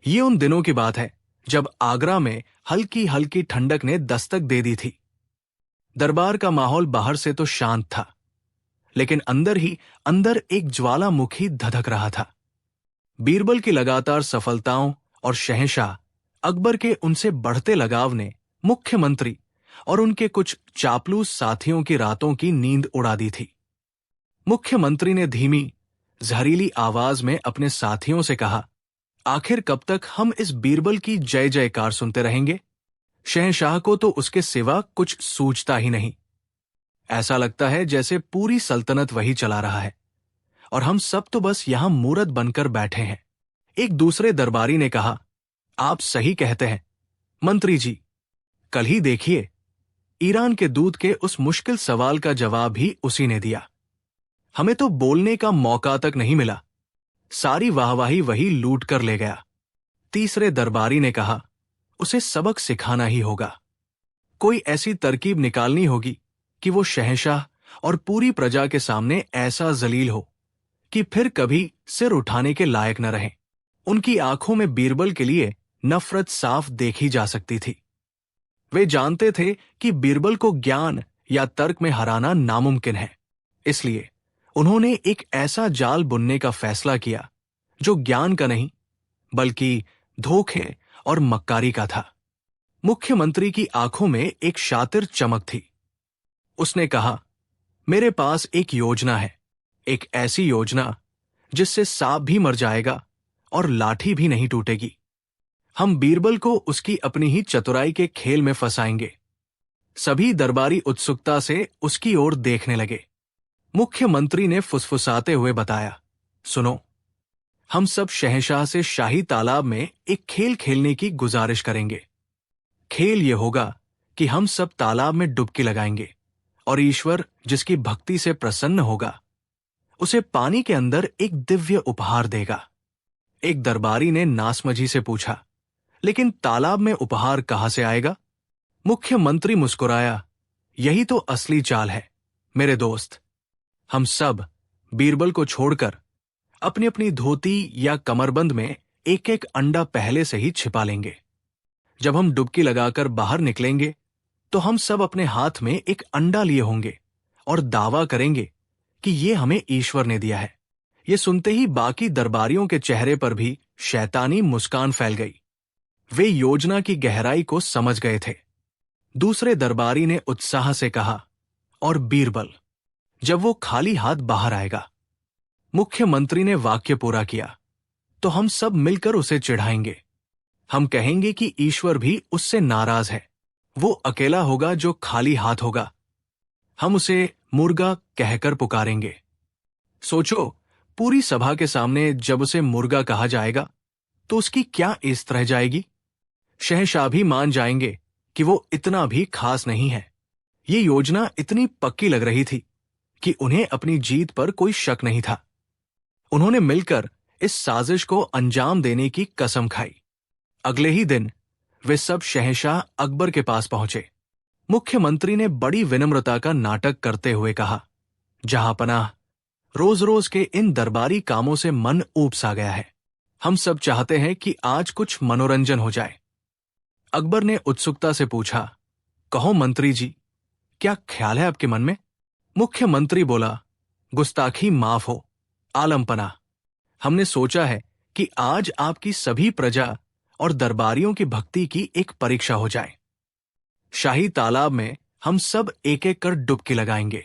ये उन दिनों की बात है जब आगरा में हल्की हल्की ठंडक ने दस्तक दे दी थी। दरबार का माहौल बाहर से तो शांत था, लेकिन अंदर ही अंदर एक ज्वालामुखी धधक रहा था। बीरबल की लगातार सफलताओं और शहंशाह अकबर के उनसे बढ़ते लगाव ने मुख्यमंत्री और उनके कुछ चापलूस साथियों की रातों की नींद उड़ा दी थी। मुख्यमंत्री ने धीमी, जहरीली आवाज में अपने साथियों से कहा, आखिर कब तक हम इस बीरबल की जय जयकार सुनते रहेंगे? शहंशाह को तो उसके सिवा कुछ सूझता ही नहीं। ऐसा लगता है जैसे पूरी सल्तनत वही चला रहा है और हम सब तो बस यहां मूरत बनकर बैठे हैं। एक दूसरे दरबारी ने कहा, आप सही कहते हैं मंत्री जी। कल ही देखिए, ईरान के दूत के उस मुश्किल सवाल का जवाब भी उसी ने दिया। हमें तो बोलने का मौका तक नहीं मिला, सारी वाहवाही वही लूट कर ले गया। तीसरे दरबारी ने कहा, उसे सबक सिखाना ही होगा। कोई ऐसी तरकीब निकालनी होगी कि वो शहंशाह और पूरी प्रजा के सामने ऐसा जलील हो कि फिर कभी सिर उठाने के लायक न रहे। उनकी आंखों में बीरबल के लिए नफरत साफ देखी जा सकती थी। वे जानते थे कि बीरबल को ज्ञान या तर्क में हराना नामुमकिन है, इसलिए उन्होंने एक ऐसा जाल बुनने का फैसला किया जो ज्ञान का नहीं बल्कि धोखे और मक्कारी का था। मुख्यमंत्री की आंखों में एक शातिर चमक थी। उसने कहा, मेरे पास एक योजना है, एक ऐसी योजना जिससे सांप भी मर जाएगा और लाठी भी नहीं टूटेगी। हम बीरबल को उसकी अपनी ही चतुराई के खेल में फंसाएंगे। सभी दरबारी उत्सुकता से उसकी ओर देखने लगे। मुख्यमंत्री ने फुसफुसाते हुए बताया, सुनो, हम सब शहंशाह से शाही तालाब में एक खेल खेलने की गुजारिश करेंगे। खेल यह होगा कि हम सब तालाब में डुबकी लगाएंगे और ईश्वर जिसकी भक्ति से प्रसन्न होगा उसे पानी के अंदर एक दिव्य उपहार देगा। एक दरबारी ने नासमझी से पूछा, लेकिन तालाब में उपहार कहां से आएगा? मुख्यमंत्री मुस्कुराया, यही तो असली चाल है मेरे दोस्त। हम सब बीरबल को छोड़कर अपनी अपनी धोती या कमरबंद में एक एक अंडा पहले से ही छिपा लेंगे। जब हम डुबकी लगाकर बाहर निकलेंगे तो हम सब अपने हाथ में एक अंडा लिए होंगे और दावा करेंगे कि ये हमें ईश्वर ने दिया है। ये सुनते ही बाकी दरबारियों के चेहरे पर भी शैतानी मुस्कान फैल गई। वे योजना की गहराई को समझ गए थे। दूसरे दरबारी ने उत्साह से कहा, और बीरबल जब वो खाली हाथ बाहर आएगा। मुख्यमंत्री ने वाक्य पूरा किया, तो हम सब मिलकर उसे चिढ़ाएंगे। हम कहेंगे कि ईश्वर भी उससे नाराज है। वो अकेला होगा जो खाली हाथ होगा। हम उसे मुर्गा कहकर पुकारेंगे। सोचो, पूरी सभा के सामने जब उसे मुर्गा कहा जाएगा तो उसकी क्या इज्जत रह जाएगी। शहंशाह भी मान जाएंगे कि वो इतना भी खास नहीं है। ये योजना इतनी पक्की लग रही थी कि उन्हें अपनी जीत पर कोई शक नहीं था। उन्होंने मिलकर इस साजिश को अंजाम देने की कसम खाई। अगले ही दिन वे सब शहंशाह अकबर के पास पहुंचे। मुख्यमंत्री ने बड़ी विनम्रता का नाटक करते हुए कहा, जहांपनाह, रोज रोज के इन दरबारी कामों से मन ऊब सा गया है। हम सब चाहते हैं कि आज कुछ मनोरंजन हो जाए। अकबर ने उत्सुकता से पूछा, कहो मंत्री जी, क्या ख्याल है आपके मन में? मुख्यमंत्री बोला, गुस्ताखी माफ हो आलमपना। हमने सोचा है कि आज आपकी सभी प्रजा और दरबारियों की भक्ति की एक परीक्षा हो जाए। शाही तालाब में हम सब एक एक कर डुबकी लगाएंगे।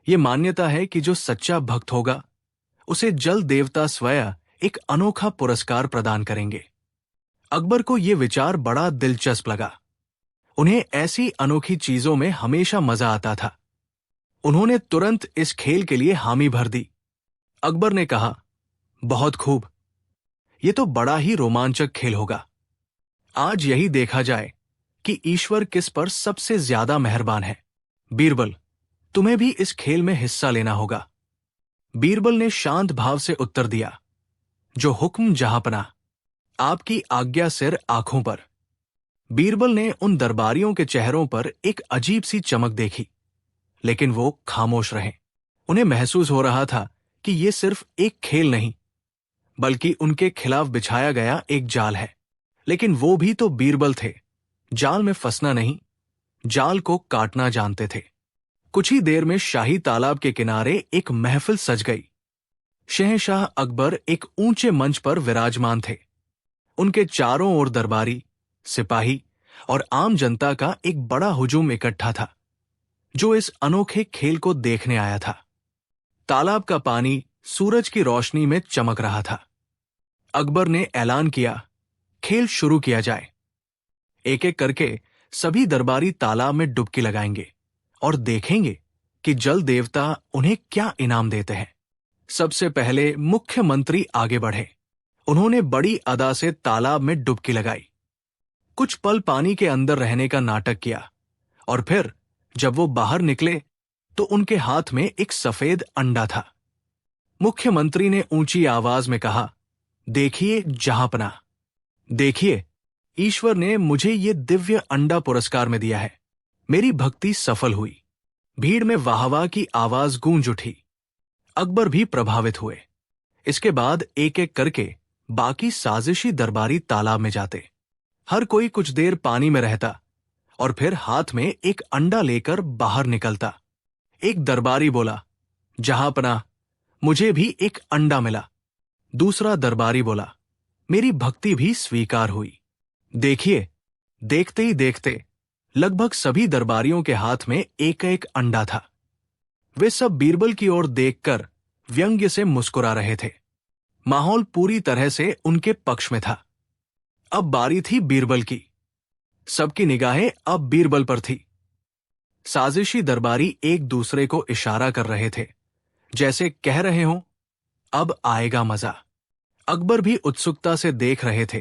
ये मान्यता है कि जो सच्चा भक्त होगा उसे जल देवता स्वयं एक अनोखा पुरस्कार प्रदान करेंगे। अकबर को यह विचार बड़ा दिलचस्प लगा। उन्हें ऐसी अनोखी चीजों में हमेशा मजा आता था। उन्होंने तुरंत इस खेल के लिए हामी भर दी। अकबर ने कहा, बहुत खूब, यह तो बड़ा ही रोमांचक खेल होगा। आज यही देखा जाए कि ईश्वर किस पर सबसे ज्यादा मेहरबान है। बीरबल, तुम्हें भी इस खेल में हिस्सा लेना होगा। बीरबल ने शांत भाव से उत्तर दिया, जो हुक्म जहांपनाह, आपकी आज्ञा सिर आंखों पर। बीरबल ने उन दरबारियों के चेहरों पर एक अजीब सी चमक देखी, लेकिन वो खामोश रहे। उन्हें महसूस हो रहा था कि ये सिर्फ एक खेल नहीं बल्कि उनके खिलाफ बिछाया गया एक जाल है। लेकिन वो भी तो बीरबल थे, जाल में फंसना नहीं, जाल को काटना जानते थे। कुछ ही देर में शाही तालाब के किनारे एक महफिल सज गई। शहंशाह अकबर एक ऊंचे मंच पर विराजमान थे। उनके चारों ओर दरबारी, सिपाही और आम जनता का एक बड़ा हुजूम इकट्ठा था, जो इस अनोखे खेल को देखने आया था। तालाब का पानी सूरज की रोशनी में चमक रहा था। अकबर ने ऐलान किया, खेल शुरू किया जाए। एक एक करके सभी दरबारी तालाब में डुबकी लगाएंगे और देखेंगे कि जल देवता उन्हें क्या इनाम देते हैं। सबसे पहले मुख्यमंत्री आगे बढ़े। उन्होंने बड़ी अदा से तालाब में डुबकी लगाई, कुछ पल पानी के अंदर रहने का नाटक किया, और फिर जब वो बाहर निकले तो उनके हाथ में एक सफेद अंडा था। मुख्यमंत्री ने ऊंची आवाज में कहा, देखिए जहांपना, देखिए ईश्वर ने मुझे ये दिव्य अंडा पुरस्कार में दिया है। मेरी भक्ति सफल हुई। भीड़ में वाहवाह की आवाज गूंज उठी। अकबर भी प्रभावित हुए। इसके बाद एक एक करके बाकी साजिशी दरबारी तालाब में जाते। हर कोई कुछ देर पानी में रहता और फिर हाथ में एक अंडा लेकर बाहर निकलता। एक दरबारी बोला, जहांपना, मुझे भी एक अंडा मिला। दूसरा दरबारी बोला, मेरी भक्ति भी स्वीकार हुई। देखिए, देखते ही देखते लगभग सभी दरबारियों के हाथ में एक एक अंडा था। वे सब बीरबल की ओर देखकर व्यंग्य से मुस्कुरा रहे थे। माहौल पूरी तरह से उनके पक्ष में था। अब बारी थी बीरबल की। सबकी निगाहें अब बीरबल पर थी। साजिशी दरबारी एक दूसरे को इशारा कर रहे थे, जैसे कह रहे हों, अब आएगा मजा। अकबर भी उत्सुकता से देख रहे थे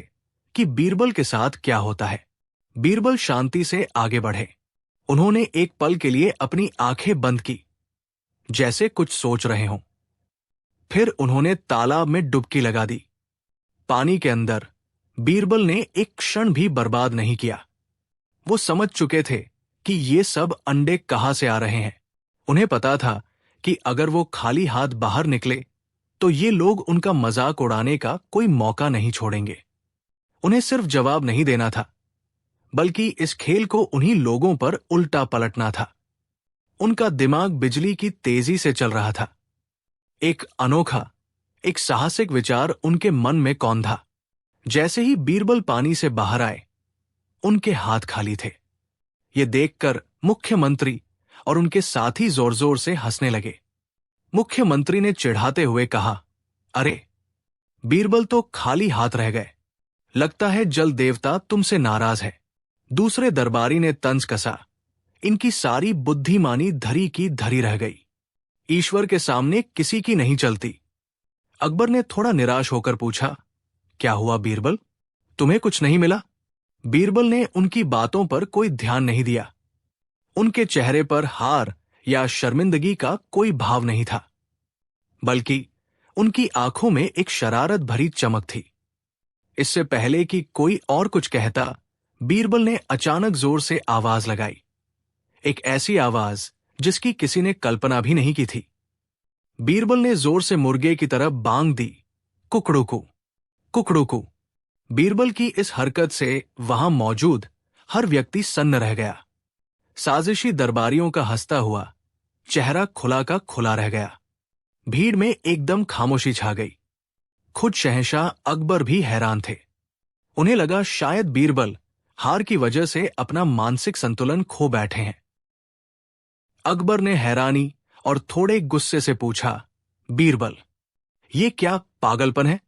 कि बीरबल के साथ क्या होता है। बीरबल शांति से आगे बढ़े। उन्होंने एक पल के लिए अपनी आंखें बंद की, जैसे कुछ सोच रहे हों। फिर उन्होंने तालाब में डुबकी लगा दी। पानी के अंदर बीरबल ने एक क्षण भी बर्बाद नहीं किया। वो समझ चुके थे कि ये सब अंडे कहां से आ रहे हैं। उन्हें पता था कि अगर वो खाली हाथ बाहर निकले तो ये लोग उनका मजाक उड़ाने का कोई मौका नहीं छोड़ेंगे। उन्हें सिर्फ जवाब नहीं देना था, बल्कि इस खेल को उन्हीं लोगों पर उल्टा पलटना था। उनका दिमाग बिजली की तेजी से चल रहा था। एक अनोखा, एक साहसिक विचार उनके मन में कौंधा। जैसे ही बीरबल पानी से बाहर आए, उनके हाथ खाली थे। ये देखकर मुख्यमंत्री और उनके साथी जोर जोर से हंसने लगे। मुख्यमंत्री ने चिढ़ाते हुए कहा, अरे, बीरबल तो खाली हाथ रह गए। लगता है जल देवता तुमसे नाराज है। दूसरे दरबारी ने तंज कसा, इनकी सारी बुद्धिमानी धरी की धरी रह गई। ईश्वर के सामने किसी की नहीं चलती। अकबर ने थोड़ा निराश होकर पूछा, क्या हुआ बीरबल, तुम्हें कुछ नहीं मिला? बीरबल ने उनकी बातों पर कोई ध्यान नहीं दिया। उनके चेहरे पर हार या शर्मिंदगी का कोई भाव नहीं था, बल्कि उनकी आंखों में एक शरारत भरी चमक थी। इससे पहले कि कोई और कुछ कहता, बीरबल ने अचानक जोर से आवाज लगाई। एक ऐसी आवाज जिसकी किसी ने कल्पना भी नहीं की थी। बीरबल ने जोर से मुर्गे की तरह बांग दी, कुकड़ूकू, कुकड़ूकू। बीरबल की इस हरकत से वहां मौजूद हर व्यक्ति सन्न रह गया। साजिशी दरबारियों का हंसता हुआ चेहरा खुला का खुला रह गया। भीड़ में एकदम खामोशी छा गई। खुद शहंशाह अकबर भी हैरान थे। उन्हें लगा शायद बीरबल हार की वजह से अपना मानसिक संतुलन खो बैठे हैं। अकबर ने हैरानी और थोड़े गुस्से से पूछा, बीरबल, ये क्या पागलपन है?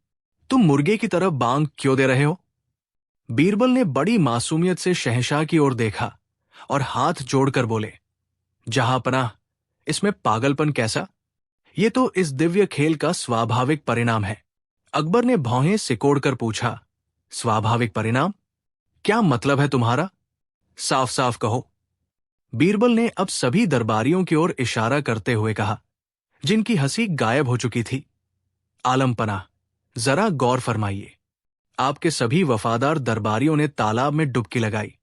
तुम मुर्गे की तरह बांग क्यों दे रहे हो? बीरबल ने बड़ी मासूमियत से शहंशाह की ओर देखा और हाथ जोड़कर बोले, जहांपनाह, इसमें पागलपन कैसा? ये तो इस दिव्य खेल का स्वाभाविक परिणाम है। अकबर ने भौहें सिकोड़कर पूछा, स्वाभाविक परिणाम? क्या मतलब है तुम्हारा? साफ साफ कहो। बीरबल ने अब सभी दरबारियों की ओर इशारा करते हुए कहा, जिनकी हंसी गायब हो चुकी थी, आलमपना, जरा गौर फरमाइए। आपके सभी वफादार दरबारियों ने तालाब में डुबकी लगाई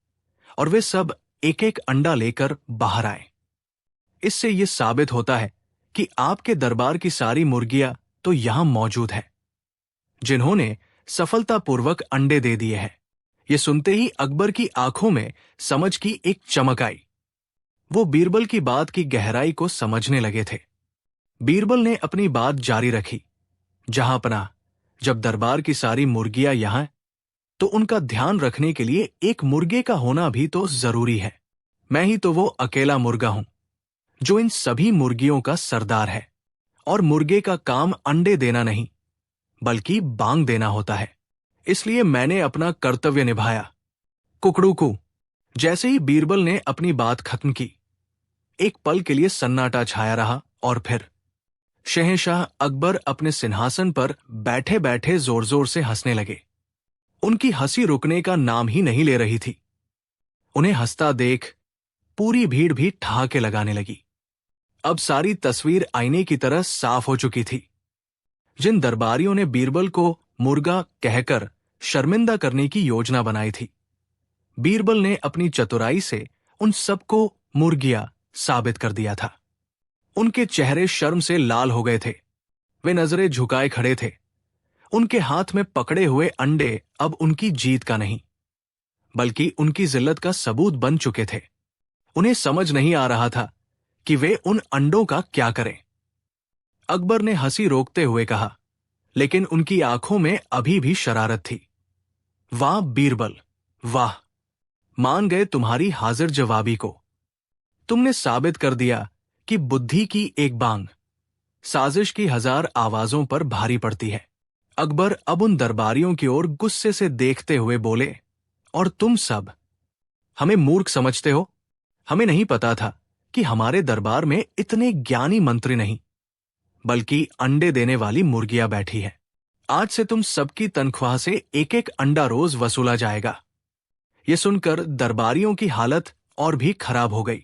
और वे सब एक एक अंडा लेकर बाहर आए। इससे यह साबित होता है कि आपके दरबार की सारी मुर्गियां तो यहां मौजूद हैं। जिन्होंने सफलतापूर्वक अंडे दे दिए हैं। ये सुनते ही अकबर की आंखों में समझ की एक चमक आई। वो बीरबल की बात की गहराई को समझने लगे थे। बीरबल ने अपनी बात जारी रखी, जहांपनाह, जब दरबार की सारी मुर्गियां यहां, तो उनका ध्यान रखने के लिए एक मुर्गे का होना भी तो जरूरी है। मैं ही तो वो अकेला मुर्गा हूं जो इन सभी मुर्गियों का सरदार है। और मुर्गे का काम अंडे देना नहीं, बल्कि बांग देना होता है। इसलिए मैंने अपना कर्तव्य निभाया। कुकड़ूकू। जैसे ही बीरबल ने अपनी बात खत्म की, एक पल के लिए सन्नाटा छाया रहा और फिर शहंशाह अकबर अपने सिंहासन पर बैठे बैठे जोर जोर से हंसने लगे। उनकी हंसी रुकने का नाम ही नहीं ले रही थी। उन्हें हंसता देख पूरी भीड़ भी ठहाके लगाने लगी। अब सारी तस्वीर आईने की तरह साफ हो चुकी थी। जिन दरबारियों ने बीरबल को मुर्गा कहकर शर्मिंदा करने की योजना बनाई थी, बीरबल ने अपनी चतुराई से उन सबको मुर्गिया साबित कर दिया था। उनके चेहरे शर्म से लाल हो गए थे। वे नजरें झुकाए खड़े थे। उनके हाथ में पकड़े हुए अंडे अब उनकी जीत का नहीं, बल्कि उनकी जिल्लत का सबूत बन चुके थे। उन्हें समझ नहीं आ रहा था कि वे उन अंडों का क्या करें। अकबर ने हंसी रोकते हुए कहा, लेकिन उनकी आंखों में अभी भी शरारत थी। वाह बीरबल, वाह! मान गए तुम्हारी हाजिर जवाबी को। तुमने साबित कर दिया कि बुद्धि की एक बांग साजिश की 1000 आवाजों पर भारी पड़ती है। अकबर अब उन दरबारियों की ओर गुस्से से देखते हुए बोले, और तुम सब हमें मूर्ख समझते हो? हमें नहीं पता था कि हमारे दरबार में इतने ज्ञानी मंत्री नहीं, बल्कि अंडे देने वाली मुर्गियां बैठी है। आज से तुम सबकी तनख्वाह से एक एक अंडा रोज वसूला जाएगा। ये सुनकर दरबारियों की हालत और भी खराब हो गई।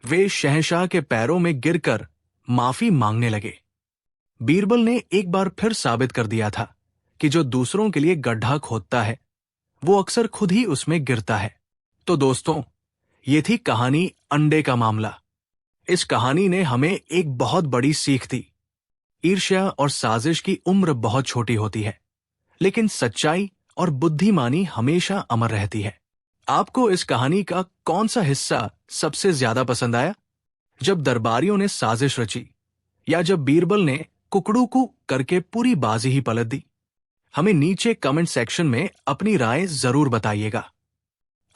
वे शहंशाह के पैरों में गिरकर माफी मांगने लगे। बीरबल ने एक बार फिर साबित कर दिया था कि जो दूसरों के लिए गड्ढा खोदता है, वो अक्सर खुद ही उसमें गिरता है। तो दोस्तों, ये थी कहानी अंडे का मामला। इस कहानी ने हमें एक बहुत बड़ी सीख दी। ईर्ष्या और साजिश की उम्र बहुत छोटी होती है, लेकिन सच्चाई और बुद्धिमानी हमेशा अमर रहती है। आपको इस कहानी का कौन सा हिस्सा सबसे ज्यादा पसंद आया? जब दरबारियों ने साजिश रची, या जब बीरबल ने कुकड़ूकू करके पूरी बाजी ही पलट दी? हमें नीचे कमेंट सेक्शन में अपनी राय जरूर बताइएगा।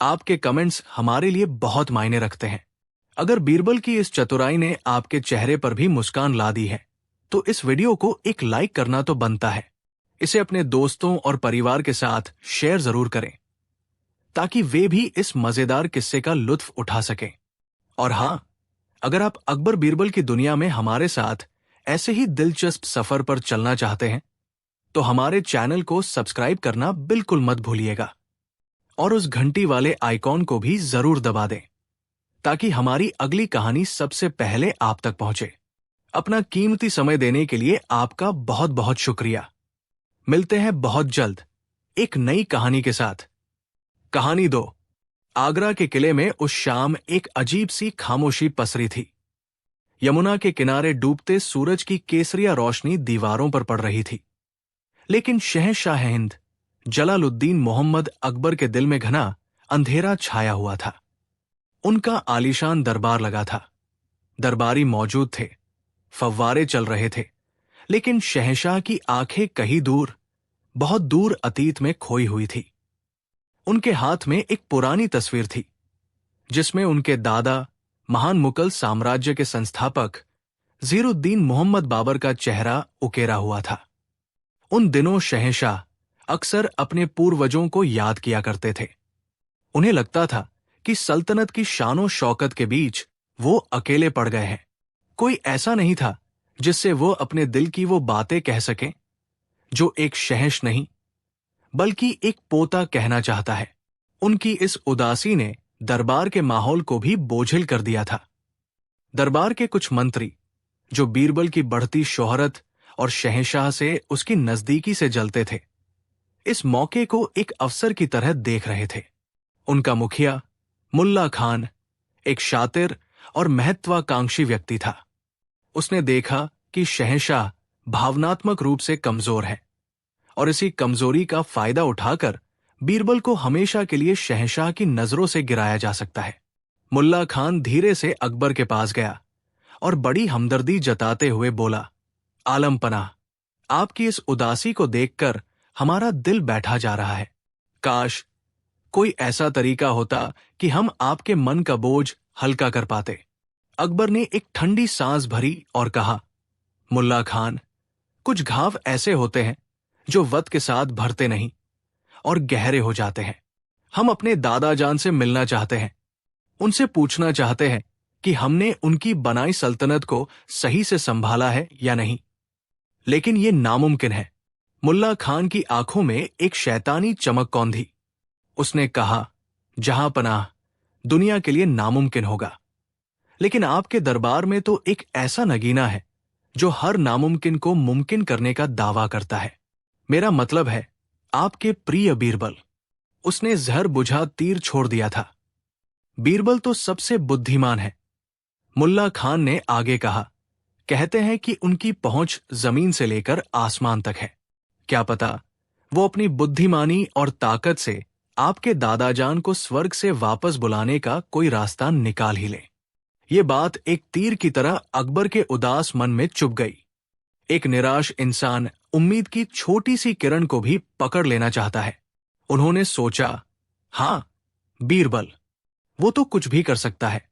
आपके कमेंट्स हमारे लिए बहुत मायने रखते हैं। अगर बीरबल की इस चतुराई ने आपके चेहरे पर भी मुस्कान ला दी है, तो इस वीडियो को एक लाइक करना तो बनता है। इसे अपने दोस्तों और परिवार के साथ शेयर जरूर करें, ताकि वे भी इस मजेदार किस्से का लुत्फ उठा सकें। और हां, अगर आप अकबर बीरबल की दुनिया में हमारे साथ ऐसे ही दिलचस्प सफर पर चलना चाहते हैं, तो हमारे चैनल को सब्सक्राइब करना बिल्कुल मत भूलिएगा और उस घंटी वाले आइकॉन को भी जरूर दबा दें, ताकि हमारी अगली कहानी सबसे पहले आप तक पहुंचे। अपना कीमती समय देने के लिए आपका बहुत बहुत शुक्रिया। मिलते हैं बहुत जल्द एक नई कहानी के साथ। कहानी 2। आगरा के किले में उस शाम एक अजीब सी खामोशी पसरी थी। यमुना के किनारे डूबते सूरज की केसरिया रोशनी दीवारों पर पड़ रही थी, लेकिन शहंशाह हिंद जलालुद्दीन मोहम्मद अकबर के दिल में घना अंधेरा छाया हुआ था। उनका आलीशान दरबार लगा था। दरबारी मौजूद थे, फव्वारे चल रहे थे, लेकिन शहंशाह की आंखें कहीं दूर, बहुत दूर अतीत में खोई हुई थी। उनके हाथ में एक पुरानी तस्वीर थी, जिसमें उनके दादा, महान मुगल साम्राज्य के संस्थापक ज़ीरुद्दीन मोहम्मद बाबर का चेहरा उकेरा हुआ था। उन दिनों शहंशाह अक्सर अपने पूर्वजों को याद किया करते थे। उन्हें लगता था कि सल्तनत की शानो शौकत के बीच वो अकेले पड़ गए हैं। कोई ऐसा नहीं था जिससे वो अपने दिल की वो बातें कह सकें जो एक शहंश नहीं, बल्कि एक पोता कहना चाहता है। उनकी इस उदासी ने दरबार के माहौल को भी बोझिल कर दिया था। दरबार के कुछ मंत्री, जो बीरबल की बढ़ती शोहरत और शहंशाह से उसकी नजदीकी से जलते थे, इस मौके को एक अवसर की तरह देख रहे थे। उनका मुखिया मुल्ला खान एक शातिर और महत्वाकांक्षी व्यक्ति था। उसने देखा कि शहंशाह भावनात्मक रूप से कमजोर है और इसी कमजोरी का फायदा उठाकर बीरबल को हमेशा के लिए शहंशाह की नजरों से गिराया जा सकता है। मुल्ला खान धीरे से अकबर के पास गया और बड़ी हमदर्दी जताते हुए बोला, आलम पनाह, आपकी इस उदासी को देखकर हमारा दिल बैठा जा रहा है। काश कोई ऐसा तरीका होता कि हम आपके मन का बोझ हल्का कर पाते। अकबर ने एक ठंडी सांस भरी और कहा, मुल्ला खान, कुछ घाव ऐसे होते हैं जो वक्त के साथ भरते नहीं और गहरे हो जाते हैं। हम अपने दादा जान से मिलना चाहते हैं, उनसे पूछना चाहते हैं कि हमने उनकी बनाई सल्तनत को सही से संभाला है या नहीं, लेकिन यह नामुमकिन है। मुल्ला खान की आंखों में एक शैतानी चमक कौंधी। उसने कहा, जहां पनाह, दुनिया के लिए नामुमकिन होगा, लेकिन आपके दरबार में तो एक ऐसा नगीना है जो हर नामुमकिन को मुमकिन करने का दावा करता है। मेरा मतलब है आपके प्रिय बीरबल। उसने जहर बुझा तीर छोड़ दिया था। बीरबल तो सबसे बुद्धिमान है। मुल्ला खान ने आगे कहा, कहते हैं कि उनकी पहुंच जमीन से लेकर आसमान तक है। क्या पता वो अपनी बुद्धिमानी और ताकत से आपके दादाजान को स्वर्ग से वापस बुलाने का कोई रास्ता निकाल ही ले। ये बात एक तीर की तरह अकबर के उदास मन में चुभ गई। एक निराश इंसान उम्मीद की छोटी सी किरण को भी पकड़ लेना चाहता है। उन्होंने सोचा, हां, बीरबल, वो तो कुछ भी कर सकता है।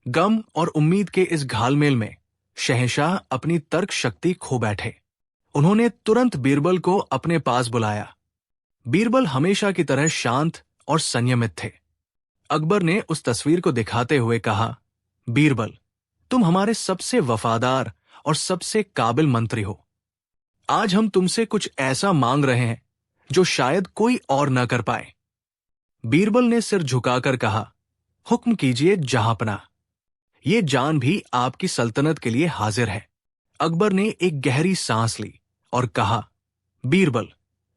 गम और उम्मीद के इस घालमेल में शहंशाह अपनी तर्क शक्ति खो बैठे। उन्होंने तुरंत बीरबल को अपने पास बुलाया। बीरबल हमेशा की तरह शांत और संयमित थे। अकबर ने उस तस्वीर को दिखाते हुए कहा, बीरबल, तुम हमारे सबसे वफादार और सबसे काबिल मंत्री हो। आज हम तुमसे कुछ ऐसा मांग रहे हैं जो शायद कोई और न कर पाए। बीरबल ने सिर झुकाकर कहा, हुक्म कीजिए जहांपनाह। ये जान भी आपकी सल्तनत के लिए हाजिर है। अकबर ने एक गहरी सांस ली और कहा, बीरबल,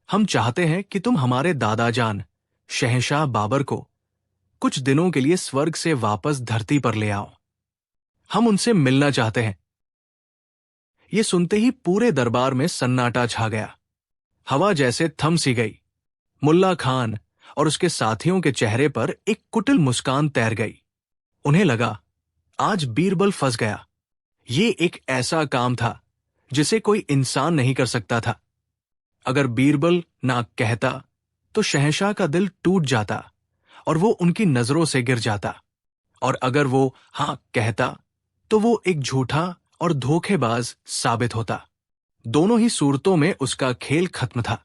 हम चाहते हैं कि तुम हमारे दादाजान शहंशाह बाबर को कुछ दिनों के लिए स्वर्ग से वापस धरती पर ले आओ। हम उनसे मिलना चाहते हैं। ये सुनते ही पूरे दरबार में सन्नाटा छा गया। हवा जैसे थम सी गई। मुल्ला खान और उसके साथियों के चेहरे पर एक कुटिल मुस्कान तैर गई। उन्हें लगा, आज बीरबल फंस गया। ये एक ऐसा काम था जिसे कोई इंसान नहीं कर सकता था। अगर बीरबल ना कहता तो शहंशाह का दिल टूट जाता और वो उनकी नजरों से गिर जाता, और अगर वो हां कहता तो वो एक झूठा और धोखेबाज साबित होता। दोनों ही सूरतों में उसका खेल खत्म था।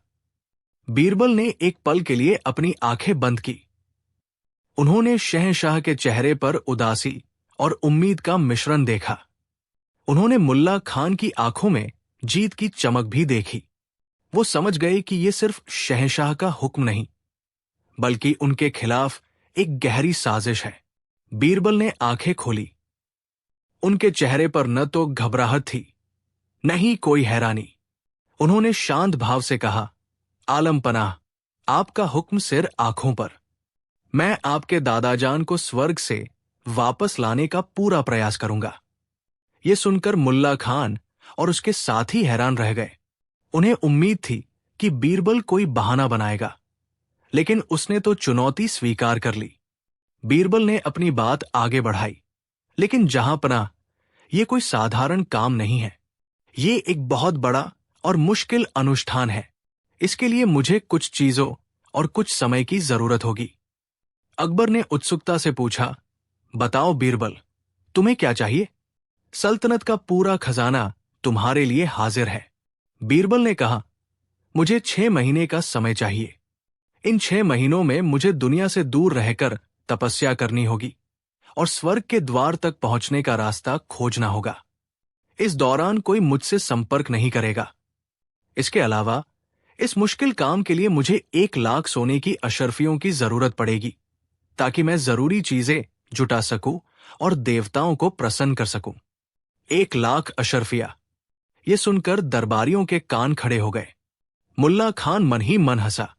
बीरबल ने एक पल के लिए अपनी आंखें बंद की। उन्होंने शहंशाह के चेहरे पर उदासी और उम्मीद का मिश्रण देखा। उन्होंने मुल्ला खान की आंखों में जीत की चमक भी देखी। वो समझ गए कि ये सिर्फ शहंशाह का हुक्म नहीं, बल्कि उनके खिलाफ एक गहरी साजिश है। बीरबल ने आंखें खोली। उनके चेहरे पर न तो घबराहट थी, न ही कोई हैरानी। उन्होंने शांत भाव से कहा, आलम पनाह, आपका हुक्म सिर आंखों पर। मैं आपके दादाजान को स्वर्ग से वापस लाने का पूरा प्रयास करूंगा। यह सुनकर मुल्ला खान और उसके साथी हैरान रह गए। उन्हें उम्मीद थी कि बीरबल कोई बहाना बनाएगा, लेकिन उसने तो चुनौती स्वीकार कर ली। बीरबल ने अपनी बात आगे बढ़ाई, लेकिन जहांपनाह, यह कोई साधारण काम नहीं है। ये एक बहुत बड़ा और मुश्किल अनुष्ठान है। इसके लिए मुझे कुछ चीजों और कुछ समय की जरूरत होगी। अकबर ने उत्सुकता से पूछा, बताओ बीरबल, तुम्हें क्या चाहिए? सल्तनत का पूरा खजाना तुम्हारे लिए हाजिर है। बीरबल ने कहा, मुझे 6 महीने का समय चाहिए। इन 6 महीनों में मुझे दुनिया से दूर रहकर तपस्या करनी होगी और स्वर्ग के द्वार तक पहुंचने का रास्ता खोजना होगा। इस दौरान कोई मुझसे संपर्क नहीं करेगा। इसके अलावा इस मुश्किल काम के लिए मुझे 1 लाख सोने की अशर्फियों की जरूरत पड़ेगी, ताकि मैं जरूरी चीजें जुटा सकूं और देवताओं को प्रसन्न कर सकूं। 1 लाख अशर्फिया। ये सुनकर दरबारियों के कान खड़े हो गए। मुल्ला खान मन ही मन हंसा।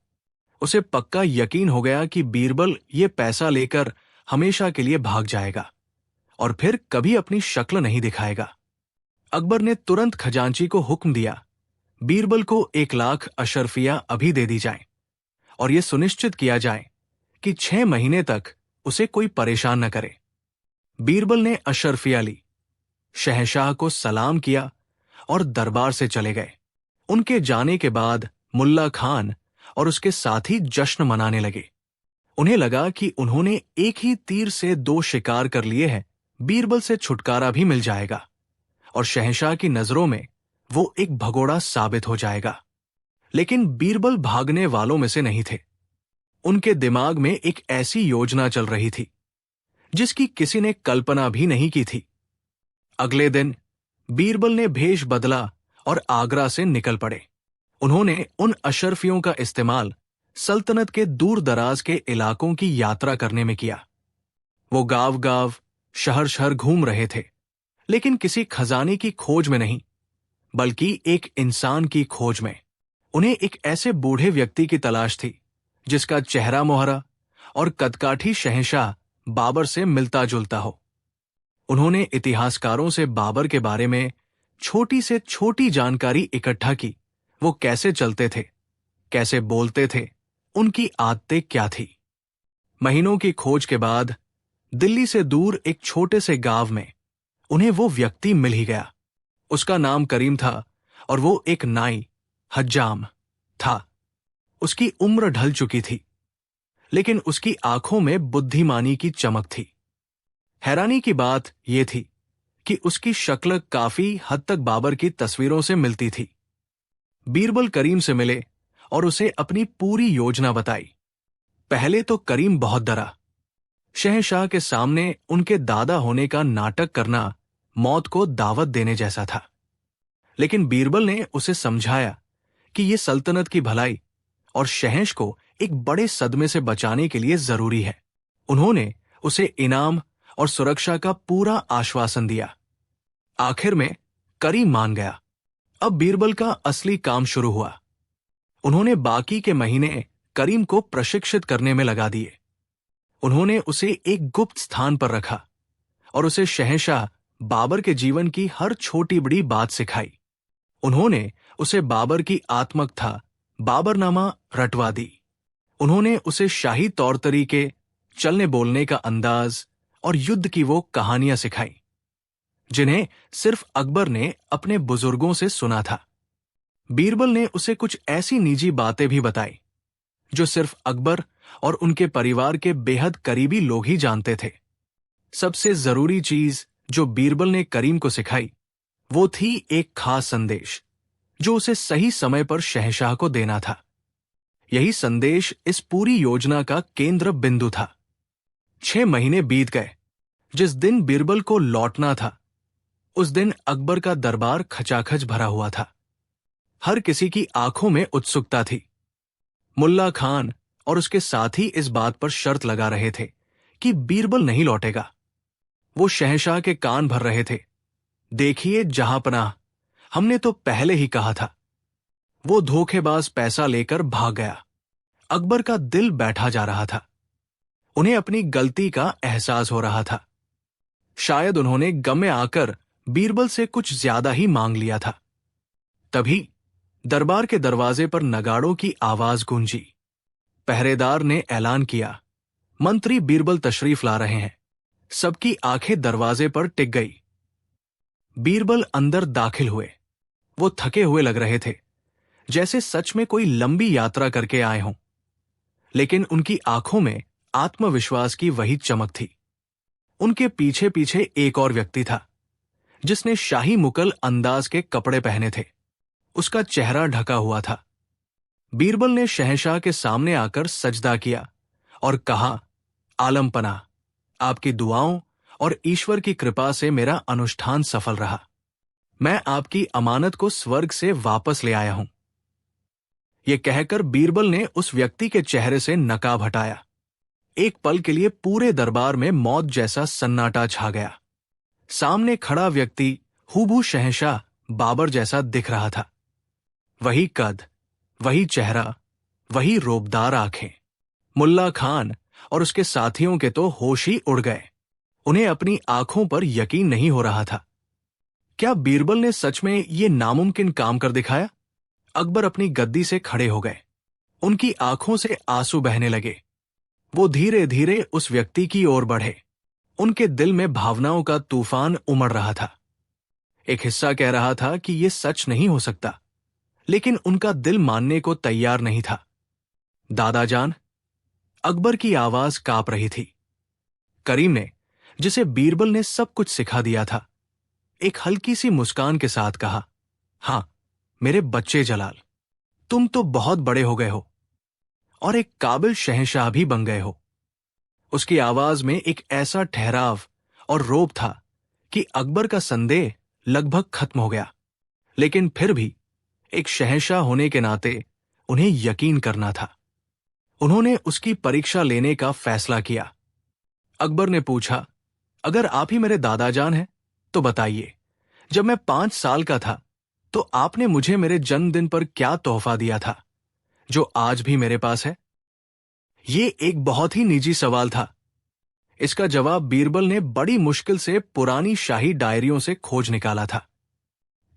उसे पक्का यकीन हो गया कि बीरबल ये पैसा लेकर हमेशा के लिए भाग जाएगा और फिर कभी अपनी शक्ल नहीं दिखाएगा। अकबर ने तुरंत खजांची को हुक्म दिया, बीरबल को 1 लाख अशर्फिया अभी दे दी जाए और यह सुनिश्चित किया जाए कि 6 महीने तक उसे कोई परेशान न करे। बीरबल ने अशर्फिया ली, शहंशाह को सलाम किया और दरबार से चले गए। उनके जाने के बाद मुल्ला खान और उसके साथी जश्न मनाने लगे। उन्हें लगा कि उन्होंने एक ही तीर से 2 शिकार कर लिए हैं। बीरबल से छुटकारा भी मिल जाएगा और शहंशाह की नजरों में वो एक भगोड़ा साबित हो जाएगा। लेकिन बीरबल भागने वालों में से नहीं थे। उनके दिमाग में एक ऐसी योजना चल रही थी जिसकी किसी ने कल्पना भी नहीं की थी। अगले दिन बीरबल ने भेष बदला और आगरा से निकल पड़े। उन्होंने उन अशर्फियों का इस्तेमाल सल्तनत के दूर दराज के इलाकों की यात्रा करने में किया। वो गांव-गांव, शहर-शहर घूम रहे थे, लेकिन किसी खजाने की खोज में नहीं, बल्कि एक इंसान की खोज में। उन्हें एक ऐसे बूढ़े व्यक्ति की तलाश थी जिसका चेहरा मोहरा और कदकाठी शहंशाह बाबर से मिलता जुलता हो। उन्होंने इतिहासकारों से बाबर के बारे में छोटी से छोटी जानकारी इकट्ठा की। वो कैसे चलते थे, कैसे बोलते थे, उनकी आदतें क्या थी। महीनों की खोज के बाद दिल्ली से दूर एक छोटे से गांव में उन्हें वो व्यक्ति मिल ही गया। उसका नाम करीम था और वो एक नाई, हज्जाम था। उसकी उम्र ढल चुकी थी, लेकिन उसकी आंखों में बुद्धिमानी की चमक थी। हैरानी की बात यह थी कि उसकी शक्ल काफी हद तक बाबर की तस्वीरों से मिलती थी। बीरबल करीम से मिले और उसे अपनी पूरी योजना बताई। पहले तो करीम बहुत डरा। शहंशाह के सामने उनके दादा होने का नाटक करना मौत को दावत देने जैसा था। लेकिन बीरबल ने उसे समझाया कि यह सल्तनत की भलाई और शहंश को एक बड़े सदमे से बचाने के लिए जरूरी है। उन्होंने उसे इनाम और सुरक्षा का पूरा आश्वासन दिया। आखिर में करीम मान गया। अब बीरबल का असली काम शुरू हुआ। उन्होंने बाकी के महीने करीम को प्रशिक्षित करने में लगा दिए। उन्होंने उसे एक गुप्त स्थान पर रखा और उसे शहंशाह बाबर के जीवन की हर छोटी बड़ी बात सिखाई। उन्होंने उसे बाबर की आत्मकथा बाबरनामा रटवा दी। उन्होंने उसे शाही तौर तरीके, चलने बोलने का अंदाज और युद्ध की वो कहानियां सिखाई जिन्हें सिर्फ अकबर ने अपने बुजुर्गों से सुना था। बीरबल ने उसे कुछ ऐसी निजी बातें भी बताई जो सिर्फ अकबर और उनके परिवार के बेहद करीबी लोग ही जानते थे। सबसे जरूरी चीज जो बीरबल ने करीम को सिखाई वो थी एक खास संदेश जो उसे सही समय पर शहंशाह को देना था। यही संदेश इस पूरी योजना का केंद्र बिंदु था। 6 महीने बीत गए। जिस दिन बीरबल को लौटना था उस दिन अकबर का दरबार खचाखच भरा हुआ था। हर किसी की आंखों में उत्सुकता थी। मुल्ला खान और उसके साथी इस बात पर शर्त लगा रहे थे कि बीरबल नहीं लौटेगा। वो शहंशाह के कान भर रहे थे। देखिए जहांपनाह, हमने तो पहले ही कहा था। वो धोखेबाज पैसा लेकर भाग गया। अकबर का दिल बैठा जा रहा था। उन्हें अपनी गलती का एहसास हो रहा था। शायद उन्होंने गम में आकर बीरबल से कुछ ज्यादा ही मांग लिया था। तभी दरबार के दरवाजे पर नगाड़ों की आवाज गूंजी। पहरेदार ने ऐलान किया, मंत्री बीरबल तशरीफ ला रहे हैं। सबकी आंखें दरवाजे पर टिक गई। बीरबल अंदर दाखिल हुए। वो थके हुए लग रहे थे, जैसे सच में कोई लंबी यात्रा करके आए हों। लेकिन उनकी आंखों में आत्मविश्वास की वही चमक थी। उनके पीछे पीछे एक और व्यक्ति था जिसने शाही मुगल अंदाज के कपड़े पहने थे। उसका चेहरा ढका हुआ था। बीरबल ने शहंशाह के सामने आकर सजदा किया और कहा, आलम पनाह, आपकी दुआओं और ईश्वर की कृपा से मेरा अनुष्ठान सफल रहा। मैं आपकी अमानत को स्वर्ग से वापस ले आया हूं। यह कहकर बीरबल ने उस व्यक्ति के चेहरे से नकाब हटाया। एक पल के लिए पूरे दरबार में मौत जैसा सन्नाटा छा गया। सामने खड़ा व्यक्ति हूबहू शहंशाह बाबर जैसा दिख रहा था। वही कद, वही चेहरा, वही रोबदार आंखें। मुल्ला खान और उसके साथियों के तो होश ही उड़ गए। उन्हें अपनी आंखों पर यकीन नहीं हो रहा था। क्या बीरबल ने सच में ये नामुमकिन काम कर दिखाया? अकबर अपनी गद्दी से खड़े हो गए। उनकी आंखों से आंसू बहने लगे। वो धीरे धीरे उस व्यक्ति की ओर बढ़े। उनके दिल में भावनाओं का तूफान उमड़ रहा था। एक हिस्सा कह रहा था कि यह सच नहीं हो सकता, लेकिन उनका दिल मानने को तैयार नहीं था। दादाजान, अकबर की आवाज कांप रही थी। करीम ने, जिसे बीरबल ने सब कुछ सिखा दिया था, एक हल्की सी मुस्कान के साथ कहा, हां मेरे बच्चे जलाल, तुम तो बहुत बड़े हो गए हो और एक काबिल शहंशाह भी बन गए हो। उसकी आवाज में एक ऐसा ठहराव और रोब था कि अकबर का संदेह लगभग खत्म हो गया। लेकिन फिर भी एक शहंशाह होने के नाते उन्हें यकीन करना था। उन्होंने उसकी परीक्षा लेने का फैसला किया। अकबर ने पूछा, अगर आप ही मेरे दादाजान हैं तो बताइए, जब मैं 5 साल का था तो आपने मुझे मेरे जन्मदिन पर क्या तोहफा दिया था जो आज भी मेरे पास है? ये एक बहुत ही निजी सवाल था। इसका जवाब बीरबल ने बड़ी मुश्किल से पुरानी शाही डायरियों से खोज निकाला था।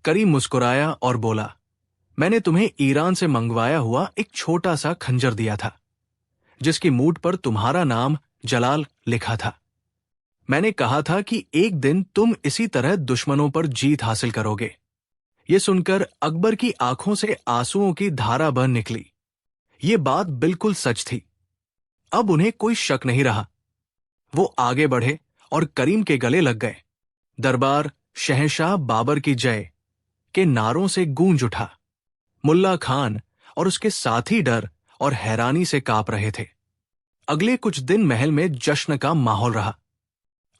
करीम मुस्कुराया और बोला, मैंने तुम्हें ईरान से मंगवाया हुआ एक छोटा सा खंजर दिया था, जिसकी मूठ पर तुम्हारा नाम जलाल लिखा था। मैंने कहा था कि एक दिन तुम इसी तरह दुश्मनों पर जीत हासिल करोगे। यह सुनकर अकबर की आंखों से आंसुओं की धारा बह निकली। ये बात बिल्कुल सच थी। अब उन्हें कोई शक नहीं रहा। वो आगे बढ़े और करीम के गले लग गए। दरबार शहंशाह बाबर की जय के नारों से गूंज उठा। मुल्ला खान और उसके साथी डर और हैरानी से कांप रहे थे। अगले कुछ दिन महल में जश्न का माहौल रहा।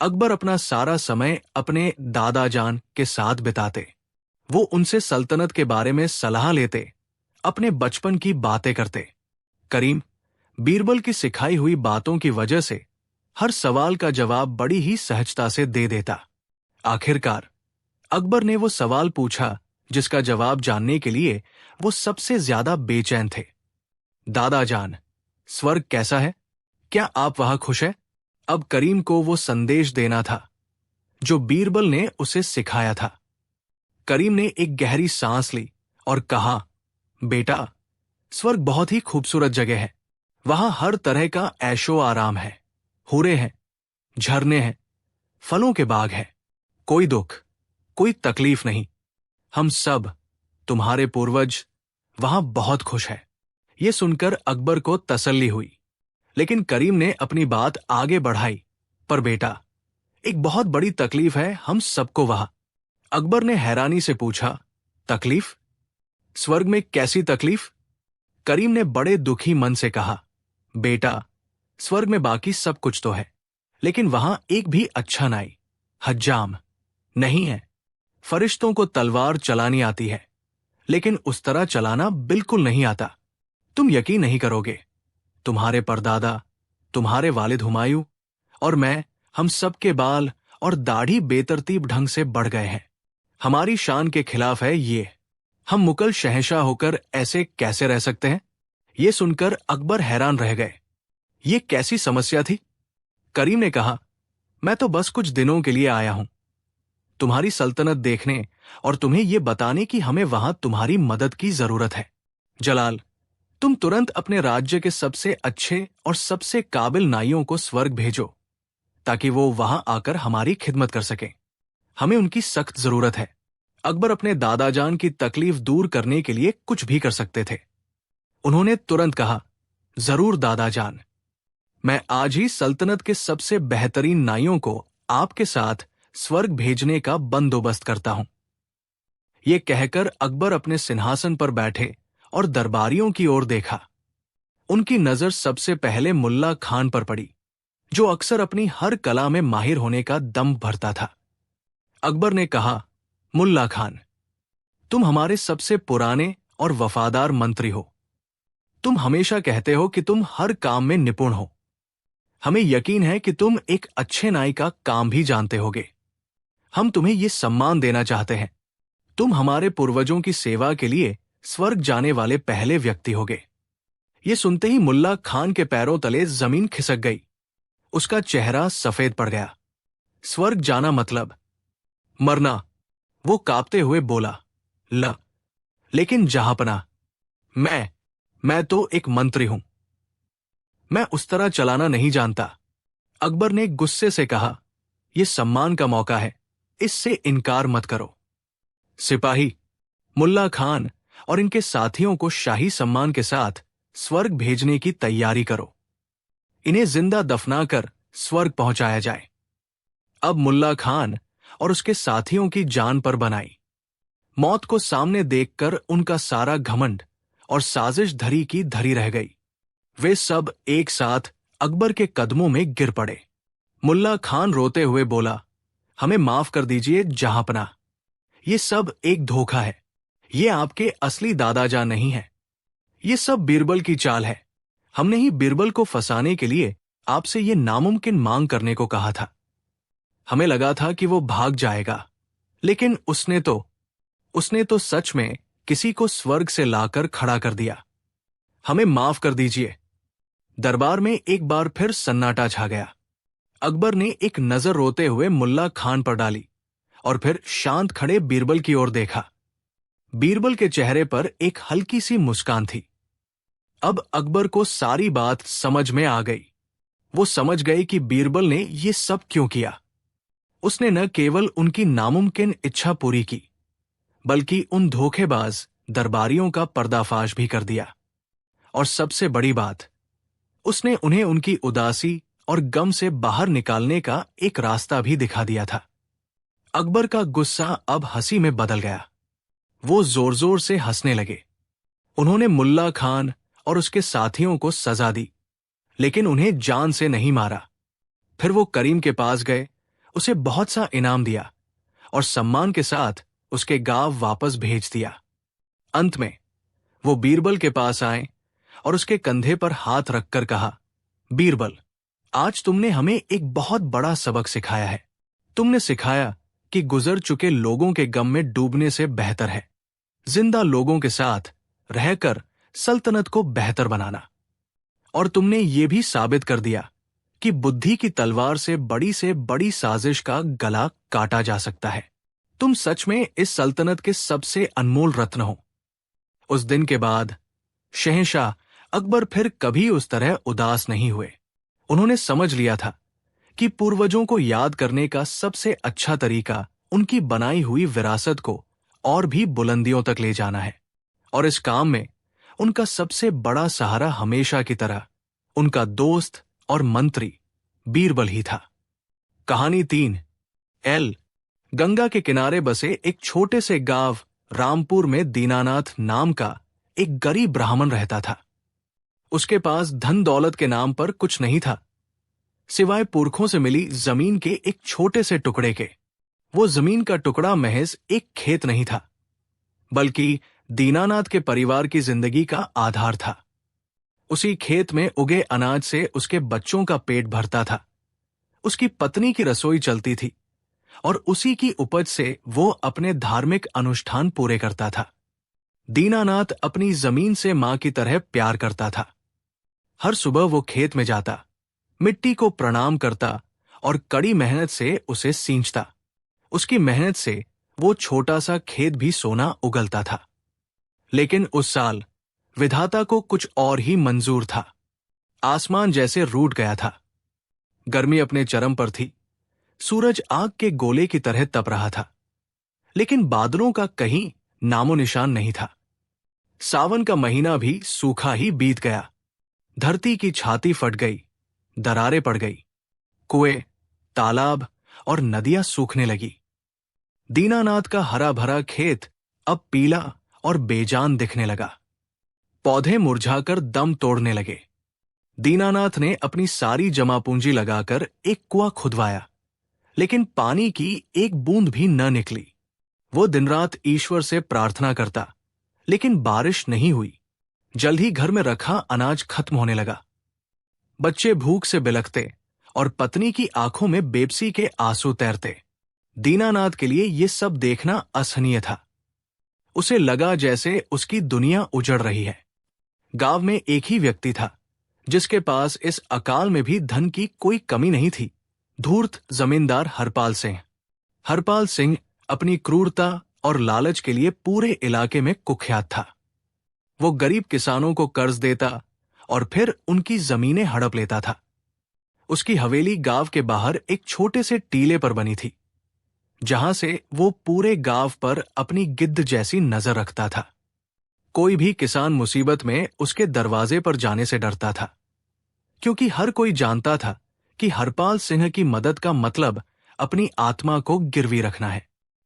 अकबर अपना सारा समय अपने दादाजान के साथ बिताते। वो उनसे सल्तनत के बारे में सलाह लेते, अपने बचपन की बातें करते। करीम बीरबल की सिखाई हुई बातों की वजह से हर सवाल का जवाब बड़ी ही सहजता से दे देता। आखिरकार अकबर ने वो सवाल पूछा जिसका जवाब जानने के लिए वो सबसे ज्यादा बेचैन थे। दादाजान, स्वर्ग कैसा है? क्या आप वहां खुश हैं? अब करीम को वो संदेश देना था जो बीरबल ने उसे सिखाया था। करीम ने एक गहरी सांस ली और कहा, बेटा, स्वर्ग बहुत ही खूबसूरत जगह है। वहां हर तरह का ऐशो आराम है। हूरें हैं, झरने हैं, फलों के बाग हैं। कोई दुख, कोई तकलीफ नहीं। हम सब, तुम्हारे पूर्वज, वहां बहुत खुश है। ये सुनकर अकबर को तसल्ली हुई, लेकिन करीम ने अपनी बात आगे बढ़ाई, पर बेटा, एक बहुत बड़ी तकलीफ है हम सबको वहां। अकबर ने हैरानी से पूछा, तकलीफ? स्वर्ग में कैसी तकलीफ? करीम ने बड़े दुखी मन से कहा, बेटा, स्वर्ग में बाकी सब कुछ तो है, लेकिन वहां एक भी अच्छा नाई, हज्जाम, नहीं है। फरिश्तों को तलवार चलानी आती है, लेकिन उस तरह चलाना बिल्कुल नहीं आता। तुम यकीन नहीं करोगे, तुम्हारे परदादा, तुम्हारे वालिद हुमायूं और मैं, हम सब के बाल और दाढ़ी बेतरतीब ढंग से बढ़ गए हैं। हमारी शान के खिलाफ है ये। हम मुगल शहंशाह होकर ऐसे कैसे रह सकते हैं? ये सुनकर अकबर हैरान रह गए। ये कैसी समस्या थी? करीम ने कहा, मैं तो बस कुछ दिनों के लिए आया हूं, तुम्हारी सल्तनत देखने और तुम्हें यह बताने कि हमें वहां तुम्हारी मदद की जरूरत है। जलाल, तुम तुरंत अपने राज्य के सबसे अच्छे और सबसे काबिल नाइयों को स्वर्ग भेजो, ताकि वो वहां आकर हमारी खिदमत कर सकें। हमें उनकी सख्त जरूरत है। अकबर अपने दादाजान की तकलीफ दूर करने के लिए कुछ भी कर सकते थे। उन्होंने तुरंत कहा, जरूर दादाजान, मैं आज ही सल्तनत के सबसे बेहतरीन नाइयों को आपके साथ स्वर्ग भेजने का बंदोबस्त करता हूं। यह कहकर अकबर अपने सिंहासन पर बैठे और दरबारियों की ओर देखा। उनकी नजर सबसे पहले मुल्ला खान पर पड़ी, जो अक्सर अपनी हर कला में माहिर होने का दम भरता था। अकबर ने कहा, मुल्ला खान, तुम हमारे सबसे पुराने और वफादार मंत्री हो। तुम हमेशा कहते हो कि तुम हर काम में निपुण हो। हमें यकीन है कि तुम एक अच्छे नाई का काम भी जानते होगे। हम तुम्हें यह सम्मान देना चाहते हैं। तुम हमारे पूर्वजों की सेवा के लिए स्वर्ग जाने वाले पहले व्यक्ति होगे। ये सुनते ही मुल्ला खान के पैरों तले जमीन खिसक गई। उसका चेहरा सफेद पड़ गया। स्वर्ग जाना मतलब मरना, वो कांपते हुए बोला। लेकिन जहांपना, मैं तो एक मंत्री हूं। मैं उस तरह चलाना नहीं जानता। अकबर ने गुस्से से कहा, यह सम्मान का मौका है, इससे इनकार मत करो। सिपाही, मुल्ला खान और इनके साथियों को शाही सम्मान के साथ स्वर्ग भेजने की तैयारी करो। इन्हें जिंदा दफनाकर स्वर्ग पहुंचाया जाए। अब मुल्ला खान और उसके साथियों की जान पर बनाई। मौत को सामने देखकर उनका सारा घमंड और साजिश धरी की धरी रह गई। वे सब एक साथ अकबर के कदमों में गिर पड़े। मुल्ला खान रोते हुए बोला, हमें माफ कर दीजिए जहांपना। ये सब एक धोखा है। ये आपके असली दादाजान नहीं है। ये सब बीरबल की चाल है। हमने ही बीरबल को फंसाने के लिए आपसे ये नामुमकिन मांग करने को कहा था। हमें लगा था कि वो भाग जाएगा, लेकिन उसने तो सच में किसी को स्वर्ग से लाकर खड़ा कर दिया। हमें माफ कर दीजिए। दरबार में एक बार फिर सन्नाटा छा गया। अकबर ने एक नजर रोते हुए मुल्ला खान पर डाली और फिर शांत खड़े बीरबल की ओर देखा। बीरबल के चेहरे पर एक हल्की सी मुस्कान थी। अब अकबर को सारी बात समझ में आ गई। वो समझ गए कि बीरबल ने ये सब क्यों किया। उसने न केवल उनकी नामुमकिन इच्छा पूरी की, बल्कि उन धोखेबाज दरबारियों का पर्दाफाश भी कर दिया। और सबसे बड़ी बात, उसने उन्हें उनकी उदासी और गम से बाहर निकालने का एक रास्ता भी दिखा दिया था। अकबर का गुस्सा अब हंसी में बदल गया। वो जोर जोर से हंसने लगे। उन्होंने मुल्ला खान और उसके साथियों को सजा दी, लेकिन उन्हें जान से नहीं मारा। फिर वो करीम के पास गए, उसे बहुत सा इनाम दिया और सम्मान के साथ उसके गांव वापस भेज दिया। अंत में वो बीरबल के पास आए और उसके कंधे पर हाथ रखकर कहा, बीरबल, आज तुमने हमें एक बहुत बड़ा सबक सिखाया है। तुमने सिखाया कि गुजर चुके लोगों के गम में डूबने से बेहतर है जिंदा लोगों के साथ रहकर सल्तनत को बेहतर बनाना। और तुमने ये भी साबित कर दिया कि बुद्धि की तलवार से बड़ी साजिश का गला काटा जा सकता है। तुम सच में इस सल्तनत के सबसे अनमोल रत्न हो। उस दिन के बाद शहंशाह अकबर फिर कभी उस तरह उदास नहीं हुए। उन्होंने समझ लिया था कि पूर्वजों को याद करने का सबसे अच्छा तरीका उनकी बनाई हुई विरासत को और भी बुलंदियों तक ले जाना है। और इस काम में उनका सबसे बड़ा सहारा हमेशा की तरह उनका दोस्त और मंत्री बीरबल ही था। कहानी 3। गंगा के किनारे बसे एक छोटे से गांव रामपुर में दीनानाथ नाम का एक गरीब ब्राह्मण रहता था। उसके पास धन दौलत के नाम पर कुछ नहीं था, सिवाय पुरखों से मिली जमीन के एक छोटे से टुकड़े के। वो जमीन का टुकड़ा महज एक खेत नहीं था, बल्कि दीनानाथ के परिवार की जिंदगी का आधार था। उसी खेत में उगे अनाज से उसके बच्चों का पेट भरता था, उसकी पत्नी की रसोई चलती थी और उसी की उपज से वो अपने धार्मिक अनुष्ठान पूरे करता था। दीनानाथ अपनी जमीन से मां की तरह प्यार करता था। हर सुबह वो खेत में जाता, मिट्टी को प्रणाम करता और कड़ी मेहनत से उसे सींचता। उसकी मेहनत से वो छोटा सा खेत भी सोना उगलता था। लेकिन उस साल विधाता को कुछ और ही मंजूर था। आसमान जैसे रूठ गया था। गर्मी अपने चरम पर थी। सूरज आग के गोले की तरह तप रहा था, लेकिन बादलों का कहीं नामो निशान नहीं था। सावन का महीना भी सूखा ही बीत गया। धरती की छाती फट गई, दरारें पड़ गई। कुएं, तालाब और नदियां सूखने लगी। दीनानाथ का हरा भरा खेत अब पीला और बेजान दिखने लगा। पौधे मुरझाकर दम तोड़ने लगे। दीनानाथ ने अपनी सारी जमा पूंजी लगाकर एक कुआं खुदवाया, लेकिन पानी की एक बूंद भी न निकली। वो दिन रात ईश्वर से प्रार्थना करता, लेकिन बारिश नहीं हुई। जल्द ही घर में रखा अनाज खत्म होने लगा। बच्चे भूख से बिलखते और पत्नी की आंखों में बेबसी के आंसू तैरते। दीनानाथ के लिए ये सब देखना असहनीय था। उसे लगा जैसे उसकी दुनिया उजड़ रही है। गांव में एक ही व्यक्ति था जिसके पास इस अकाल में भी धन की कोई कमी नहीं थी। धूर्त जमींदार हरपाल सिंह। हरपाल सिंह अपनी क्रूरता और लालच के लिए पूरे इलाके में कुख्यात था। वो गरीब किसानों को कर्ज देता और फिर उनकी जमीनें हड़प लेता था। उसकी हवेली गांव के बाहर एक छोटे से टीले पर बनी थी, जहां से वो पूरे गांव पर अपनी गिद्ध जैसी नजर रखता था। कोई भी किसान मुसीबत में उसके दरवाजे पर जाने से डरता था, क्योंकि हर कोई जानता था कि हरपाल सिंह की मदद का मतलब अपनी आत्मा को गिरवी रखना है।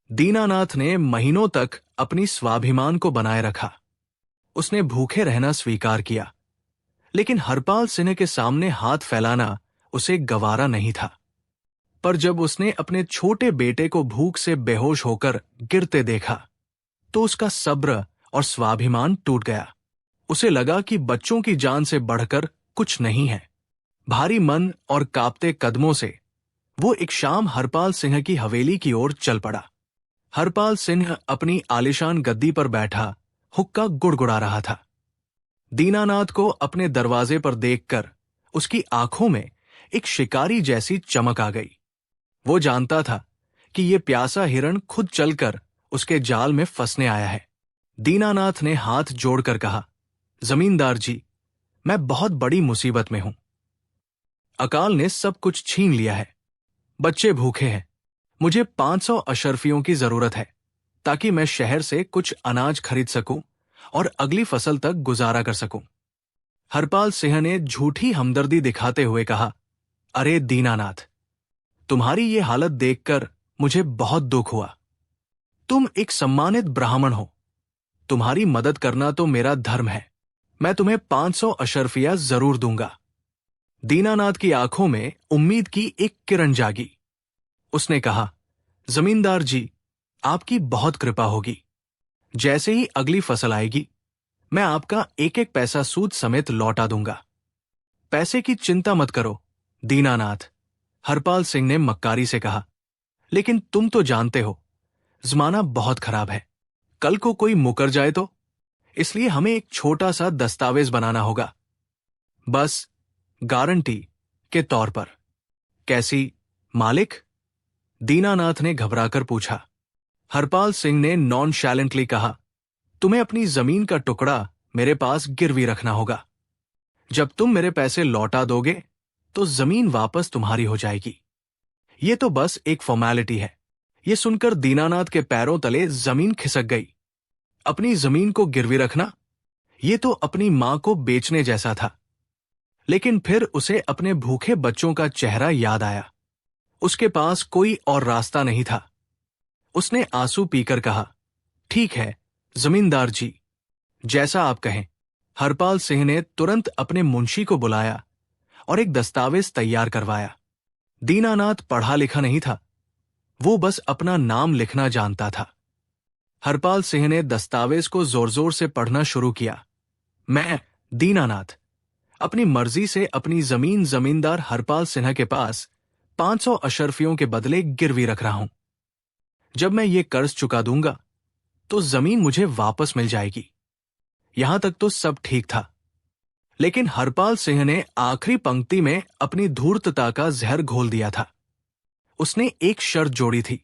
दीनानाथ ने महीनों तक अपनी स्वाभिमान को बनाए रखा। उसने भूखे रहना स्वीकार किया, लेकिन हरपाल सिंह के सामने हाथ फैलाना उसे गवारा नहीं था। पर जब उसने अपने छोटे बेटे को भूख से बेहोश होकर गिरते देखा, तो उसका सब्र और स्वाभिमान टूट गया। उसे लगा कि बच्चों की जान से बढ़कर कुछ नहीं है। भारी मन और कांपते कदमों से वो एक शाम हरपाल सिंह की हवेली की ओर चल पड़ा। हरपाल सिंह अपनी आलीशान गद्दी पर बैठा हुक्का गुड़गुड़ा रहा था। दीनानाथ को अपने दरवाजे पर देखकर उसकी आंखों में एक शिकारी जैसी चमक आ गई। वो जानता था कि ये प्यासा हिरण खुद चलकर उसके जाल में फंसने आया है। दीनानाथ ने हाथ जोड़कर कहा, जमींदार जी, मैं बहुत बड़ी मुसीबत में हूं। अकाल ने सब कुछ छीन लिया है। बच्चे भूखे हैं। मुझे 500 अशर्फियों की जरूरत है, ताकि मैं शहर से कुछ अनाज खरीद सकूं और अगली फसल तक गुजारा कर सकूं। हरपाल सिंह ने झूठी हमदर्दी दिखाते हुए कहा, अरे दीनानाथ, तुम्हारी ये हालत देखकर मुझे बहुत दुख हुआ। तुम एक सम्मानित ब्राह्मण हो। तुम्हारी मदद करना तो मेरा धर्म है। मैं तुम्हें 500 अशर्फिया जरूर दूंगा। दीनानाथ की आंखों में उम्मीद की एक किरण जागी। उसने कहा, जमींदार जी, आपकी बहुत कृपा होगी। जैसे ही अगली फसल आएगी, मैं आपका एक एक पैसा सूद समेत लौटा दूंगा। पैसे की चिंता मत करो दीनानाथ, हरपाल सिंह ने मक्कारी से कहा। लेकिन तुम तो जानते हो, जमाना बहुत खराब है। कल को कोई मुकर जाए तो? इसलिए हमें एक छोटा सा दस्तावेज बनाना होगा, बस गारंटी के तौर पर। कैसी मालिक? दीनानाथ ने घबराकर पूछा। हरपाल सिंह ने नॉनशैलेंटली कहा, तुम्हें अपनी जमीन का टुकड़ा मेरे पास गिरवी रखना होगा। जब तुम मेरे पैसे लौटा दोगे तो जमीन वापस तुम्हारी हो जाएगी। ये तो बस एक फॉर्मेलिटी है। ये सुनकर दीनानाथ के पैरों तले जमीन खिसक गई। अपनी जमीन को गिरवी रखना, ये तो अपनी मां को बेचने जैसा था। लेकिन फिर उसे अपने भूखे बच्चों का चेहरा याद आया। उसके पास कोई और रास्ता नहीं था। उसने आंसू पीकर कहा, ठीक है जमींदार जी, जैसा आप कहें। हरपाल सिंह ने तुरंत अपने मुंशी को बुलाया और एक दस्तावेज तैयार करवाया। दीनानाथ पढ़ा लिखा नहीं था, वो बस अपना नाम लिखना जानता था। हरपाल सिंह ने दस्तावेज को जोर जोर से पढ़ना शुरू किया। मैं दीनानाथ अपनी मर्जी से अपनी जमीन जमींदार हरपाल सिन्हा के पास 500 अशर्फियों के बदले गिरवी रख रहा हूं। जब मैं ये कर्ज चुका दूंगा तो जमीन मुझे वापस मिल जाएगी। यहां तक तो सब ठीक था, लेकिन हरपाल सिंह ने आखिरी पंक्ति में अपनी धूर्तता का जहर घोल दिया था। उसने एक शर्त जोड़ी थी,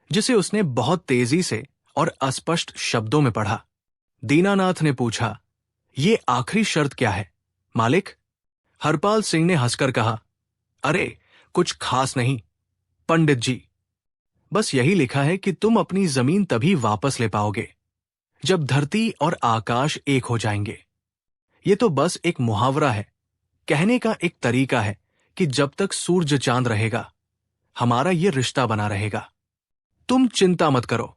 जिसे उसने बहुत तेजी से और अस्पष्ट शब्दों में पढ़ा। दीनानाथ ने पूछा, ये आखिरी शर्त क्या है मालिक? हरपाल सिंह ने हंसकर कहा, अरे कुछ खास नहीं पंडित जी, बस यही लिखा है कि तुम अपनी जमीन तभी वापस ले पाओगे जब धरती और आकाश एक हो जाएंगे। ये तो बस एक मुहावरा है, कहने का एक तरीका है कि जब तक सूरज चांद रहेगा हमारा ये रिश्ता बना रहेगा। तुम चिंता मत करो।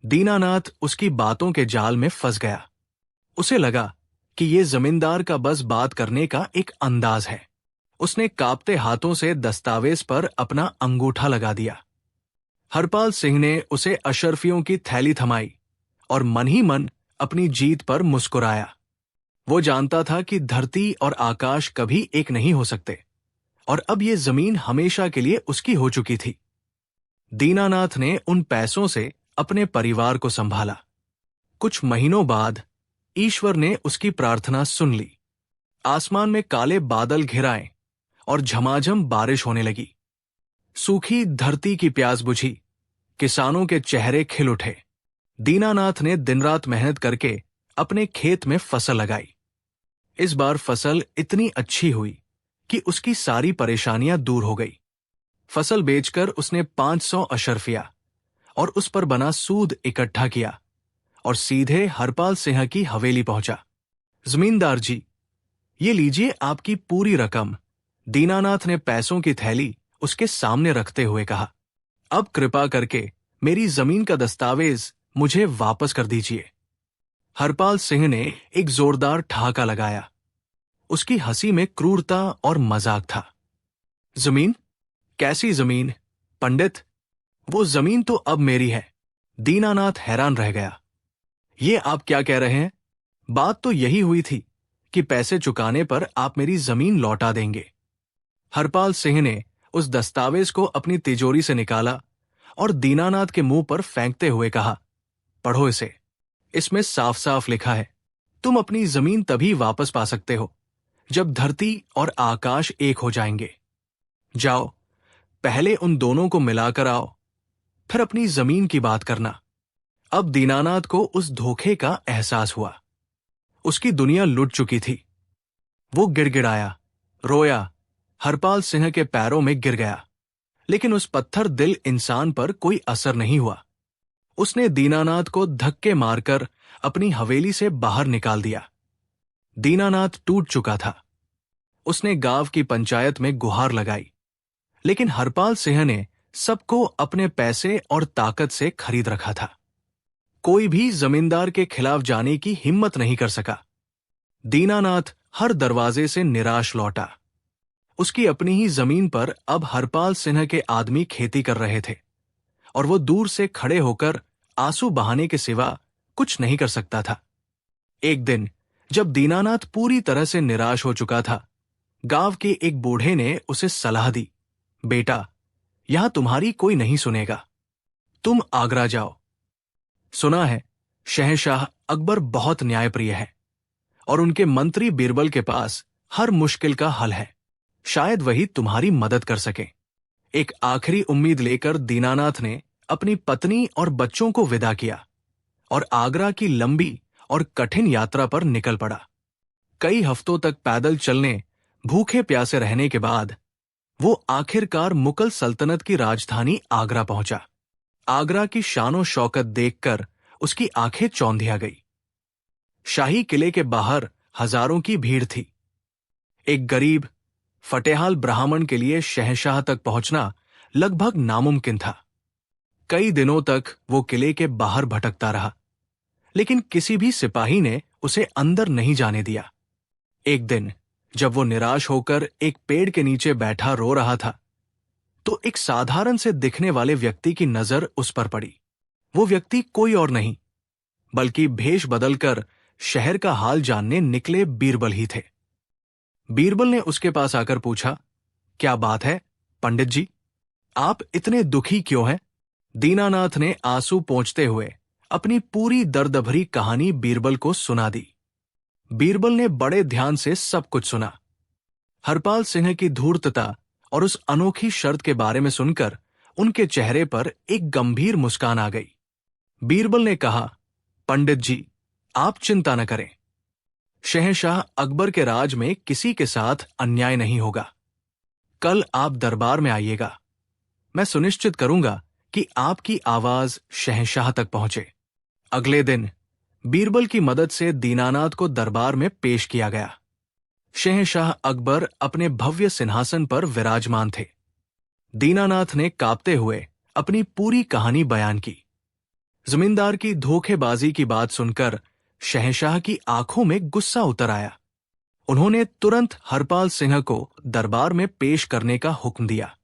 दीनानाथ उसकी बातों के जाल में फंस गया। उसे लगा कि ये जमींदार का बस बात करने का एक अंदाज है। उसने कांपते हाथों से दस्तावेज पर अपना अंगूठा लगा दिया। हरपाल सिंह ने उसे अशर्फियों की थैली थमाई और मन ही मन अपनी जीत पर मुस्कुराया। वो जानता था कि धरती और आकाश कभी एक नहीं हो सकते, और अब ये जमीन हमेशा के लिए उसकी हो चुकी थी। दीनानाथ ने उन पैसों से अपने परिवार को संभाला। कुछ महीनों बाद ईश्वर ने उसकी प्रार्थना सुन ली। आसमान में काले बादल घिर आए और झमाझम बारिश होने लगी। सूखी धरती की प्यास बुझी। किसानों के चेहरे खिल उठे। दीनानाथ ने दिन रात मेहनत करके अपने खेत में फसल लगाई। इस बार फसल इतनी अच्छी हुई कि उसकी सारी परेशानियां दूर हो गई। फसल बेचकर उसने 500 अशर्फिया और उस पर बना सूद इकट्ठा किया और सीधे हरपाल सिंह की हवेली पहुंचा। जमींदार जी, ये लीजिए आपकी पूरी रकम। दीनानाथ ने पैसों की थैली उसके सामने रखते हुए कहा। अब कृपा करके मेरी जमीन का दस्तावेज मुझे वापस कर दीजिए। हरपाल सिंह ने एक जोरदार ठहाका लगाया। उसकी हंसी में क्रूरता और मजाक था। जमीन? कैसी जमीन पंडित? वो जमीन तो अब मेरी है। दीनानाथ हैरान रह गया। ये आप क्या कह रहे हैं? बात तो यही हुई थी कि पैसे चुकाने पर आप मेरी जमीन लौटा देंगे। हरपाल सिंह ने उस दस्तावेज को अपनी तिजोरी से निकाला और दीनानाथ के मुंह पर फेंकते हुए कहा, पढ़ो इसे। इसमें साफ साफ लिखा है, तुम अपनी जमीन तभी वापस पा सकते हो जब धरती और आकाश एक हो जाएंगे। जाओ, पहले उन दोनों को मिलाकर आओ, फिर अपनी जमीन की बात करना। अब दीनानाथ को उस धोखे का एहसास हुआ। उसकी दुनिया लुट चुकी थी। वो गिड़गिड़ाया, रोया, हरपाल सिंह के पैरों में गिर गया। लेकिन उस पत्थर दिल इंसान पर कोई असर नहीं हुआ। उसने दीनानाथ को धक्के मारकर अपनी हवेली से बाहर निकाल दिया। दीनानाथ टूट चुका था। उसने गांव की पंचायत में गुहार लगाई, लेकिन हरपाल सिंह ने सबको अपने पैसे और ताकत से खरीद रखा था। कोई भी जमींदार के खिलाफ जाने की हिम्मत नहीं कर सका। दीनानाथ हर दरवाजे से निराश लौटा। उसकी अपनी ही जमीन पर अब हरपाल सिंह के आदमी खेती कर रहे थे और वो दूर से खड़े होकर आंसू बहाने के सिवा कुछ नहीं कर सकता था। एक दिन जब दीनानाथ पूरी तरह से निराश हो चुका था, गांव के एक बूढ़े ने उसे सलाह दी, बेटा, यहां तुम्हारी कोई नहीं सुनेगा, तुम आगरा जाओ। सुना है शहंशाह अकबर बहुत न्यायप्रिय है और उनके मंत्री बीरबल के पास हर मुश्किल का हल है। शायद वही तुम्हारी मदद कर सके। एक आखिरी उम्मीद लेकर दीनानाथ ने अपनी पत्नी और बच्चों को विदा किया और आगरा की लंबी और कठिन यात्रा पर निकल पड़ा। कई हफ्तों तक पैदल चलने, भूखे प्यासे रहने के बाद वो आखिरकार मुगल सल्तनत की राजधानी आगरा पहुंचा। आगरा की शानो शौकत देखकर उसकी आंखें चौंधिया गई। शाही किले के बाहर हजारों की भीड़ थी। एक गरीब फटेहाल ब्राह्मण के लिए शहंशाह तक पहुंचना लगभग नामुमकिन था। कई दिनों तक वो किले के बाहर भटकता रहा, लेकिन किसी भी सिपाही ने उसे अंदर नहीं जाने दिया। एक दिन जब वो निराश होकर एक पेड़ के नीचे बैठा रो रहा था, तो एक साधारण से दिखने वाले व्यक्ति की नजर उस पर पड़ी। वो व्यक्ति कोई और नहीं, बल्कि भेष बदलकर शहर का हाल जानने निकले बीरबल ही थे। बीरबल ने उसके पास आकर पूछा, क्या बात है पंडित जी, आप इतने दुखी क्यों हैं? दीनानाथ ने आंसू पोंछते हुए अपनी पूरी दर्द भरी कहानी बीरबल को सुना दी। बीरबल ने बड़े ध्यान से सब कुछ सुना। हरपाल सिंह की धूर्तता और उस अनोखी शर्त के बारे में सुनकर उनके चेहरे पर एक गंभीर मुस्कान आ गई। बीरबल ने कहा, पंडित जी, आप चिंता न करें। शहंशाह अकबर के राज में किसी के साथ अन्याय नहीं होगा। कल आप दरबार में आइएगा। मैं सुनिश्चित करूंगा कि आपकी आवाज शहंशाह तक पहुंचे। अगले दिन बीरबल की मदद से दीनानाथ को दरबार में पेश किया गया। शहंशाह अकबर अपने भव्य सिंहासन पर विराजमान थे। दीनानाथ ने कांपते हुए अपनी पूरी कहानी बयान की। जमींदार की धोखेबाजी की बात सुनकर शहंशाह की आंखों में गुस्सा उतर आया। उन्होंने तुरंत हरपाल सिंह को दरबार में पेश करने का हुक्म दिया।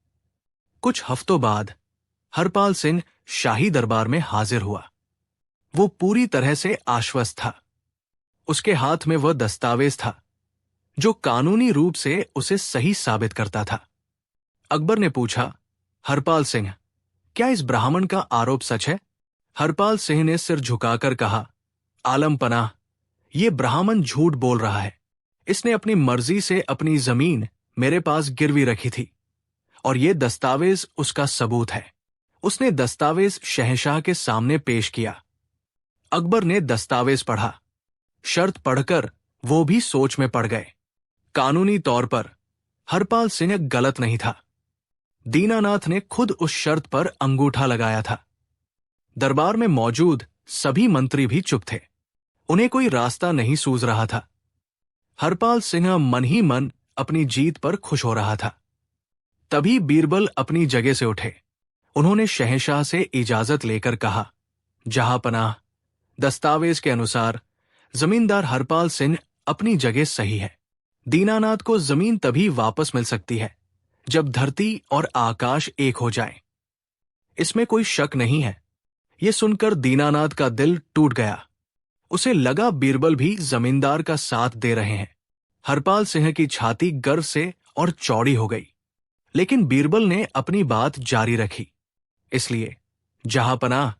कुछ हफ्तों बाद हरपाल सिंह शाही दरबार में हाजिर हुआ। वो पूरी तरह से आश्वस्त था। उसके हाथ में वह दस्तावेज था जो कानूनी रूप से उसे सही साबित करता था। अकबर ने पूछा, हरपाल सिंह, क्या इस ब्राह्मण का आरोप सच है? हरपाल सिंह ने सिर झुकाकर कहा, आलम पनाह, ये ब्राह्मण झूठ बोल रहा है। इसने अपनी मर्जी से अपनी जमीन मेरे पास गिरवी रखी थी और ये दस्तावेज उसका सबूत है। उसने दस्तावेज शहंशाह के सामने पेश किया। अकबर ने दस्तावेज पढ़ा। शर्त पढ़कर वो भी सोच में पड़ गए। कानूनी तौर पर हरपाल सिंह गलत नहीं था। दीनानाथ ने खुद उस शर्त पर अंगूठा लगाया था। दरबार में मौजूद सभी मंत्री भी चुप थे। उन्हें कोई रास्ता नहीं सूझ रहा था। हरपाल सिंह मन ही मन अपनी जीत पर खुश हो रहा था। तभी बीरबल अपनी जगह से उठे। उन्होंने शहंशाह से इजाजत लेकर कहा, जहांपनाह, दस्तावेज के अनुसार जमींदार हरपाल सिंह अपनी जगह सही है। दीनानाथ को जमीन तभी वापस मिल सकती है जब धरती और आकाश एक हो जाएं। इसमें कोई शक नहीं है। यह सुनकर दीनानाथ का दिल टूट गया। उसे लगा बीरबल भी जमींदार का साथ दे रहे हैं। हरपाल सिंह की छाती गर्व से और चौड़ी हो गई। लेकिन बीरबल ने अपनी बात जारी रखी, इसलिए जहांपनाह,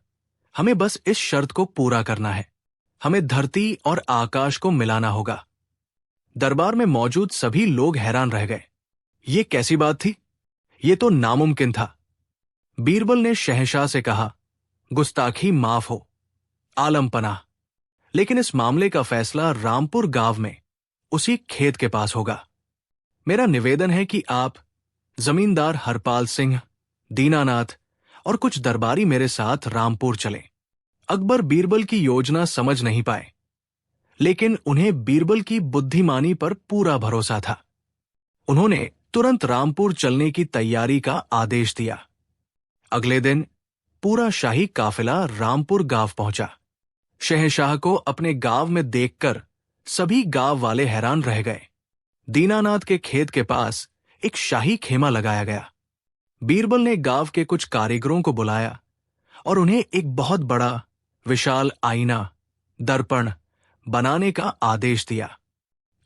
हमें बस इस शर्त को पूरा करना है। हमें धरती और आकाश को मिलाना होगा। दरबार में मौजूद सभी लोग हैरान रह गए। ये कैसी बात थी? ये तो नामुमकिन था। बीरबल ने शहंशाह से कहा, गुस्ताखी माफ हो, आलम पनाह, लेकिन इस मामले का फैसला रामपुर गांव में उसी खेत के पास होगा। मेरा निवेदन है कि आप जमींदार हरपाल सिंह, दीनानाथ और कुछ दरबारी मेरे साथ रामपुर चलें। अकबर बीरबल की योजना समझ नहीं पाए, लेकिन उन्हें बीरबल की बुद्धिमानी पर पूरा भरोसा था। उन्होंने तुरंत रामपुर चलने की तैयारी का आदेश दिया। अगले दिन पूरा शाही काफिला रामपुर गांव पहुंचा। शहंशाह को अपने गांव में देखकर सभी गांव वाले हैरान रह गए। दीनानाथ के खेत के पास एक शाही खेमा लगाया गया। बीरबल ने गांव के कुछ कारीगरों को बुलाया और उन्हें एक बहुत बड़ा विशाल आईना, दर्पण बनाने का आदेश दिया।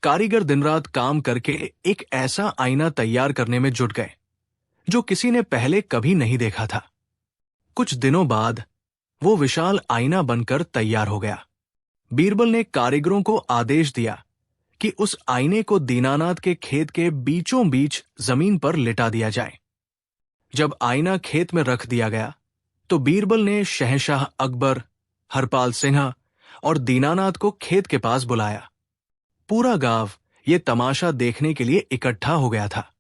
कारीगर दिन रात काम करके एक ऐसा आईना तैयार करने में जुट गए जो किसी ने पहले कभी नहीं देखा था। कुछ दिनों बाद वो विशाल आईना बनकर तैयार हो गया। बीरबल ने कारीगरों को आदेश दिया कि उस आईने को दीनानाथ के खेत के बीचों बीच जमीन पर लिटा दिया जाए। जब आईना खेत में रख दिया गया तो बीरबल ने शहंशाह अकबर, हरपाल सिंह और दीनानाथ को खेत के पास बुलाया। पूरा गांव ये तमाशा देखने के लिए इकट्ठा हो गया था।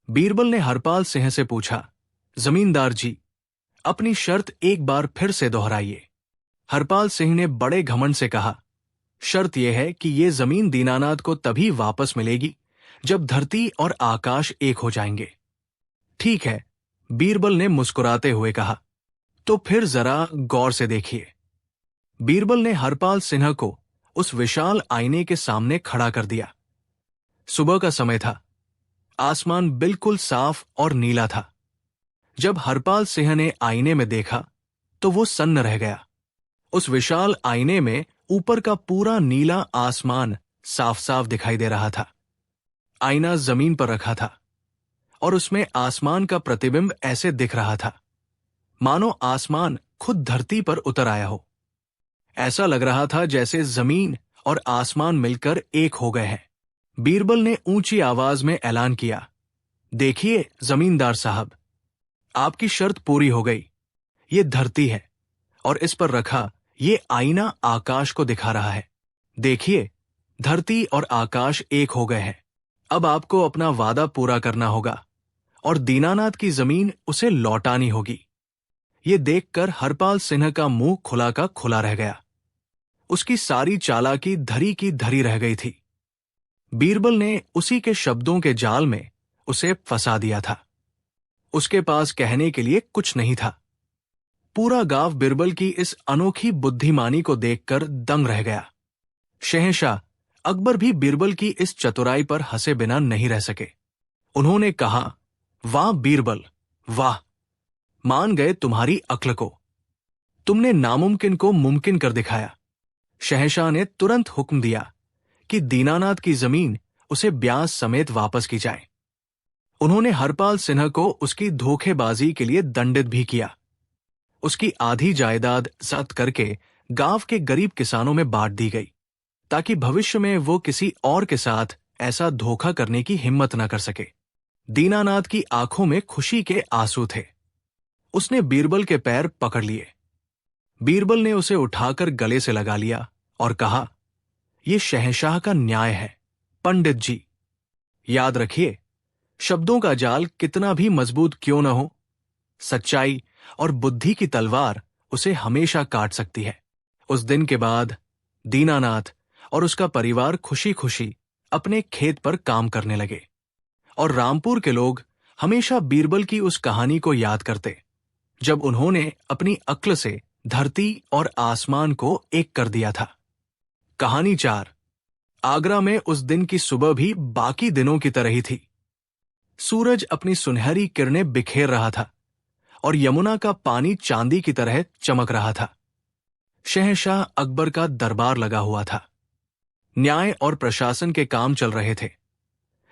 बीरबल ने हरपाल सिंह से पूछा, जमींदार जी, अपनी शर्त एक बार फिर से दोहराइए। हरपाल सिंह ने बड़े घमंड से कहा, शर्त यह है कि ये जमीन दीनानाथ को तभी वापस मिलेगी जब धरती और आकाश एक हो जाएंगे। ठीक है, बीरबल ने मुस्कुराते हुए कहा, तो फिर जरा गौर से देखिए। बीरबल ने हरपाल सिंह को उस विशाल आईने के सामने खड़ा कर दिया। सुबह का समय था। आसमान बिल्कुल साफ और नीला था। जब हरपाल सिंह ने आईने में देखा तो वो सन्न रह गया। उस विशाल आईने में ऊपर का पूरा नीला आसमान साफ साफ दिखाई दे रहा था। आईना जमीन पर रखा था और उसमें आसमान का प्रतिबिंब ऐसे दिख रहा था मानो आसमान खुद धरती पर उतर आया हो। ऐसा लग रहा था जैसे जमीन और आसमान मिलकर एक हो गए हैं। बीरबल ने ऊंची आवाज में ऐलान किया, देखिए जमींदार साहब, आपकी शर्त पूरी हो गई। ये धरती है और इस पर रखा ये आईना आकाश को दिखा रहा है। देखिए, धरती और आकाश एक हो गए हैं। अब आपको अपना वादा पूरा करना होगा और दीनानाथ की जमीन उसे लौटानी होगी। ये देखकर हरपाल सिंह का मुंह खुला का खुला रह गया। उसकी सारी चालाकी धरी की धरी रह गई थी। बीरबल ने उसी के शब्दों के जाल में उसे फंसा दिया था। उसके पास कहने के लिए कुछ नहीं था। पूरा गांव बीरबल की इस अनोखी बुद्धिमानी को देखकर दंग रह गया। शहंशाह अकबर भी बीरबल की इस चतुराई पर हंसे बिना नहीं रह सके। उन्होंने कहा, वाह बीरबल, वाह, मान गए तुम्हारी अक्ल को। तुमने नामुमकिन को मुमकिन कर दिखाया। शहंशाह ने तुरंत हुक्म दिया कि दीनानाथ की जमीन उसे ब्याज समेत वापस की जाए। उन्होंने हरपाल सिंह को उसकी धोखेबाजी के लिए दंडित भी किया। उसकी आधी जायदाद जब्त करके गांव के गरीब किसानों में बांट दी गई, ताकि भविष्य में वो किसी और के साथ ऐसा धोखा करने की हिम्मत न कर सके। दीनानाथ की आंखों में खुशी के आंसू थे। उसने बीरबल के पैर पकड़ लिए। बीरबल ने उसे उठाकर गले से लगा लिया और कहा, ये शहंशाह का न्याय है। पंडित जी, याद रखिए, शब्दों का जाल कितना भी मजबूत क्यों न हो, सच्चाई और बुद्धि की तलवार उसे हमेशा काट सकती है। उस दिन के बाद दीनानाथ और उसका परिवार खुशी खुशी अपने खेत पर काम करने लगे और रामपुर के लोग हमेशा बीरबल की उस कहानी को याद करते जब उन्होंने अपनी अक्ल से धरती और आसमान को एक कर दिया था। कहानी 4। आगरा में उस दिन की सुबह भी बाकी दिनों की तरह ही थी। सूरज अपनी सुनहरी किरणें बिखेर रहा था और यमुना का पानी चांदी की तरह चमक रहा था। शहंशाह अकबर का दरबार लगा हुआ था। न्याय और प्रशासन के काम चल रहे थे,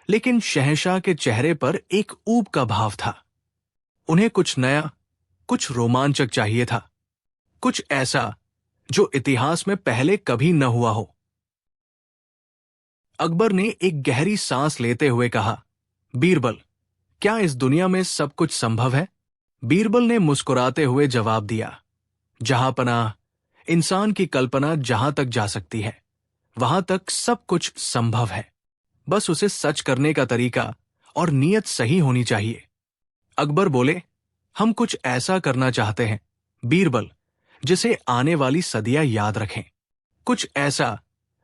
लेकिन शहंशाह के चेहरे पर एक ऊब का भाव था। उन्हें कुछ नया, कुछ रोमांचक चाहिए था, कुछ ऐसा जो इतिहास में पहले कभी न हुआ हो। अकबर ने एक गहरी सांस लेते हुए कहा, बीरबल, क्या इस दुनिया में सब कुछ संभव है? बीरबल ने मुस्कुराते हुए जवाब दिया, जहांपनाह, इंसान की कल्पना जहां तक जा सकती है वहां तक सब कुछ संभव है। बस उसे सच करने का तरीका और नीयत सही होनी चाहिए। अकबर बोले, हम कुछ ऐसा करना चाहते हैं बीरबल जिसे आने वाली सदियां याद रखें, कुछ ऐसा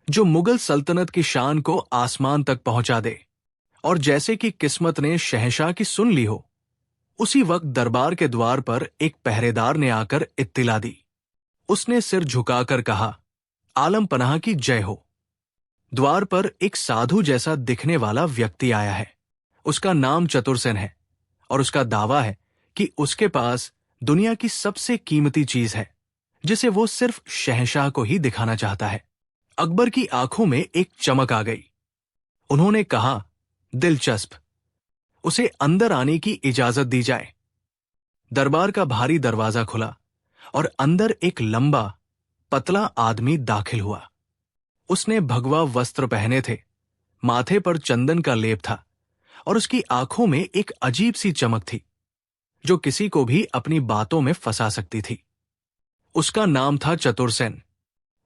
जो मुगल सल्तनत की शान को आसमान तक पहुंचा दे। और जैसे कि किस्मत ने शहंशाह की सुन ली हो, उसी वक्त दरबार के द्वार पर एक पहरेदार ने आकर इत्तिला दी। उसने सिर झुकाकर कहा, आलम पनाह की जय हो। द्वार पर एक साधु जैसा दिखने वाला व्यक्ति आया है। उसका नाम चतुरसेन है और उसका दावा है कि उसके पास दुनिया की सबसे कीमती चीज है जिसे वो सिर्फ शहंशाह को ही दिखाना चाहता है। अकबर की आंखों में एक चमक आ गई। उन्होंने कहा, दिलचस्प, उसे अंदर आने की इजाजत दी जाए। दरबार का भारी दरवाजा खुला और अंदर एक लंबा पतला आदमी दाखिल हुआ। उसने भगवा वस्त्र पहने थे, माथे पर चंदन का लेप था और उसकी आंखों में एक अजीब सी चमक थी जो किसी को भी अपनी बातों में फंसा सकती थी। उसका नाम था चतुरसेन।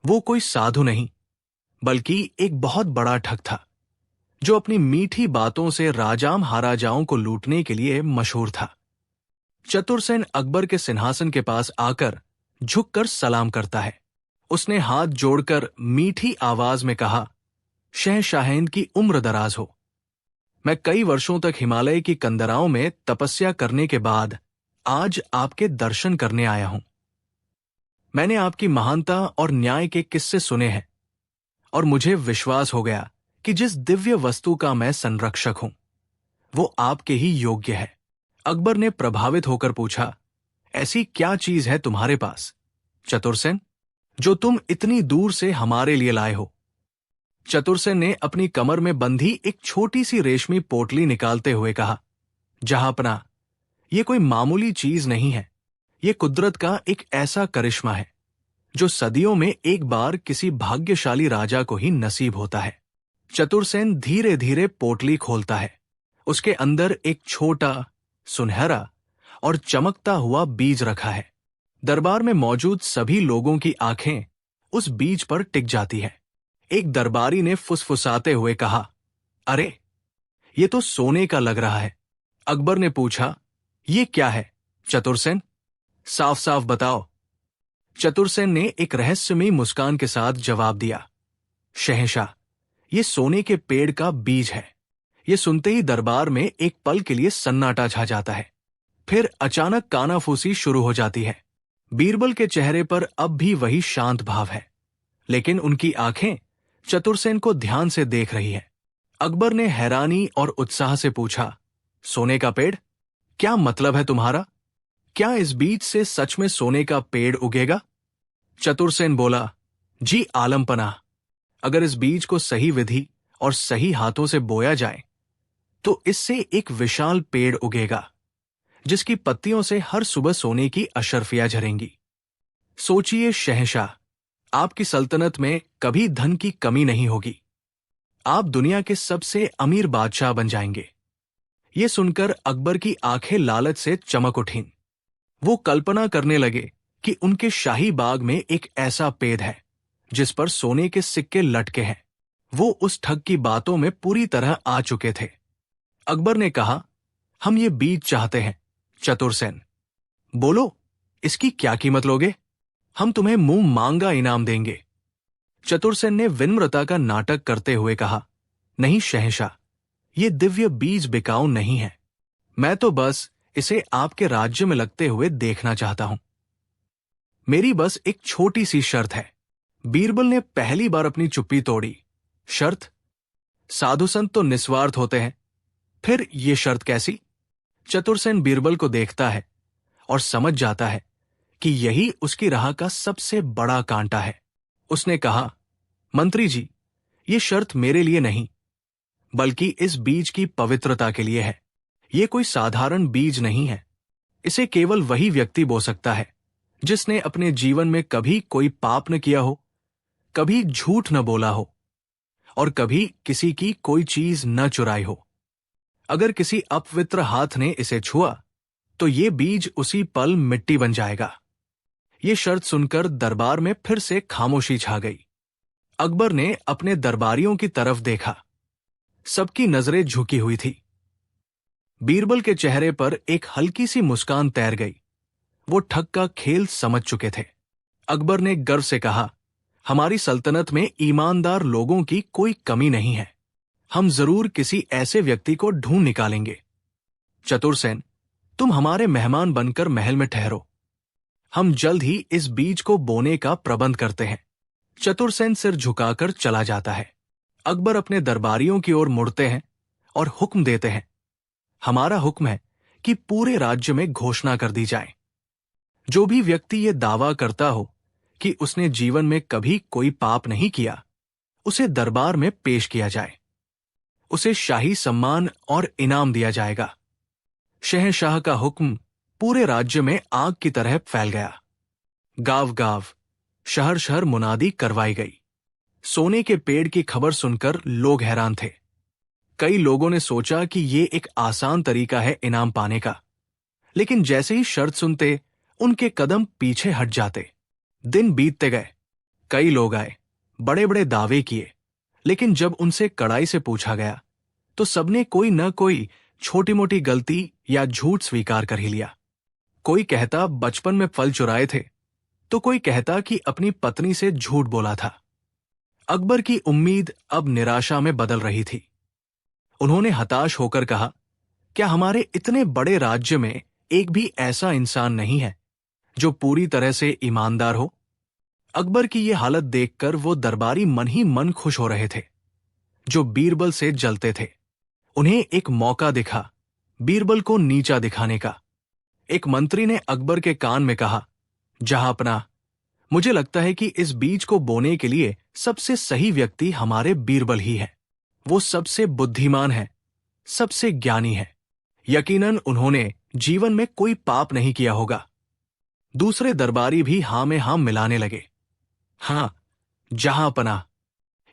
वो कोई साधु नहीं, बल्कि एक बहुत बड़ा ठग था जो अपनी मीठी बातों से राजाम हाराजाओं को लूटने के लिए मशहूर था। चतुरसेन अकबर के सिंहासन के पास आकर झुककर सलाम करता है। उसने हाथ जोड़कर मीठी आवाज में कहा, शहंशाहैन की उम्र दराज हो। मैं कई वर्षों तक हिमालय की कंदराओं में तपस्या करने के बाद आज आपके दर्शन करने आया हूं। मैंने आपकी महानता और न्याय के किस्से सुने हैं और मुझे विश्वास हो गया कि जिस दिव्य वस्तु का मैं संरक्षक हूं वो आपके ही योग्य है। अकबर ने प्रभावित होकर पूछा, ऐसी क्या चीज है तुम्हारे पास चतुरसेन जो तुम इतनी दूर से हमारे लिए लाए हो? चतुरसेन ने अपनी कमर में बंधी एक छोटी सी रेशमी पोटली निकालते हुए कहा, जहांपना, ये कोई मामूली चीज नहीं है। ये कुदरत का एक ऐसा करिश्मा है जो सदियों में एक बार किसी भाग्यशाली राजा को ही नसीब होता है। चतुरसेन धीरे धीरे पोटली खोलता है। उसके अंदर एक छोटा, सुनहरा और चमकता हुआ बीज रखा है। दरबार में मौजूद सभी लोगों की आंखें उस बीज पर टिक जाती है। एक दरबारी ने फुसफुसाते हुए कहा, अरे, ये तो सोने का लग रहा है। अकबर ने पूछा, ये क्या है चतुरसेन? साफ साफ बताओ। चतुरसेन ने एक रहस्यमयी मुस्कान के साथ जवाब दिया, शहंशाह, ये सोने के पेड़ का बीज है। ये सुनते ही दरबार में एक पल के लिए सन्नाटा छा जाता है। फिर अचानक कानाफूसी शुरू हो जाती है। बीरबल के चेहरे पर अब भी वही शांत भाव है, लेकिन उनकी आंखें चतुरसेन को ध्यान से देख रही है। अकबर ने हैरानी और उत्साह से पूछा, सोने का पेड़? क्या मतलब है तुम्हारा? क्या इस बीज से सच में सोने का पेड़ उगेगा? चतुरसेन बोला, जी आलमपनाह, अगर इस बीज को सही विधि और सही हाथों से बोया जाए तो इससे एक विशाल पेड़ उगेगा जिसकी पत्तियों से हर सुबह सोने की अशर्फियां झरेंगी। सोचिए शहंशाह, आपकी सल्तनत में कभी धन की कमी नहीं होगी। आप दुनिया के सबसे अमीर बादशाह बन जाएंगे। ये सुनकर अकबर की आंखें लालच से चमक उठीं। वो कल्पना करने लगे कि उनके शाही बाग में एक ऐसा पेड़ है जिस पर सोने के सिक्के लटके हैं। वो उस ठग की बातों में पूरी तरह आ चुके थे। अकबर ने कहा, हम ये बीज चाहते हैं। चतुरसेन, बोलो, इसकी क्या कीमत लोगे? हम तुम्हें मुंह मांगा इनाम देंगे। चतुरसेन ने विनम्रता का नाटक करते हुए कहा, नहीं शहंशाह, ये दिव्य बीज बिकाऊ नहीं है। मैं तो बस इसे आपके राज्य में लगते हुए देखना चाहता हूं। मेरी बस एक छोटी सी शर्त है। बीरबल ने पहली बार अपनी चुप्पी तोड़ी। शर्त? साधु संत तो निस्वार्थ होते हैं, फिर ये शर्त कैसी? चतुरसेन बीरबल को देखता है और समझ जाता है कि यही उसकी राह का सबसे बड़ा कांटा है। उसने कहा, मंत्री जी, ये शर्त मेरे लिए नहीं, बल्कि इस बीज की पवित्रता के लिए है। ये कोई साधारण बीज नहीं है। इसे केवल वही व्यक्ति बो सकता है जिसने अपने जीवन में कभी कोई पाप न किया हो, कभी झूठ न बोला हो और कभी किसी की कोई चीज न चुराई हो। अगर किसी अपवित्र हाथ ने इसे छुआ तो ये बीज उसी पल मिट्टी बन जाएगा। ये शर्त सुनकर दरबार में फिर से खामोशी छा गई। अकबर ने अपने दरबारियों की तरफ देखा। सबकी नजरें झुकी हुई थी। बीरबल के चेहरे पर एक हल्की सी मुस्कान तैर गई। वो ठग का खेल समझ चुके थे। अकबर ने गर्व से कहा, हमारी सल्तनत में ईमानदार लोगों की कोई कमी नहीं है। हम जरूर किसी ऐसे व्यक्ति को ढूंढ निकालेंगे। चतुरसेन, तुम हमारे मेहमान बनकर महल में ठहरो। हम जल्द ही इस बीज को बोने का प्रबंध करते हैं। चतुरसेन सिर झुकाकर चला जाता है। अकबर अपने दरबारियों की ओर मुड़ते हैं और हुक्म देते हैं, हमारा हुक्म है कि पूरे राज्य में घोषणा कर दी जाए, जो भी व्यक्ति ये दावा करता हो कि उसने जीवन में कभी कोई पाप नहीं किया, उसे दरबार में पेश किया जाए। उसे शाही सम्मान और इनाम दिया जाएगा। शहंशाह का हुक्म पूरे राज्य में आग की तरह फैल गया। गांव-गांव, शहर-शहर मुनादी करवाई गई। सोने के पेड़ की खबर सुनकर लोग हैरान थे। कई लोगों ने सोचा कि ये एक आसान तरीका है इनाम पाने का, लेकिन जैसे ही शर्त सुनते उनके कदम पीछे हट जाते। दिन बीतते गए। कई लोग आए, बड़े बड़े दावे किए, लेकिन जब उनसे कड़ाई से पूछा गया तो सबने कोई न कोई छोटी मोटी गलती या झूठ स्वीकार कर ही लिया। कोई कहता बचपन में फल चुराए थे, तो कोई कहता कि अपनी पत्नी से झूठ बोला था। अकबर की उम्मीद अब निराशा में बदल रही थी। उन्होंने हताश होकर कहा, क्या हमारे इतने बड़े राज्य में एक भी ऐसा इंसान नहीं है जो पूरी तरह से ईमानदार हो? अकबर की ये हालत देखकर वो दरबारी मन ही मन खुश हो रहे थे, जो बीरबल से जलते थे। उन्हें एक मौका दिखा बीरबल को नीचा दिखाने का। एक मंत्री ने अकबर के कान में कहा, जहांपना, मुझे लगता है कि इस बीज को बोने के लिए सबसे सही व्यक्ति हमारे बीरबल ही है। वो सबसे बुद्धिमान है, सबसे ज्ञानी है। यकीनन उन्होंने जीवन में कोई पाप नहीं किया होगा। दूसरे दरबारी भी हां में हां मिलाने लगे। हां, जहांपना,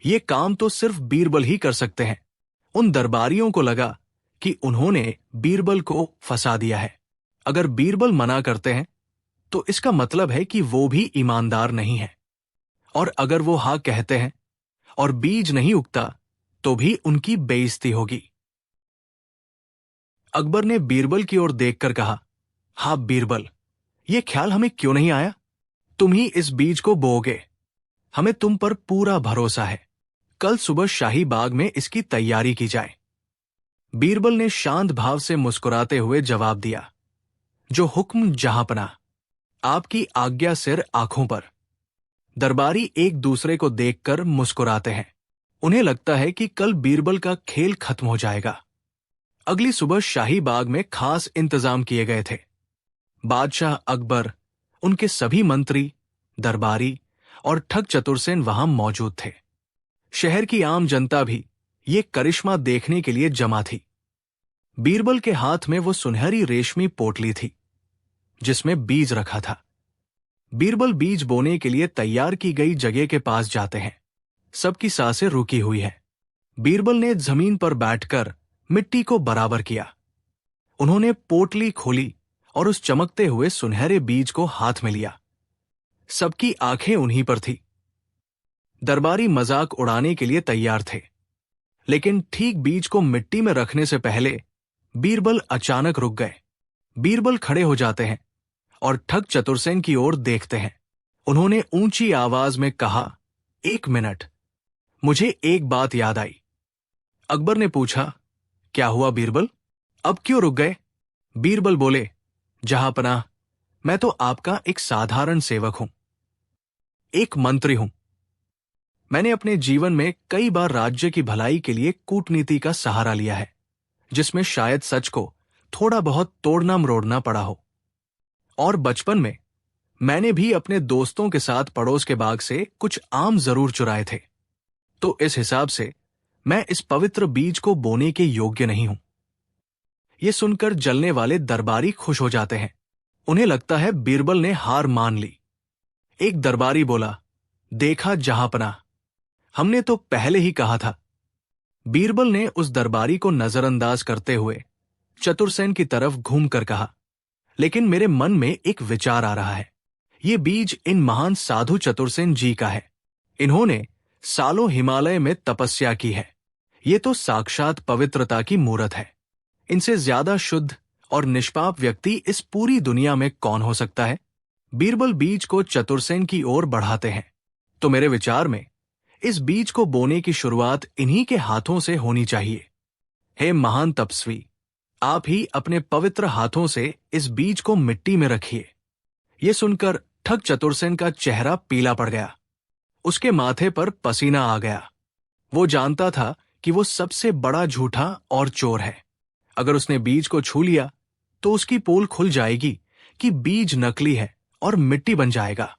ये काम तो सिर्फ बीरबल ही कर सकते हैं। उन दरबारियों को लगा कि उन्होंने बीरबल को फंसा दिया है। अगर बीरबल मना करते हैं तो इसका मतलब है कि वो भी ईमानदार नहीं है, और अगर वो हाँ कहते हैं और बीज नहीं उगता तो भी उनकी बेइज्जती होगी। अकबर ने बीरबल की ओर देखकर कहा, हाँ बीरबल, ये ख्याल हमें क्यों नहीं आया? तुम ही इस बीज को बोओगे। हमें तुम पर पूरा भरोसा है। कल सुबह शाही बाग में इसकी तैयारी की जाए। बीरबल ने शांत भाव से मुस्कुराते हुए जवाब दिया, जो हुक्म जहांपना, आपकी आज्ञा सिर आंखों पर। दरबारी एक दूसरे को देखकर मुस्कुराते हैं। उन्हें लगता है कि कल बीरबल का खेल खत्म हो जाएगा। अगली सुबह शाही बाग में खास इंतजाम किए गए थे। बादशाह अकबर, उनके सभी मंत्री, दरबारी और ठग चतुरसेन वहां मौजूद थे। शहर की आम जनता भी ये करिश्मा देखने के लिए जमा थी। बीरबल के हाथ में वो सुनहरी रेशमी पोटली थी जिसमें बीज रखा था। बीरबल बीज बोने के लिए तैयार की गई जगह के पास जाते हैं। सबकी सांसें रुकी हुई है। बीरबल ने जमीन पर बैठकर मिट्टी को बराबर किया। उन्होंने पोटली खोली और उस चमकते हुए सुनहरे बीज को हाथ में लिया। सबकी आंखें उन्हीं पर थी। दरबारी मजाक उड़ाने के लिए तैयार थे, लेकिन ठीक बीज को मिट्टी में रखने से पहले बीरबल अचानक रुक गए। बीरबल खड़े हो जाते हैं और ठग चतुरसेन की ओर देखते हैं। उन्होंने ऊंची आवाज में कहा, 1 मिनट, मुझे एक बात याद आई। अकबर ने पूछा, क्या हुआ बीरबल, अब क्यों रुक गए? बीरबल बोले, जहांपनाह, मैं तो आपका एक साधारण सेवक हूं, एक मंत्री हूं। मैंने अपने जीवन में कई बार राज्य की भलाई के लिए कूटनीति का सहारा लिया है, जिसमें शायद सच को थोड़ा बहुत तोड़ना मरोड़ना पड़ा हो। और बचपन में मैंने भी अपने दोस्तों के साथ पड़ोस के बाग से कुछ आम जरूर चुराए थे। तो इस हिसाब से मैं इस पवित्र बीज को बोने के योग्य नहीं हूं। यह सुनकर जलने वाले दरबारी खुश हो जाते हैं। उन्हें लगता है बीरबल ने हार मान ली। एक दरबारी बोला, देखा जहांपनाह, हमने तो पहले ही कहा था। बीरबल ने उस दरबारी को नजरअंदाज करते हुए चतुरसेन की तरफ घूमकर कहा, लेकिन मेरे मन में एक विचार आ रहा है। ये बीज इन महान साधु चतुरसेन जी का है। इन्होंने सालों हिमालय में तपस्या की है। ये तो साक्षात पवित्रता की मूरत है। इनसे ज्यादा शुद्ध और निष्पाप व्यक्ति इस पूरी दुनिया में कौन हो सकता है? बीरबल बीज को चतुरसेन की ओर बढ़ाते हैं। तो मेरे विचार में इस बीज को बोने की शुरुआत इन्हीं के हाथों से होनी चाहिए। हे महान तपस्वी, आप ही अपने पवित्र हाथों से इस बीज को मिट्टी में रखिए। ये सुनकर ठग चतुरसेन का चेहरा पीला पड़ गया। उसके माथे पर पसीना आ गया। वो जानता था कि वो सबसे बड़ा झूठा और चोर है। अगर उसने बीज को छू लिया तो उसकी पोल खुल जाएगी कि बीज नकली है और मिट्टी बन जाएगा।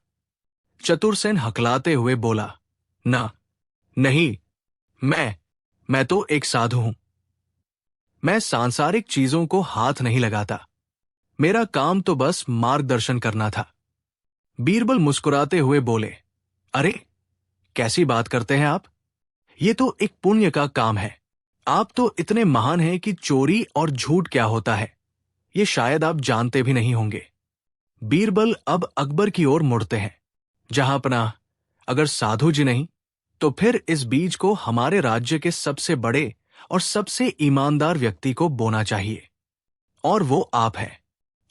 चतुरसेन हकलाते हुए बोला, ना, नहीं, मैं तो एक साधु हूं। मैं सांसारिक चीजों को हाथ नहीं लगाता। मेरा काम तो बस मार्गदर्शन करना था। बीरबल मुस्कुराते हुए बोले, अरे, कैसी बात करते हैं आप? ये तो एक पुण्य का काम है। आप तो इतने महान हैं कि चोरी और झूठ क्या होता है, ये शायद आप जानते भी नहीं होंगे। बीरबल अब अकबर की ओर मुड़ते हैं। जहांपनाह, अगर साधु जी नहीं, तो फिर इस बीज को हमारे राज्य के सबसे बड़े और सबसे ईमानदार व्यक्ति को बोना चाहिए। और वो आप हैं।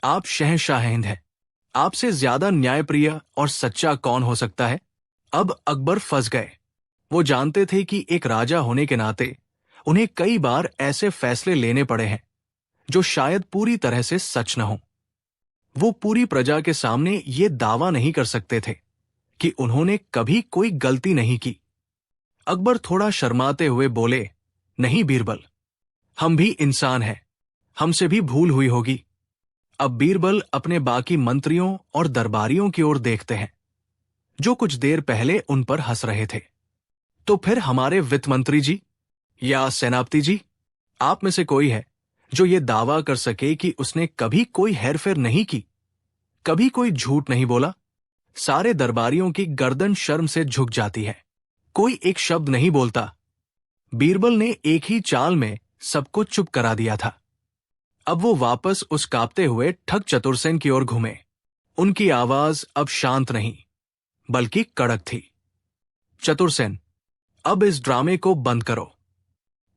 आप शहंशाह हिंद हैं। आपसे ज्यादा न्यायप्रिय और सच्चा कौन हो सकता है? अब अकबर फंस गए। वो जानते थे कि एक राजा होने के नाते उन्हें कई बार ऐसे फैसले लेने पड़े हैं जो शायद पूरी तरह से सच न हो। वो पूरी प्रजा के सामने ये दावा नहीं कर सकते थे कि उन्होंने कभी कोई गलती नहीं की। अकबर थोड़ा शर्माते हुए बोले, नहीं बीरबल, हम भी इंसान हैं, हमसे भी भूल हुई होगी। अब बीरबल अपने बाकी मंत्रियों और दरबारियों की ओर देखते हैं, जो कुछ देर पहले उन पर हंस रहे थे। तो फिर हमारे वित्त मंत्री जी या सेनापति जी, आप में से कोई है जो ये दावा कर सके कि उसने कभी कोई हेरफेर नहीं की, कभी कोई झूठ नहीं बोला? सारे दरबारियों की गर्दन शर्म से झुक जाती है। कोई एक शब्द नहीं बोलता। बीरबल ने एक ही चाल में सबको चुप करा दिया था। अब वो वापस उस कांपते हुए ठग चतुरसेन की ओर घूमे। उनकी आवाज अब शांत नहीं, बल्कि कड़क थी। चतुरसेन, अब इस ड्रामे को बंद करो।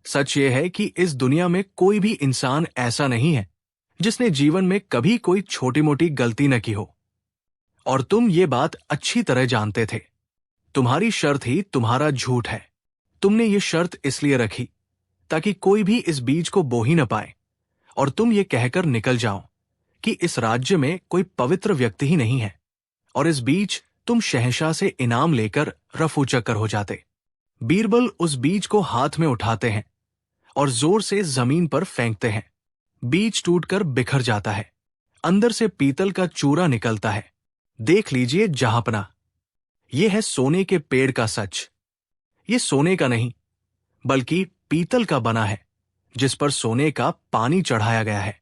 सच ये है कि इस दुनिया में कोई भी इंसान ऐसा नहीं है जिसने जीवन में कभी कोई छोटी मोटी गलती न की हो। और तुम ये बात अच्छी तरह जानते थे। तुम्हारी शर्त ही तुम्हारा झूठ है। तुमने ये शर्त इसलिए रखी ताकि कोई भी इस बीज को बो ही न पाए और तुम ये कहकर निकल जाओ कि इस राज्य में कोई पवित्र व्यक्ति ही नहीं है, और इस बीच तुम शहंशाह से इनाम लेकर रफू चक्कर हो जाते। बीरबल उस बीज को हाथ में उठाते हैं और जोर से जमीन पर फेंकते हैं। बीज टूटकर बिखर जाता है। अंदर से पीतल का चूरा निकलता है। देख लीजिए जहांपनाह, यह है सोने के पेड़ का सच। ये सोने का नहीं, बल्कि पीतल का बना है, जिस पर सोने का पानी चढ़ाया गया है।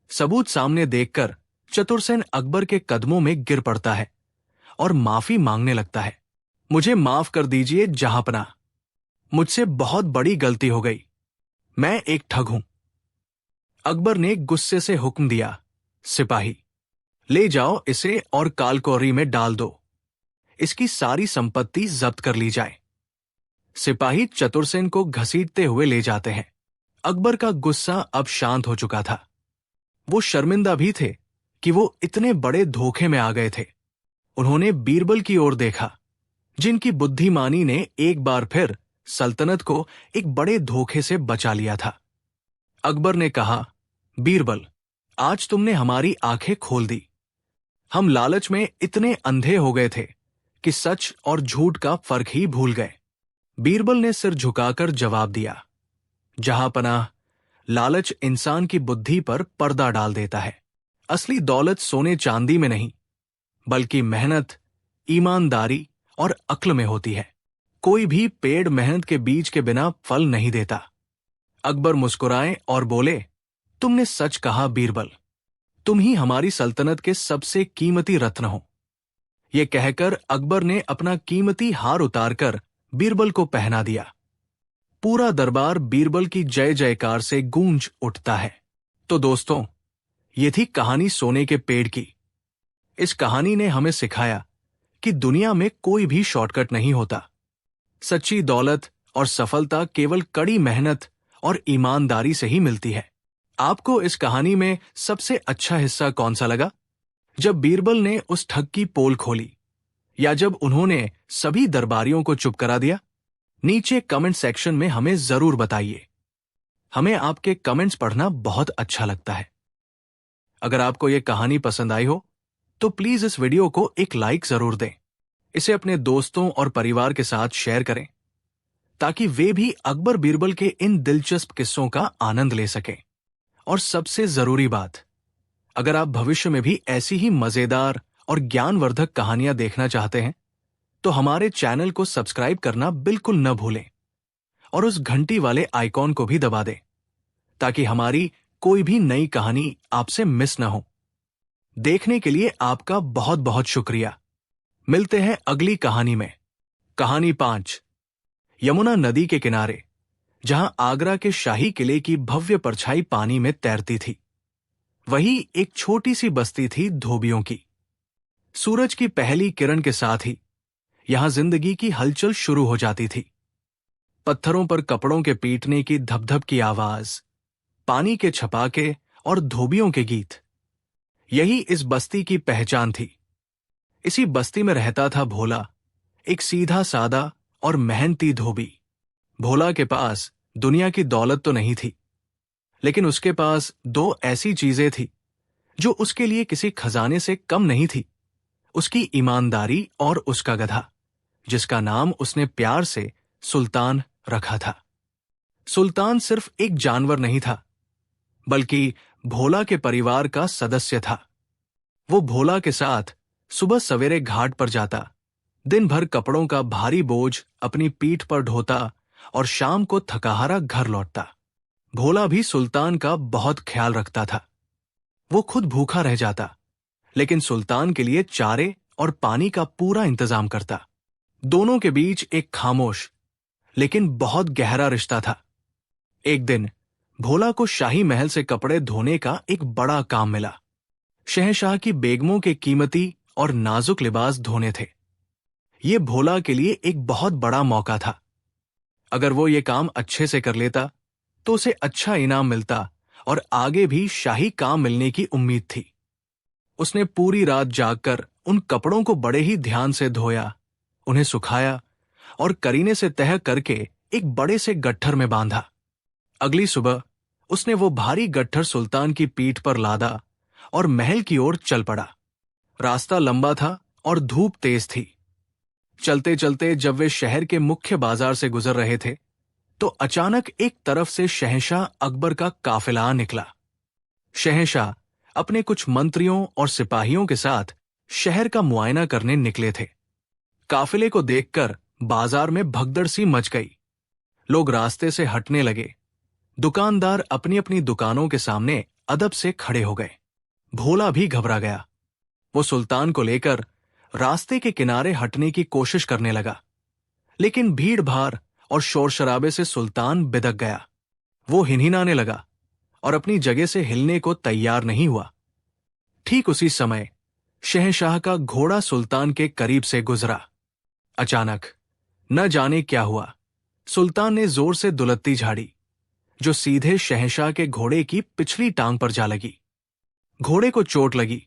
सबूत सामने देखकर चतुरसेन अकबर के कदमों में गिर पड़ता है और माफी मांगने लगता है। मुझे माफ कर दीजिए जहांपनाह, मुझसे बहुत बड़ी गलती हो गई। मैं एक ठग हूं। अकबर ने गुस्से से हुक्म दिया, सिपाही, ले जाओ इसे और कालकोरी में डाल दो। इसकी सारी संपत्ति जब्त कर ली जाए। सिपाही चतुरसेन को घसीटते हुए ले जाते हैं। अकबर का गुस्सा अब शांत हो चुका था। वो शर्मिंदा भी थे कि वो इतने बड़े धोखे में आ गए थे। उन्होंने बीरबल की ओर देखा, जिनकी बुद्धिमानी ने एक बार फिर सल्तनत को एक बड़े धोखे से बचा लिया था। अकबर ने कहा, बीरबल, आज तुमने हमारी आंखें खोल दी। हम लालच में इतने अंधे हो गए थे कि सच और झूठ का फर्क ही भूल गए। बीरबल ने सिर झुकाकर जवाब दिया, जहांपनाह, लालच इंसान की बुद्धि पर पर्दा डाल देता है। असली दौलत सोने चांदी में नहीं, बल्कि मेहनत, ईमानदारी और अक्ल में होती है। कोई भी पेड़ मेहनत के बीज के बिना फल नहीं देता। अकबर मुस्कुराए और बोले, तुमने सच कहा बीरबल, तुम ही हमारी सल्तनत के सबसे कीमती रत्न हो। यह कहकर अकबर ने अपना कीमती हार उतारकर बीरबल को पहना दिया। पूरा दरबार बीरबल की जय जयकार से गूंज उठता है। तो दोस्तों, ये थी कहानी सोने के पेड़ की। इस कहानी ने हमें सिखाया कि दुनिया में कोई भी शॉर्टकट नहीं होता। सच्ची दौलत और सफलता केवल कड़ी मेहनत और ईमानदारी से ही मिलती है। आपको इस कहानी में सबसे अच्छा हिस्सा कौन सा लगा? जब बीरबल ने उस ठग की पोल खोली, या जब उन्होंने सभी दरबारियों को चुप करा दिया? नीचे कमेंट सेक्शन में हमें जरूर बताइए। हमें आपके कमेंट्स पढ़ना बहुत अच्छा लगता है। अगर आपको यह कहानी पसंद आई हो तो प्लीज इस वीडियो को एक लाइक जरूर दें। इसे अपने दोस्तों और परिवार के साथ शेयर करें, ताकि वे भी अकबर बीरबल के इन दिलचस्प किस्सों का आनंद ले सकें। और सबसे जरूरी बात, अगर आप भविष्य में भी ऐसी ही मजेदार और ज्ञानवर्धक कहानियां देखना चाहते हैं तो हमारे चैनल को सब्सक्राइब करना बिल्कुल न भूलें और उस घंटी वाले आइकॉन को भी दबा दें, ताकि हमारी कोई भी नई कहानी आपसे मिस न हो। देखने के लिए आपका बहुत बहुत शुक्रिया। मिलते हैं अगली कहानी में। कहानी 5, यमुना नदी के किनारे, जहां आगरा के शाही किले की भव्य परछाई पानी में तैरती थी, वही एक छोटी सी बस्ती थी धोबियों की। सूरज की पहली किरण के साथ ही यहां जिंदगी की हलचल शुरू हो जाती थी। पत्थरों पर कपड़ों के पीटने की धप-धप की आवाज, पानी के छपाके और धोबियों के गीत, यही इस बस्ती की पहचान थी। इसी बस्ती में रहता था भोला, एक सीधा सादा और मेहनती धोबी। भोला के पास दुनिया की दौलत तो नहीं थी, लेकिन उसके पास 2 ऐसी चीजें थी जो उसके लिए किसी खजाने से कम नहीं थी। उसकी ईमानदारी और उसका गधा, जिसका नाम उसने प्यार से सुल्तान रखा था। सुल्तान सिर्फ एक जानवर नहीं था, बल्कि भोला के परिवार का सदस्य था। वो भोला के साथ सुबह सवेरे घाट पर जाता, दिन भर कपड़ों का भारी बोझ अपनी पीठ पर ढोता और शाम को थकाहारा घर लौटता। भोला भी सुल्तान का बहुत ख्याल रखता था। वो खुद भूखा रह जाता, लेकिन सुल्तान के लिए चारे और पानी का पूरा इंतजाम करता। दोनों के बीच एक खामोश लेकिन बहुत गहरा रिश्ता था। एक दिन भोला को शाही महल से कपड़े धोने का एक बड़ा काम मिला। शहंशाह की बेगमों के कीमती और नाजुक लिबास धोने थे। ये भोला के लिए एक बहुत बड़ा मौका था। अगर वो ये काम अच्छे से कर लेता तो उसे अच्छा इनाम मिलता और आगे भी शाही काम मिलने की उम्मीद थी। उसने पूरी रात जागकर उन कपड़ों को बड़े ही ध्यान से धोया, उन्हें सुखाया और करीने से तह करके एक बड़े से गट्ठर में बांधा। अगली सुबह उसने वो भारी गट्ठर सुल्तान की पीठ पर लादा और महल की ओर चल पड़ा। रास्ता लंबा था और धूप तेज थी। चलते चलते जब वे शहर के मुख्य बाजार से गुजर रहे थे तो अचानक एक तरफ से शहंशाह अकबर का काफिला आ निकला। शहंशाह अपने कुछ मंत्रियों और सिपाहियों के साथ शहर का मुआयना करने निकले थे। काफिले को देखकर बाजार में भगदड़ सी मच गई। लोग रास्ते से हटने लगे। दुकानदार अपनी अपनी दुकानों के सामने अदब से खड़े हो गए। भोला भी घबरा गया। वो सुल्तान को लेकर रास्ते के किनारे हटने की कोशिश करने लगा, लेकिन भीड़ भाड़ और शोर शराबे से सुल्तान बिदक गया। वो हिनहिनाने लगा और अपनी जगह से हिलने को तैयार नहीं हुआ। ठीक उसी समय शहंशाह का घोड़ा सुल्तान के करीब से गुजरा। अचानक न जाने क्या हुआ, सुल्तान ने जोर से दुलत्ती झाड़ी, जो सीधे शहंशाह के घोड़े की पिछली टांग पर जा लगी। घोड़े को चोट लगी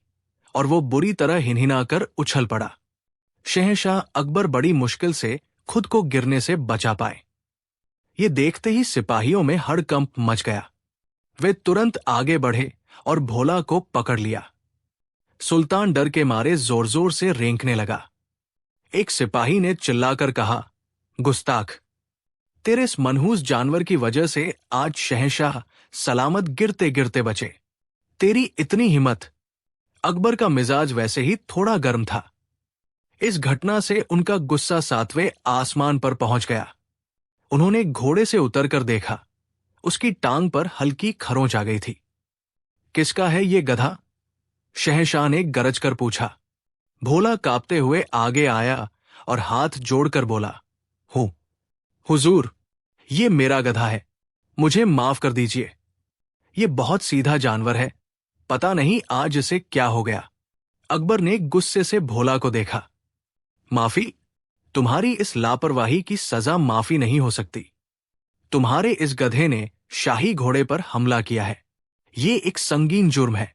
और वो बुरी तरह हिनहिनाकर उछल पड़ा। शहंशाह अकबर बड़ी मुश्किल से खुद को गिरने से बचा पाए। ये देखते ही सिपाहियों में हड़कंप मच गया। वे तुरंत आगे बढ़े और भोला को पकड़ लिया। सुल्तान डर के मारे जोर जोर से रेंकने लगा। एक सिपाही ने चिल्लाकर कहा, गुस्ताख, तेरे इस मनहूस जानवर की वजह से आज शहंशाह सलामत गिरते गिरते बचे। तेरी इतनी हिम्मत। अकबर का मिजाज वैसे ही थोड़ा गर्म था। इस घटना से उनका गुस्सा 7वें आसमान पर पहुंच गया। उन्होंने घोड़े से उतरकर देखा, उसकी टांग पर हल्की खरोंच आ गई थी। किसका है ये गधा? शहंशाह ने गरज कर पूछा। भोला कांपते हुए आगे आया और हाथ जोड़कर बोला, हूं हुजूर, ये मेरा गधा है, मुझे माफ कर दीजिए। ये बहुत सीधा जानवर है, पता नहीं आज इसे क्या हो गया। अकबर ने गुस्से से भोला को देखा। माफी? तुम्हारी इस लापरवाही की सजा माफी नहीं हो सकती। तुम्हारे इस गधे ने शाही घोड़े पर हमला किया है। ये एक संगीन जुर्म है।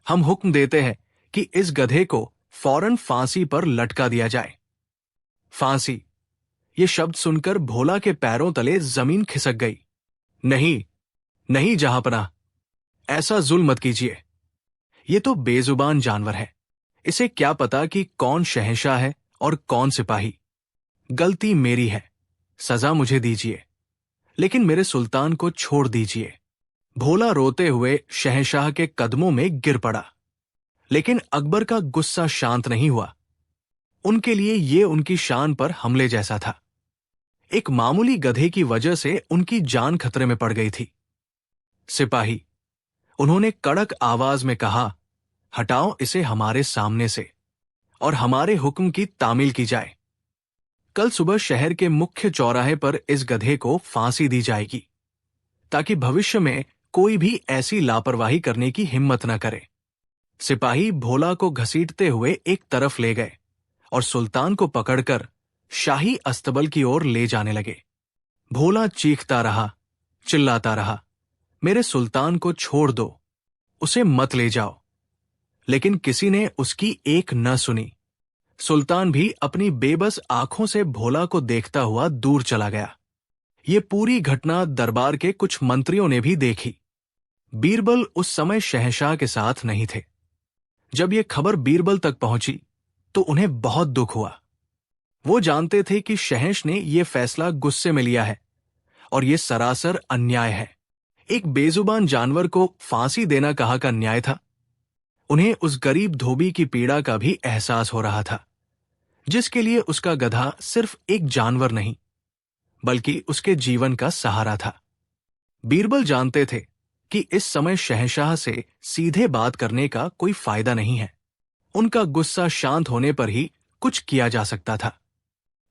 हम हुक्म देते हैं कि इस गधे को फौरन फांसी पर लटका दिया जाए। फांसी? ये शब्द सुनकर भोला के पैरों तले जमीन खिसक गई। नहीं, नहीं जहांपनाह, ऐसा जुल्म मत कीजिए। ये तो बेजुबान जानवर है। इसे क्या पता कि कौन शहंशाह है और कौन सिपाही। गलती मेरी है, सजा मुझे दीजिए, लेकिन मेरे सुल्तान को छोड़ दीजिए। भोला रोते हुए शहंशाह के कदमों में गिर पड़ा। लेकिन अकबर का गुस्सा शांत नहीं हुआ। उनके लिए ये उनकी शान पर हमले जैसा था। एक मामूली गधे की वजह से उनकी जान खतरे में पड़ गई थी। सिपाही, उन्होंने कड़क आवाज में कहा, हटाओ इसे हमारे सामने से और हमारे हुक्म की तामील की जाए। कल सुबह शहर के मुख्य चौराहे पर इस गधे को फांसी दी जाएगी, ताकि भविष्य में कोई भी ऐसी लापरवाही करने की हिम्मत न करे। सिपाही भोला को घसीटते हुए एक तरफ ले गए और सुल्तान को पकड़कर शाही अस्तबल की ओर ले जाने लगे। भोला चीखता रहा, चिल्लाता रहा, मेरे सुल्तान को छोड़ दो, उसे मत ले जाओ। लेकिन किसी ने उसकी एक न सुनी। सुल्तान भी अपनी बेबस आंखों से भोला को देखता हुआ दूर चला गया। ये पूरी घटना दरबार के कुछ मंत्रियों ने भी देखी। बीरबल उस समय शहंशाह के साथ नहीं थे। जब ये खबर बीरबल तक पहुंची तो उन्हें बहुत दुख हुआ। वो जानते थे कि शहंश ने यह फैसला गुस्से में लिया है और यह सरासर अन्याय है। एक बेजुबान जानवर को फांसी देना कहाँ का न्याय था? उन्हें उस गरीब धोबी की पीड़ा का भी एहसास हो रहा था, जिसके लिए उसका गधा सिर्फ एक जानवर नहीं, बल्कि उसके जीवन का सहारा था। बीरबल जानते थे कि इस समय शहंशाह से सीधे बात करने का कोई फायदा नहीं है। उनका गुस्सा शांत होने पर ही कुछ किया जा सकता था।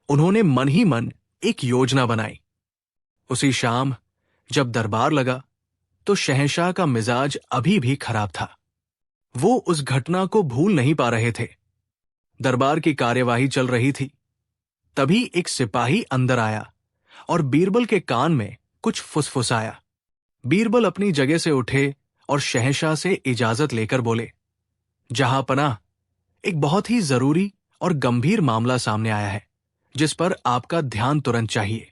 उन्होंने मन ही मन एक योजना बनाई। उसी शाम जब दरबार लगा तो शहंशाह का मिजाज अभी भी खराब था। वो उस घटना को भूल नहीं पा रहे थे। दरबार की कार्यवाही चल रही थी। तभी एक सिपाही अंदर आया और बीरबल के कान में कुछ फुसफुसाया। बीरबल अपनी जगह से उठे और शहंशाह से इजाजत लेकर बोले, जहांपनाह, एक बहुत ही जरूरी और गंभीर मामला सामने आया है, जिस पर आपका ध्यान तुरंत चाहिए।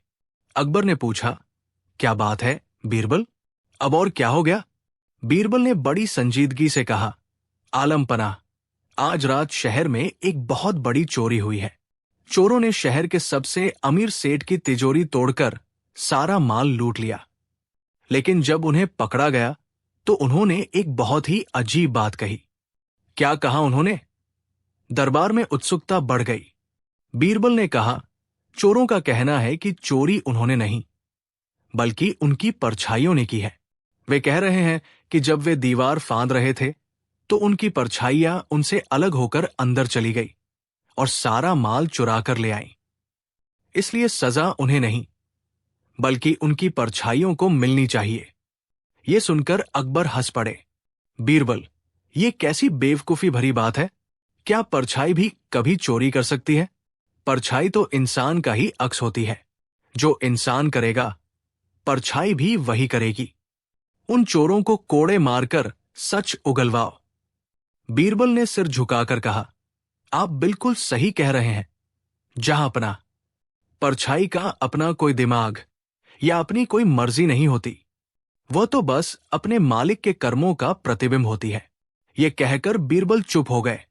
अकबर ने पूछा, क्या बात है बीरबल? अब और क्या हो गया? बीरबल ने बड़ी संजीदगी से कहा, आलमपनाह, आज रात शहर में एक बहुत बड़ी चोरी हुई है। चोरों ने शहर के सबसे अमीर सेठ की तिजोरी तोड़कर सारा माल लूट लिया। लेकिन जब उन्हें पकड़ा गया तो उन्होंने एक बहुत ही अजीब बात कही। क्या कहा उन्होंने? दरबार में उत्सुकता बढ़ गई। बीरबल ने कहा, चोरों का कहना है कि चोरी उन्होंने नहीं, बल्कि उनकी परछाइयों ने की है। वे कह रहे हैं कि जब वे दीवार फांद रहे थे तो उनकी परछाइयां उनसे अलग होकर अंदर चली गई और सारा माल चुरा कर ले आई। इसलिए सजा उन्हें नहीं, बल्कि उनकी परछाइयों को मिलनी चाहिए। ये सुनकर अकबर हंस पड़े। बीरबल, ये कैसी बेवकूफी भरी बात है? क्या परछाई भी कभी चोरी कर सकती है? परछाई तो इंसान का ही अक्स होती है, जो इंसान करेगा, परछाई भी वही करेगी। उन चोरों को कोड़े मारकर सच उगलवाओ। बीरबल ने सिर झुकाकर कहा, आप बिल्कुल सही कह रहे हैं जहांपना। परछाई का अपना कोई दिमाग या अपनी कोई मर्जी नहीं होती। वह तो बस अपने मालिक के कर्मों का प्रतिबिंब होती है। ये कहकर बीरबल चुप हो गए।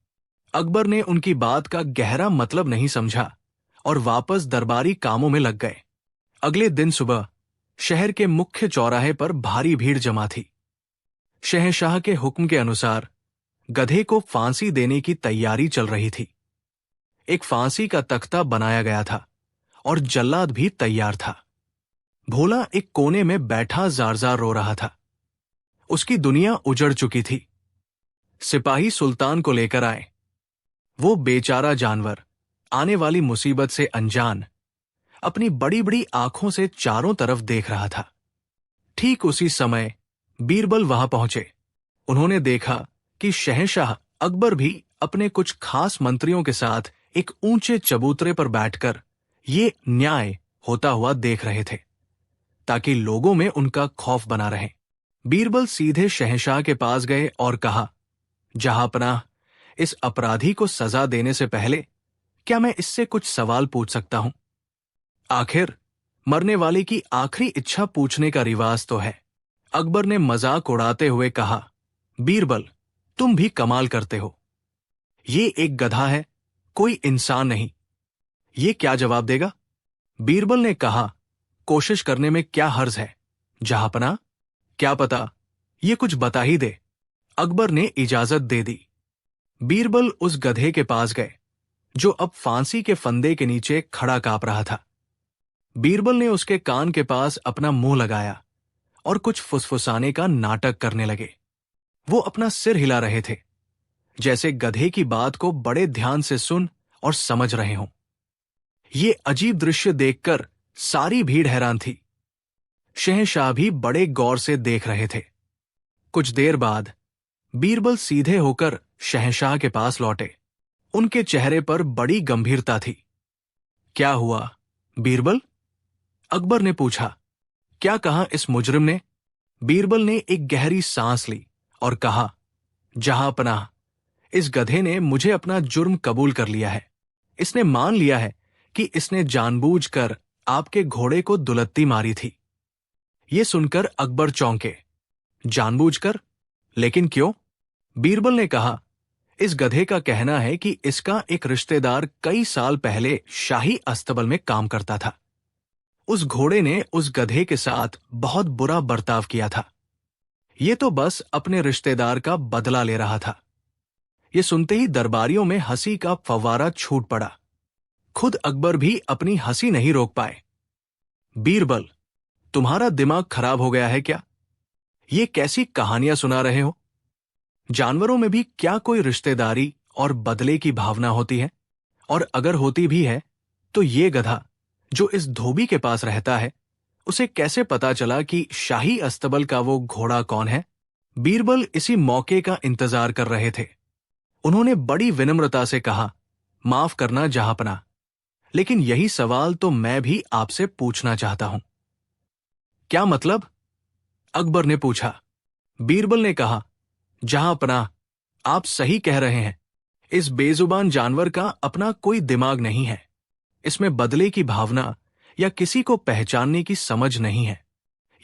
अकबर ने उनकी बात का गहरा मतलब नहीं समझा और वापस दरबारी कामों में लग गए। अगले दिन सुबह शहर के मुख्य चौराहे पर भारी भीड़ जमा थी। शहंशाह के हुक्म के अनुसार गधे को फांसी देने की तैयारी चल रही थी। एक फांसी का तख्ता बनाया गया था और जल्लाद भी तैयार था। भोला एक कोने में बैठा जार-जार रो रहा था। उसकी दुनिया उजड़ चुकी थी। सिपाही सुल्तान को लेकर आए। वो बेचारा जानवर आने वाली मुसीबत से अनजान अपनी बड़ी बड़ी आंखों से चारों तरफ देख रहा था। ठीक उसी समय बीरबल वहां पहुंचे। उन्होंने देखा कि शहंशाह अकबर भी अपने कुछ खास मंत्रियों के साथ एक ऊंचे चबूतरे पर बैठकर ये न्याय होता हुआ देख रहे थे, ताकि लोगों में उनका खौफ बना रहे। बीरबल सीधे शहंशाह के पास गए और कहा, जहांपनाह, इस अपराधी को सजा देने से पहले क्या मैं इससे कुछ सवाल पूछ सकता हूं? आखिर मरने वाले की आखिरी इच्छा पूछने का रिवाज तो है। अकबर ने मजाक उड़ाते हुए कहा, बीरबल, तुम भी कमाल करते हो। ये एक गधा है, कोई इंसान नहीं। ये क्या जवाब देगा? बीरबल ने कहा, कोशिश करने में क्या हर्ज है जहांपनाह, क्या पता ये कुछ बता ही दे। अकबर ने इजाजत दे दी। बीरबल उस गधे के पास गए जो अब फांसी के फंदे के नीचे खड़ा कांप रहा था। बीरबल ने उसके कान के पास अपना मुंह लगाया और कुछ फुसफुसाने का नाटक करने लगे। वो अपना सिर हिला रहे थे, जैसे गधे की बात को बड़े ध्यान से सुन और समझ रहे हों। ये अजीब दृश्य देखकर सारी भीड़ हैरान थी। शहंशाह भी बड़े गौर से देख रहे थे। कुछ देर बाद बीरबल सीधे होकर शहंशाह के पास लौटे। उनके चेहरे पर बड़ी गंभीरता थी। क्या हुआ बीरबल? अकबर ने पूछा। क्या कहा इस मुजरिम ने? बीरबल ने एक गहरी सांस ली और कहा, जहांपनाह, इस गधे ने मुझे अपना जुर्म कबूल कर लिया है। इसने मान लिया है कि इसने जानबूझकर आपके घोड़े को दुलत्ती मारी थी। ये सुनकर अकबर चौंके। जानबूझकर? लेकिन क्यों? बीरबल ने कहा, इस गधे का कहना है कि इसका एक रिश्तेदार कई साल पहले शाही अस्तबल में काम करता था। उस घोड़े ने उस गधे के साथ बहुत बुरा बर्ताव किया था। ये तो बस अपने रिश्तेदार का बदला ले रहा था। ये सुनते ही दरबारियों में हंसी का फव्वारा छूट पड़ा। खुद अकबर भी अपनी हंसी नहीं रोक पाए। बीरबल, तुम्हारा दिमाग खराब हो गया है क्या? ये कैसी कहानियां सुना रहे हो? जानवरों में भी क्या कोई रिश्तेदारी और बदले की भावना होती है? और अगर होती भी है तो ये गधा जो इस धोबी के पास रहता है, उसे कैसे पता चला कि शाही अस्तबल का वो घोड़ा कौन है? बीरबल इसी मौके का इंतजार कर रहे थे। उन्होंने बड़ी विनम्रता से कहा, माफ करना जहांपनाह, लेकिन यही सवाल तो मैं भी आपसे पूछना चाहता हूं। क्या मतलब? अकबर ने पूछा। बीरबल ने कहा, जहांपनाह, आप सही कह रहे हैं। इस बेजुबान जानवर का अपना कोई दिमाग नहीं है। इसमें बदले की भावना या किसी को पहचानने की समझ नहीं है।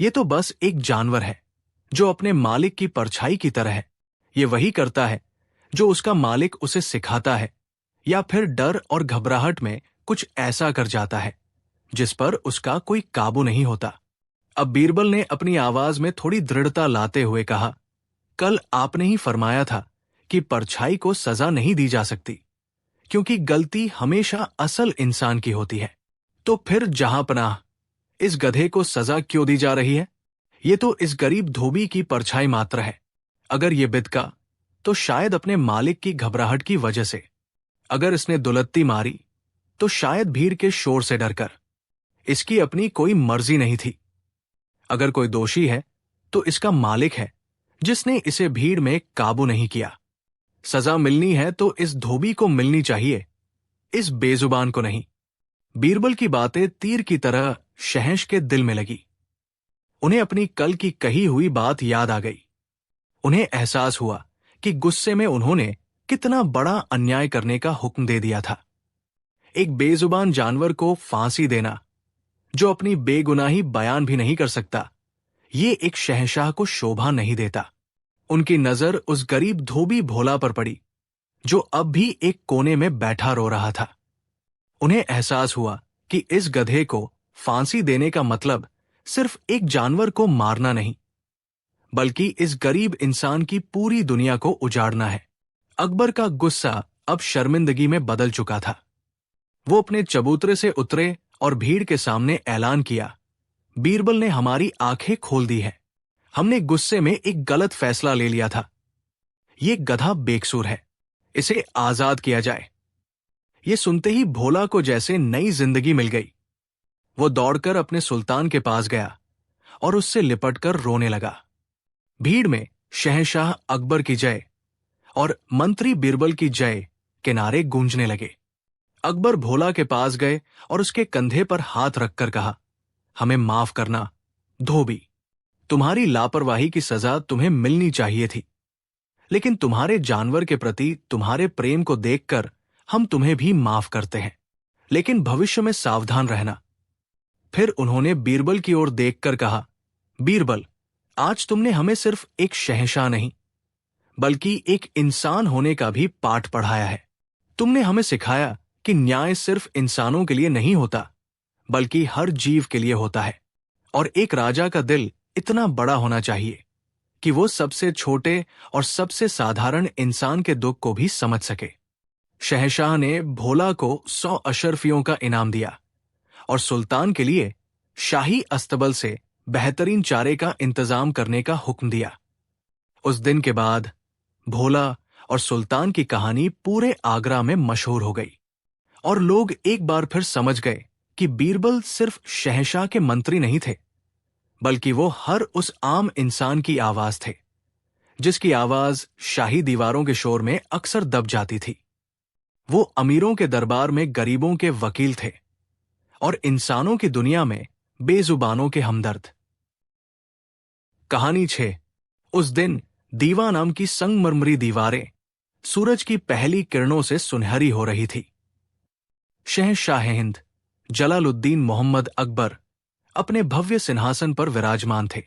ये तो बस एक जानवर है जो अपने मालिक की परछाई की तरह है। ये वही करता है जो उसका मालिक उसे सिखाता है, या फिर डर और घबराहट में कुछ ऐसा कर जाता है जिस पर उसका कोई काबू नहीं होता। अब बीरबल ने अपनी आवाज में थोड़ी दृढ़ता लाते हुए कहा, कल आपने ही फरमाया था कि परछाई को सजा नहीं दी जा सकती, क्योंकि गलती हमेशा असल इंसान की होती है। तो फिर जहांपनाह, इस गधे को सजा क्यों दी जा रही है? ये तो इस गरीब धोबी की परछाई मात्र है। अगर ये बिदका तो शायद अपने मालिक की घबराहट की वजह से। अगर इसने दुलत्ती मारी तो शायद भीड़ के शोर से डरकर। इसकी अपनी कोई मर्जी नहीं थी। अगर कोई दोषी है तो इसका मालिक है, जिसने इसे भीड़ में काबू नहीं किया। सजा मिलनी है तो इस धोबी को मिलनी चाहिए, इस बेजुबान को नहीं। बीरबल की बातें तीर की तरह शहंश के दिल में लगी। उन्हें अपनी कल की कही हुई बात याद आ गई। उन्हें एहसास हुआ कि गुस्से में उन्होंने कितना बड़ा अन्याय करने का हुक्म दे दिया था। एक बेजुबान जानवर को फांसी देना, जो अपनी बेगुनाही बयान भी नहीं कर सकता, ये एक शहंशाह को शोभा नहीं देता। उनकी नजर उस गरीब धोबी भोला पर पड़ी, जो अब भी एक कोने में बैठा रो रहा था। उन्हें एहसास हुआ कि इस गधे को फांसी देने का मतलब सिर्फ एक जानवर को मारना नहीं, बल्कि इस गरीब इंसान की पूरी दुनिया को उजाड़ना है। अकबर का गुस्सा अब शर्मिंदगी में बदल चुका था। वो अपने चबूतरे से उतरे और भीड़ के सामने ऐलान किया, बीरबल ने हमारी आंखें खोल दी है। हमने गुस्से में एक गलत फैसला ले लिया था। ये गधा बेकसूर है, इसे आजाद किया जाए। ये सुनते ही भोला को जैसे नई जिंदगी मिल गई। वो दौड़कर अपने सुल्तान के पास गया और उससे लिपटकर रोने लगा। भीड़ में शहंशाह अकबर की जय और मंत्री बीरबल की जय के नारे गूंजने लगे। अकबर भोला के पास गए और उसके कंधे पर हाथ रखकर कहा, हमें माफ करना धोबी, तुम्हारी लापरवाही की सजा तुम्हें मिलनी चाहिए थी, लेकिन तुम्हारे जानवर के प्रति तुम्हारे प्रेम को देखकर हम तुम्हें भी माफ करते हैं, लेकिन भविष्य में सावधान रहना। फिर उन्होंने बीरबल की ओर देखकर कहा, बीरबल, आज तुमने हमें सिर्फ एक शहंशाह नहीं, बल्कि एक इंसान होने का भी पाठ पढ़ाया है। तुमने हमें सिखाया कि न्याय सिर्फ इंसानों के लिए नहीं होता, बल्कि हर जीव के लिए होता है, और एक राजा का दिल इतना बड़ा होना चाहिए कि वो सबसे छोटे और सबसे साधारण इंसान के दुख को भी समझ सके। शहंशाह ने भोला को 100 अशरफियों का इनाम दिया और सुल्तान के लिए शाही अस्तबल से बेहतरीन चारे का इंतजाम करने का हुक्म दिया। उस दिन के बाद भोला और सुल्तान की कहानी पूरे आगरा में मशहूर हो गई और लोग एक बार फिर समझ गए कि बीरबल सिर्फ शहंशाह के मंत्री नहीं थे, बल्कि वो हर उस आम इंसान की आवाज थे, जिसकी आवाज शाही दीवारों के शोर में अक्सर दब जाती थी। वो अमीरों के दरबार में गरीबों के वकील थे और इंसानों की दुनिया में बेजुबानों के हमदर्द। कहानी 6। उस दिन दीवा नाम की संगमरमरी दीवारें सूरज की पहली किरणों से सुनहरी हो रही थी। शहंशाह हिंद जलालुद्दीन मोहम्मद अकबर अपने भव्य सिंहासन पर विराजमान थे,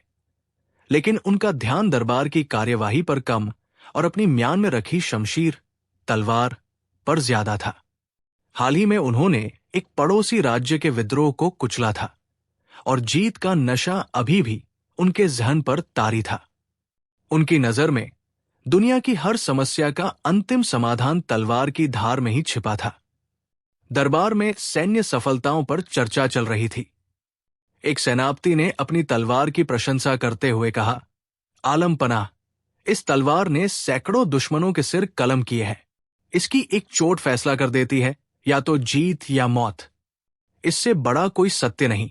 लेकिन उनका ध्यान दरबार की कार्यवाही पर कम और अपनी म्यान में रखी शमशीर तलवार पर ज्यादा था। हाल ही में उन्होंने एक पड़ोसी राज्य के विद्रोह को कुचला था और जीत का नशा अभी भी उनके जहन पर तारी था। उनकी नजर में दुनिया की हर समस्या का अंतिम समाधान तलवार की धार में ही छिपा था। दरबार में सैन्य सफलताओं पर चर्चा चल रही थी। एक सेनापति ने अपनी तलवार की प्रशंसा करते हुए कहा, आलम पनाह, इस तलवार ने सैकड़ों दुश्मनों के सिर कलम किए हैं। इसकी एक चोट फैसला कर देती है, या तो जीत या मौत। इससे बड़ा कोई सत्य नहीं।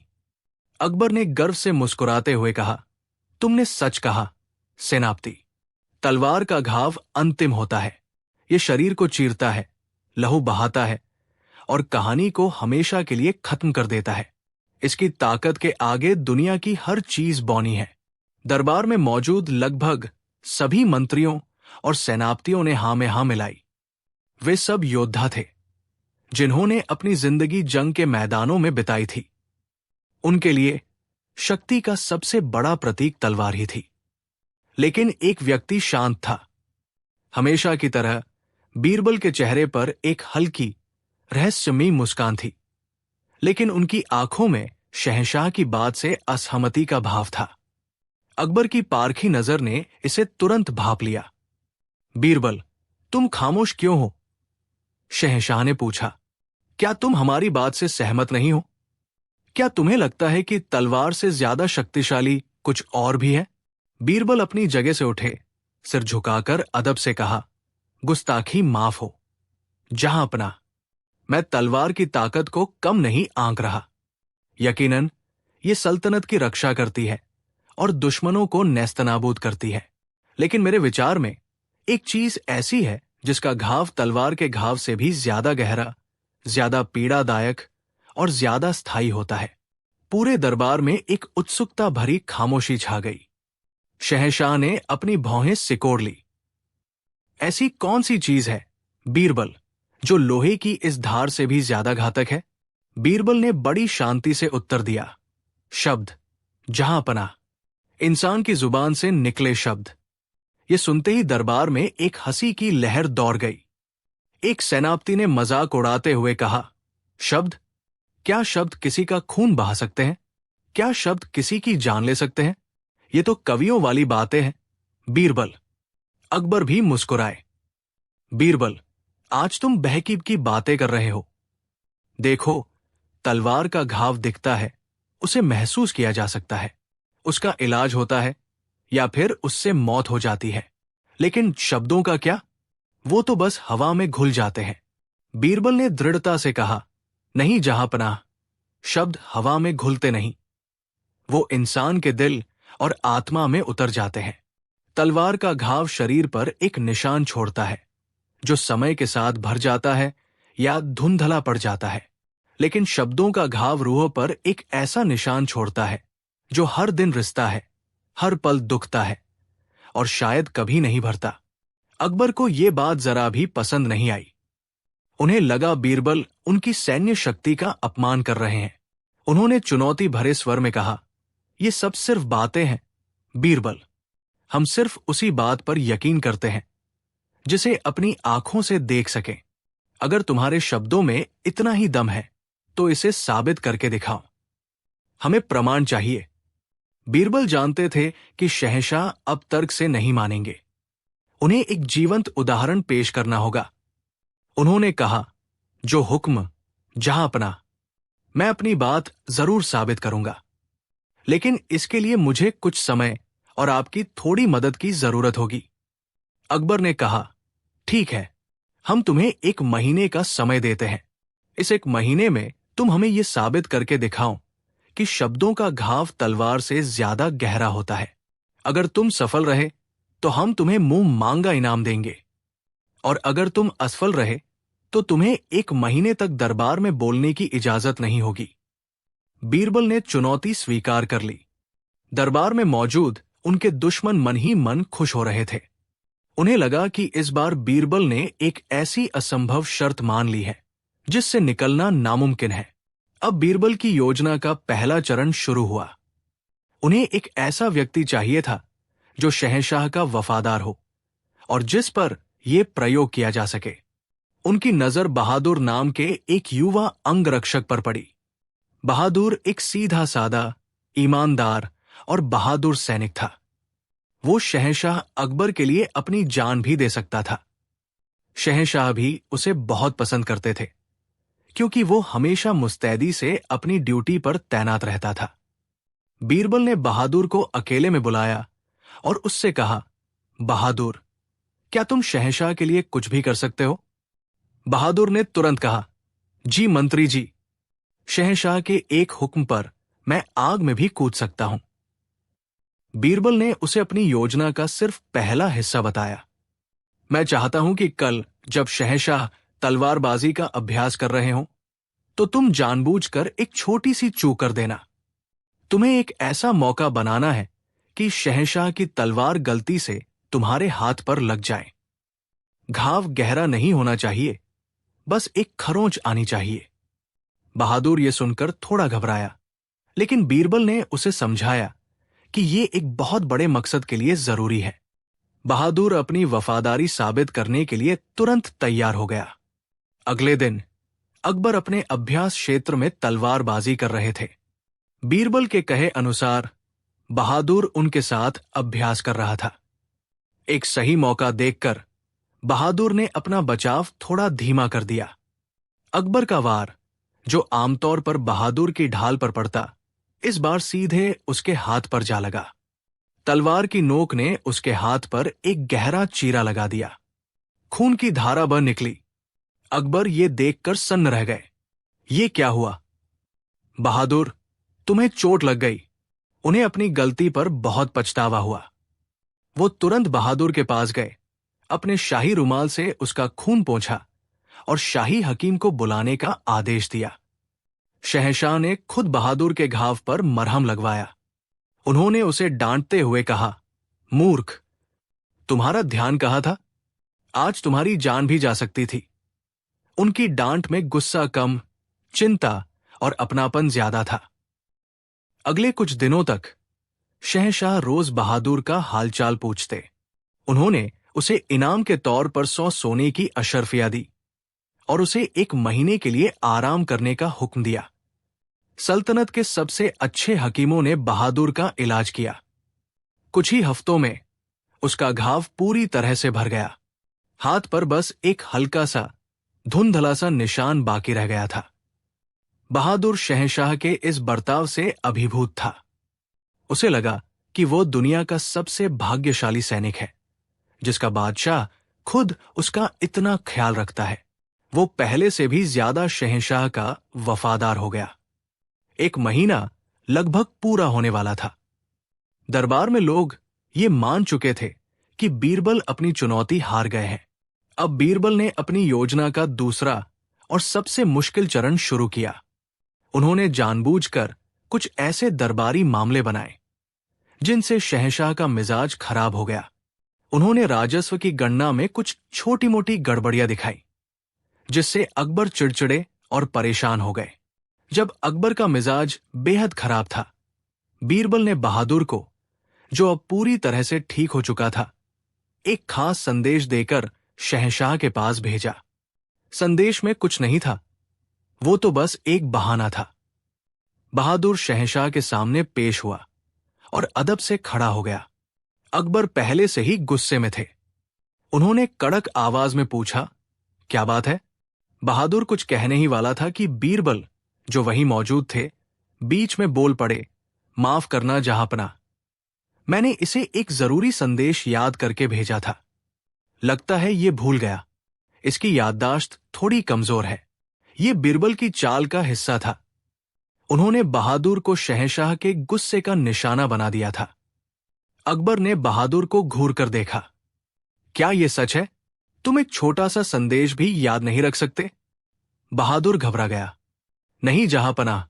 अकबर ने गर्व से मुस्कुराते हुए कहा, तुमने सच कहा सेनापति। तलवार का घाव अंतिम होता है। ये शरीर को चीरता है, लहू बहाता है और कहानी को हमेशा के लिए खत्म कर देता है। इसकी ताकत के आगे दुनिया की हर चीज बौनी है। दरबार में मौजूद लगभग सभी मंत्रियों और सेनापतियों ने हां में हां मिलाई। वे सब योद्धा थे, जिन्होंने अपनी जिंदगी जंग के मैदानों में बिताई थी। उनके लिए शक्ति का सबसे बड़ा प्रतीक तलवार ही थी। लेकिन एक व्यक्ति शांत था। हमेशा की तरह बीरबल के चेहरे पर एक हल्की रहस्यमयी मुस्कान थी, लेकिन उनकी आंखों में शहंशाह की बात से असहमति का भाव था। अकबर की पारखी नजर ने इसे तुरंत भांप लिया। बीरबल, तुम खामोश क्यों हो? शहंशाह ने पूछा, क्या तुम हमारी बात से सहमत नहीं हो? क्या तुम्हें लगता है कि तलवार से ज्यादा शक्तिशाली कुछ और भी है? बीरबल अपनी जगह से उठे, सिर झुकाकर अदब से कहा, गुस्ताखी माफ हो जहांपना, मैं तलवार की ताकत को कम नहीं आंक रहा। यकीनन ये सल्तनत की रक्षा करती है और दुश्मनों को नेस्तनाबूद करती है, लेकिन मेरे विचार में एक चीज ऐसी है जिसका घाव तलवार के घाव से भी ज्यादा गहरा, ज्यादा पीड़ादायक और ज्यादा स्थायी होता है। पूरे दरबार में एक उत्सुकता भरी खामोशी छा गई। शहंशाह ने अपनी भौहें सिकोड़ ली। ऐसी कौन सी चीज है, बीरबल, जो लोहे की इस धार से भी ज्यादा घातक है? बीरबल ने बड़ी शांति से उत्तर दिया, शब्द, जहांपनाह। इंसान की जुबान से निकले शब्द। ये सुनते ही दरबार में एक हंसी की लहर दौड़ गई। एक सेनापति ने मजाक उड़ाते हुए कहा, शब्द? क्या शब्द किसी का खून बहा सकते हैं? क्या शब्द किसी की जान ले सकते हैं? ये तो कवियों वाली बातें हैं, बीरबल। अकबर भी मुस्कुराए। बीरबल, आज तुम बहकीब की बातें कर रहे हो। देखो, तलवार का घाव दिखता है, उसे महसूस किया जा सकता है, उसका इलाज होता है या फिर उससे मौत हो जाती है। लेकिन शब्दों का क्या? वो तो बस हवा में घुल जाते हैं। बीरबल ने दृढ़ता से कहा, नहीं जहांपनाह, शब्द हवा में घुलते नहीं, वो इंसान के दिल और आत्मा में उतर जाते हैं। तलवार का घाव शरीर पर एक निशान छोड़ता है, जो समय के साथ भर जाता है या धुंधला पड़ जाता है। लेकिन शब्दों का घाव रूह पर एक ऐसा निशान छोड़ता है जो हर दिन रिसता है, हर पल दुखता है और शायद कभी नहीं भरता। अकबर को ये बात जरा भी पसंद नहीं आई। उन्हें लगा बीरबल उनकी सैन्य शक्ति का अपमान कर रहे हैं। उन्होंने चुनौती भरे स्वर में कहा, ये सब सिर्फ बातें हैं, बीरबल। हम सिर्फ उसी बात पर यकीन करते हैं जिसे अपनी आंखों से देख सकें। अगर तुम्हारे शब्दों में इतना ही दम है तो इसे साबित करके दिखाओ। हमें प्रमाण चाहिए। बीरबल जानते थे कि शहंशाह अब तर्क से नहीं मानेंगे। उन्हें एक जीवंत उदाहरण पेश करना होगा। उन्होंने कहा, जो हुक्म, जहांपनाह, मैं अपनी बात जरूर साबित करूंगा, लेकिन इसके लिए मुझे कुछ समय और आपकी थोड़ी मदद की जरूरत होगी। अकबर ने कहा, ठीक है, हम तुम्हें 1 महीने का समय देते हैं। इस 1 महीने में तुम हमें यह साबित करके दिखाओ कि शब्दों का घाव तलवार से ज्यादा गहरा होता है। अगर तुम सफल रहे तो हम तुम्हें मुंह मांगा इनाम देंगे, और अगर तुम असफल रहे तो तुम्हें 1 महीने तक दरबार में बोलने की इजाजत नहीं होगी। बीरबल ने चुनौती स्वीकार कर ली। दरबार में मौजूद उनके दुश्मन मन ही मन खुश हो रहे थे। उन्हें लगा कि इस बार बीरबल ने एक ऐसी असंभव शर्त मान ली है जिससे निकलना नामुमकिन है। अब बीरबल की योजना का पहला चरण शुरू हुआ। उन्हें एक ऐसा व्यक्ति चाहिए था जो शहंशाह का वफादार हो और जिस पर यह प्रयोग किया जा सके। उनकी नजर बहादुर नाम के एक युवा अंगरक्षक पर पड़ी। बहादुर एक सीधा सादा, ईमानदार और बहादुर सैनिक था। वो शहंशाह अकबर के लिए अपनी जान भी दे सकता था। शहंशाह भी उसे बहुत पसंद करते थे, क्योंकि वो हमेशा मुस्तैदी से अपनी ड्यूटी पर तैनात रहता था। बीरबल ने बहादुर को अकेले में बुलाया और उससे कहा, बहादुर, क्या तुम शहंशाह के लिए कुछ भी कर सकते हो? बहादुर ने तुरंत कहा, जी मंत्री जी, शहंशाह के एक हुक्म पर मैं आग में भी कूद सकता हूं। बीरबल ने उसे अपनी योजना का सिर्फ पहला हिस्सा बताया। मैं चाहता हूं कि कल जब शहंशाह तलवारबाजी का अभ्यास कर रहे हों तो तुम जानबूझकर एक छोटी सी चूक कर देना। तुम्हें एक ऐसा मौका बनाना है कि शहंशाह की तलवार गलती से तुम्हारे हाथ पर लग जाए। घाव गहरा नहीं होना चाहिए, बस एक खरोंच आनी चाहिए। बहादुर ये सुनकर थोड़ा घबराया, लेकिन बीरबल ने उसे समझाया कि ये एक बहुत बड़े मकसद के लिए जरूरी है। बहादुर अपनी वफादारी साबित करने के लिए तुरंत तैयार हो गया। अगले दिन अकबर अपने अभ्यास क्षेत्र में तलवारबाजी कर रहे थे। बीरबल के कहे अनुसार बहादुर उनके साथ अभ्यास कर रहा था। एक सही मौका देखकर बहादुर ने अपना बचाव थोड़ा धीमा कर दिया। अकबर का वार, जो आमतौर पर बहादुर की ढाल पर पड़ता, इस बार सीधे उसके हाथ पर जा लगा। तलवार की नोक ने उसके हाथ पर एक गहरा चीरा लगा दिया। खून की धारा बह निकली। अकबर ये देखकर सन्न रह गए। ये क्या हुआ? बहादुर, तुम्हें चोट लग गई। उन्हें अपनी गलती पर बहुत पछतावा हुआ। वो तुरंत बहादुर के पास गए, अपने शाही रुमाल से उसका खून पोंछा और शाही हकीम को बुलाने का आदेश दिया। शहंशाह ने खुद बहादुर के घाव पर मरहम लगवाया। उन्होंने उसे डांटते हुए कहा, मूर्ख, तुम्हारा ध्यान कहाँ था? आज तुम्हारी जान भी जा सकती थी। उनकी डांट में गुस्सा कम, चिंता और अपनापन ज्यादा था। अगले कुछ दिनों तक शहंशाह रोज बहादुर का हालचाल पूछते। उन्होंने उसे इनाम के तौर पर 100 सोने की अशर्फिया दी और उसे 1 महीने के लिए आराम करने का हुक्म दिया। सल्तनत के सबसे अच्छे हकीमों ने बहादुर का इलाज किया। कुछ ही हफ्तों में उसका घाव पूरी तरह से भर गया। हाथ पर बस एक हल्का सा, धुंधला सा निशान बाकी रह गया था। बहादुर शहंशाह के इस बर्ताव से अभिभूत था। उसे लगा कि वो दुनिया का सबसे भाग्यशाली सैनिक है, जिसका बादशाह खुद उसका इतना ख्याल रखता है। वो पहले से भी ज्यादा शहंशाह का वफादार हो गया। 1 महीना लगभग पूरा होने वाला था। दरबार में लोग ये मान चुके थे कि बीरबल अपनी चुनौती हार गए हैं। अब बीरबल ने अपनी योजना का दूसरा और सबसे मुश्किल चरण शुरू किया। उन्होंने जानबूझकर कुछ ऐसे दरबारी मामले बनाए जिनसे शहंशाह का मिजाज खराब हो गया। उन्होंने राजस्व की गणना में कुछ छोटी मोटी गड़बड़ियां दिखाई, जिससे अकबर चिड़चिड़े और परेशान हो गए। जब अकबर का मिजाज बेहद खराब था, बीरबल ने बहादुर को, जो अब पूरी तरह से ठीक हो चुका था, एक खास संदेश देकर शहंशाह के पास भेजा। संदेश में कुछ नहीं था, वो तो बस एक बहाना था। बहादुर शहंशाह के सामने पेश हुआ और अदब से खड़ा हो गया। अकबर पहले से ही गुस्से में थे। उन्होंने कड़क आवाज में पूछा, क्या बात है? बहादुर कुछ कहने ही वाला था कि बीरबल, जो वहीं मौजूद थे, बीच में बोल पड़े, माफ करना जहांपना, मैंने इसे एक जरूरी संदेश याद करके भेजा था। लगता है ये भूल गया। इसकी याददाश्त थोड़ी कमजोर है। ये बीरबल की चाल का हिस्सा था। उन्होंने बहादुर को शहंशाह के गुस्से का निशाना बना दिया था। अकबर ने बहादुर को घूर कर देखा। क्या ये सच है? तुम एक छोटा सा संदेश भी याद नहीं रख सकते? बहादुर घबरा गया। नहीं जहांपनाह,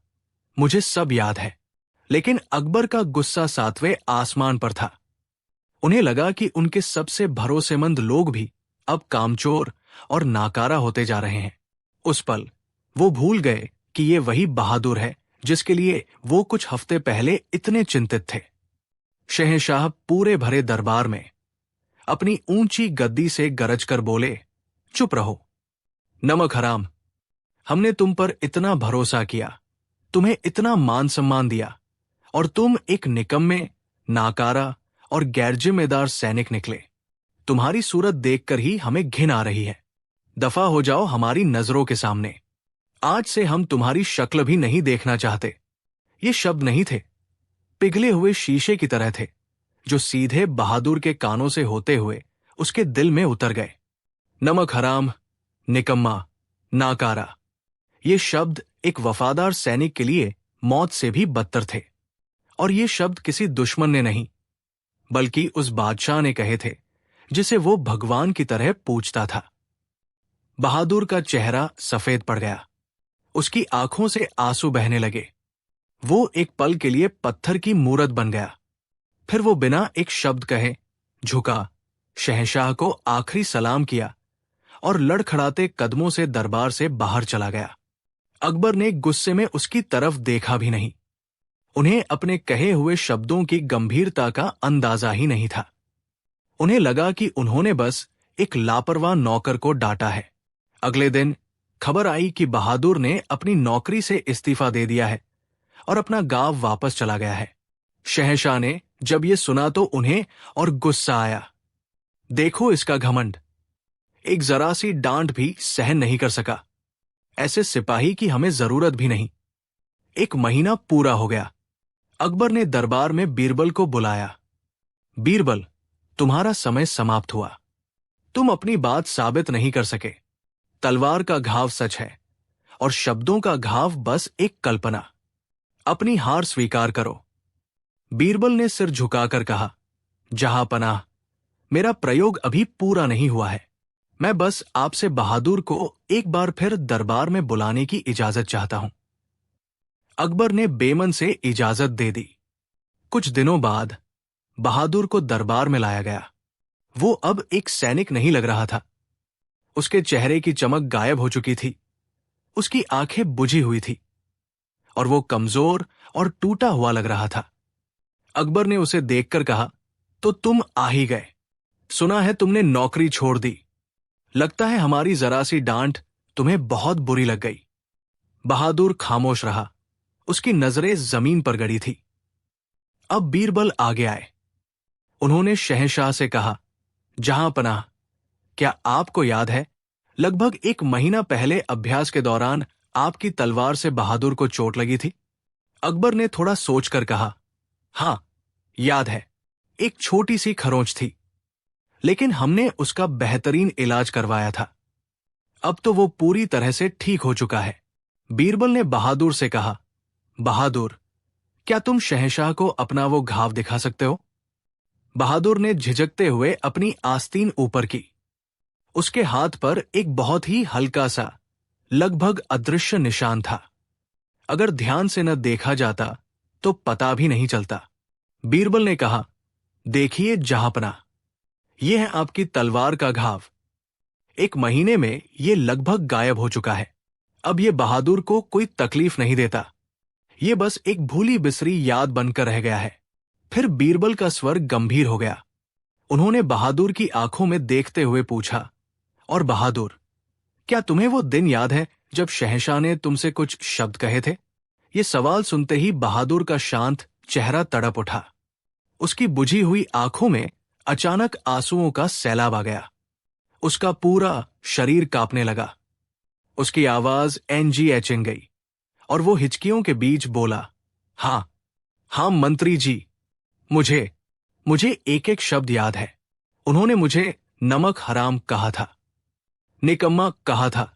मुझे सब याद है। लेकिन अकबर का गुस्सा 7वें आसमान पर था। उन्हें लगा कि उनके सबसे भरोसेमंद लोग भी अब कामचोर और नाकारा होते जा रहे हैं। उस पल वो भूल गए कि ये वही बहादुर है जिसके लिए वो कुछ हफ्ते पहले इतने चिंतित थे। शहंशाह पूरे भरे दरबार में अपनी ऊंची गद्दी से गरज कर बोले, चुप रहो। नमक हराम, हमने तुम पर इतना भरोसा किया, तुम्हें इतना मान सम्मान दिया, और तुम एक निकम्मे, नाकारा और गैरजिम्मेदार सैनिक निकले। तुम्हारी सूरत देखकर ही हमें घिन आ रही है। दफा हो जाओ हमारी नजरों के सामने। आज से हम तुम्हारी शक्ल भी नहीं देखना चाहते। ये शब्द नहीं थे, पिघले हुए शीशे की तरह थे, जो सीधे बहादुर के कानों से होते हुए उसके दिल में उतर गए। नमक हराम, निकम्मा, नाकारा, ये शब्द एक वफादार सैनिक के लिए मौत से भी बदतर थे। और ये शब्द किसी दुश्मन ने नहीं, बल्कि उस बादशाह ने कहे थे जिसे वो भगवान की तरह पूजता था। बहादुर का चेहरा सफेद पड़ गया। उसकी आंखों से आंसू बहने लगे। वो एक पल के लिए पत्थर की मूरत बन गया। फिर वो बिना एक शब्द कहे झुका, शहंशाह को आखिरी सलाम किया और लड़खड़ाते कदमों से दरबार से बाहर चला गया। अकबर ने गुस्से में उसकी तरफ देखा भी नहीं। उन्हें अपने कहे हुए शब्दों की गंभीरता का अंदाजा ही नहीं था। उन्हें लगा कि उन्होंने बस एक लापरवाह नौकर को डांटा है। अगले दिन खबर आई कि बहादुर ने अपनी नौकरी से इस्तीफा दे दिया है और अपना गांव वापस चला गया है। शहंशाह ने जब ये सुना तो उन्हें और गुस्सा आया। देखो इसका घमंड, एक जरा सी डांट भी सहन नहीं कर सका। ऐसे सिपाही की हमें जरूरत भी नहीं। 1 महीना पूरा हो गया। अकबर ने दरबार में बीरबल को बुलाया। बीरबल, तुम्हारा समय समाप्त हुआ। तुम अपनी बात साबित नहीं कर सके। तलवार का घाव सच है और शब्दों का घाव बस एक कल्पना। अपनी हार स्वीकार करो। बीरबल ने सिर झुकाकर कहा, जहांपनाह, मेरा प्रयोग अभी पूरा नहीं हुआ है। मैं बस आपसे बहादुर को एक बार फिर दरबार में बुलाने की इजाजत चाहता हूं। अकबर ने बेमन से इजाजत दे दी। कुछ दिनों बाद बहादुर को दरबार में लाया गया। वो अब एक सैनिक नहीं लग रहा था। उसके चेहरे की चमक गायब हो चुकी थी। उसकी आंखें बुझी हुई थी और वो कमजोर और टूटा हुआ लग रहा था। अकबर ने उसे देखकर कहा, तो तुम आ ही गए। सुना है तुमने नौकरी छोड़ दी। लगता है हमारी जरा सी डांट तुम्हें बहुत बुरी लग गई। बहादुर खामोश रहा। उसकी नजरें जमीन पर गड़ी थी। अब बीरबल आगे आए। उन्होंने शहंशाह से कहा, जहां पनाह, क्या आपको याद है लगभग 1 महीना पहले अभ्यास के दौरान आपकी तलवार से बहादुर को चोट लगी थी? अकबर ने थोड़ा सोचकर कहा, हां, याद है। एक छोटी सी खरोंच थी, लेकिन हमने उसका बेहतरीन इलाज करवाया था। अब तो वो पूरी तरह से ठीक हो चुका है। बीरबल ने बहादुर से कहा, बहादुर, क्या तुम शहंशाह को अपना वो घाव दिखा सकते हो? बहादुर ने झिझकते हुए अपनी आस्तीन ऊपर की। उसके हाथ पर एक बहुत ही हल्का सा, लगभग अदृश्य निशान था। अगर ध्यान से न देखा जाता तो पता भी नहीं चलता। बीरबल ने कहा, देखिए जहांपना, यह है आपकी तलवार का घाव। 1 महीने में यह लगभग गायब हो चुका है। अब यह बहादुर को कोई तकलीफ नहीं देता। यह बस एक भूली बिसरी याद बनकर रह गया है। फिर बीरबल का स्वर गंभीर हो गया। उन्होंने बहादुर की आंखों में देखते हुए पूछा, और बहादुर, क्या तुम्हें वो दिन याद है जब शहंशाह ने तुमसे कुछ शब्द कहे थे? ये सवाल सुनते ही बहादुर का शांत चेहरा तड़प उठा। उसकी बुझी हुई आंखों में अचानक आंसुओं का सैलाब आ गया। उसका पूरा शरीर कांपने लगा। उसकी आवाज एंजी एचिन गई और वो हिचकियों के बीच बोला, हां, हां मंत्री जी, मुझे एक एक शब्द याद है। उन्होंने मुझे नमक हराम कहा था, निकम्मा कहा था।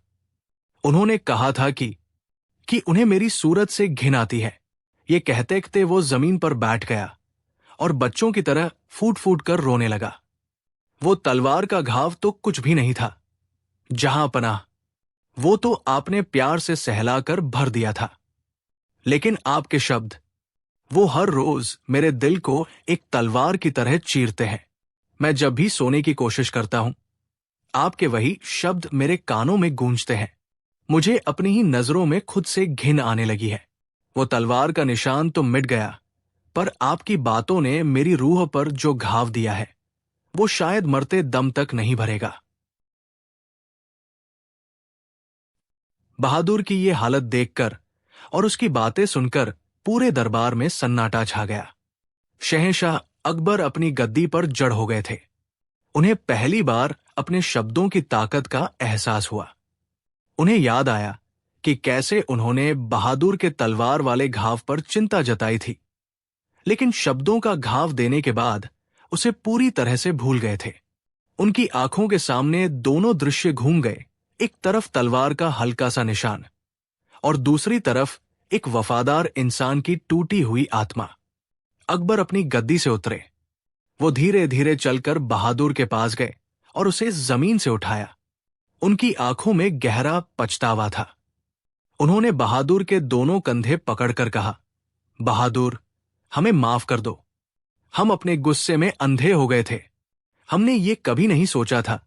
उन्होंने कहा था कि उन्हें मेरी सूरत से घिन आती है। ये कहते कहते वो जमीन पर बैठ गया और बच्चों की तरह फूट फूट कर रोने लगा। वो तलवार का घाव तो कुछ भी नहीं था। जहां पनाह, वो तो आपने प्यार से सहलाकर भर दिया था। लेकिन आपके शब्द, वो हर रोज मेरे दिल को एक तलवार की तरह चीरते हैं। मैं जब भी सोने की कोशिश करता हूं, आपके वही शब्द मेरे कानों में गूंजते हैं। मुझे अपनी ही नजरों में खुद से घिन आने लगी है। वो तलवार का निशान तो मिट गया, पर आपकी बातों ने मेरी रूह पर जो घाव दिया है, वो शायद मरते दम तक नहीं भरेगा। बहादुर की ये हालत देखकर और उसकी बातें सुनकर पूरे दरबार में सन्नाटा छा गया। शहंशाह अकबर अपनी गद्दी पर जड़ हो गए थे। उन्हें पहली बार अपने शब्दों की ताकत का एहसास हुआ। उन्हें याद आया कि कैसे उन्होंने बहादुर के तलवार वाले घाव पर चिंता जताई थी, लेकिन शब्दों का घाव देने के बाद उसे पूरी तरह से भूल गए थे। उनकी आंखों के सामने दोनों दृश्य घूम गए। एक तरफ तलवार का हल्का सा निशान और दूसरी तरफ एक वफादार इंसान की टूटी हुई आत्मा। अकबर अपनी गद्दी से उतरे। वो धीरे धीरे चलकर बहादुर के पास गए और उसे जमीन से उठाया। उनकी आंखों में गहरा पछतावा था। उन्होंने बहादुर के दोनों कंधे पकड़कर कहा, बहादुर, हमें माफ कर दो। हम अपने गुस्से में अंधे हो गए थे। हमने ये कभी नहीं सोचा था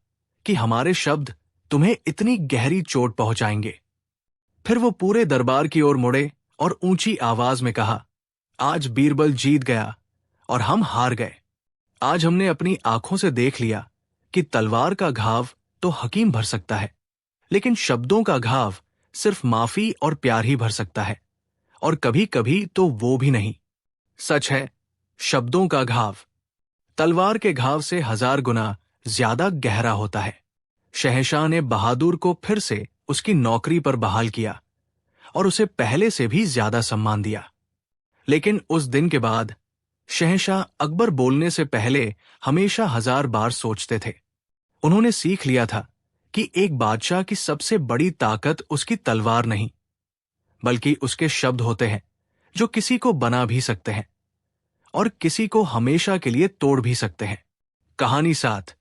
कि हमारे शब्द तुम्हें इतनी गहरी चोट पहुंचाएंगे। फिर वो पूरे दरबार की ओर मुड़े और ऊंची आवाज में कहा, आज बीरबल जीत गया और हम हार गए। आज हमने अपनी आंखों से देख लिया कि तलवार का घाव तो हकीम भर सकता है, लेकिन शब्दों का घाव सिर्फ माफी और प्यार ही भर सकता है, और कभी कभी तो वो भी नहीं। सच है, शब्दों का घाव तलवार के घाव से 1000 गुना ज्यादा गहरा होता है। शहंशाह ने बहादुर को फिर से उसकी नौकरी पर बहाल किया और उसे पहले से भी ज्यादा सम्मान दिया। लेकिन उस दिन के बाद शहंशाह अकबर बोलने से पहले हमेशा 1000 बार सोचते थे। उन्होंने सीख लिया था कि एक बादशाह की सबसे बड़ी ताकत उसकी तलवार नहीं, बल्कि उसके शब्द होते हैं, जो किसी को बना भी सकते हैं और किसी को हमेशा के लिए तोड़ भी सकते हैं। कहानी 7।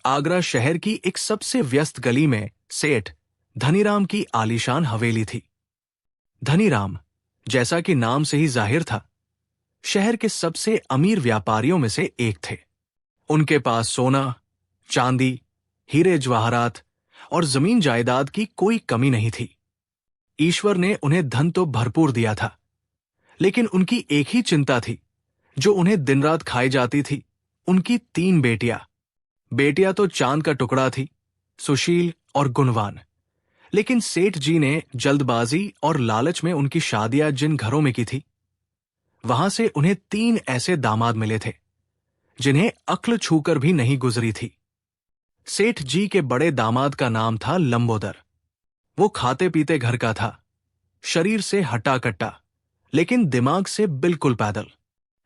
आगरा शहर की एक सबसे व्यस्त गली में सेठ धनीराम की आलीशान हवेली थी। धनीराम, जैसा कि नाम से ही जाहिर था, शहर के सबसे अमीर व्यापारियों में से एक थे। उनके पास सोना, चांदी, हीरे जवाहरात और जमीन जायदाद की कोई कमी नहीं थी। ईश्वर ने उन्हें धन तो भरपूर दिया था, लेकिन उनकी एक ही चिंता थी जो उन्हें दिन रात खाई जाती थी, उनकी 3 बेटियां। बेटियां तो चांद का टुकड़ा थी, सुशील और गुणवान। लेकिन सेठ जी ने जल्दबाजी और लालच में उनकी शादियां जिन घरों में की थी, वहां से उन्हें 3 ऐसे दामाद मिले थे जिन्हें अक्ल छूकर भी नहीं गुजरी थी। सेठ जी के बड़े दामाद का नाम था लंबोदर। वो खाते पीते घर का था, शरीर से हट्टा कट्टा, लेकिन दिमाग से बिल्कुल पैदल।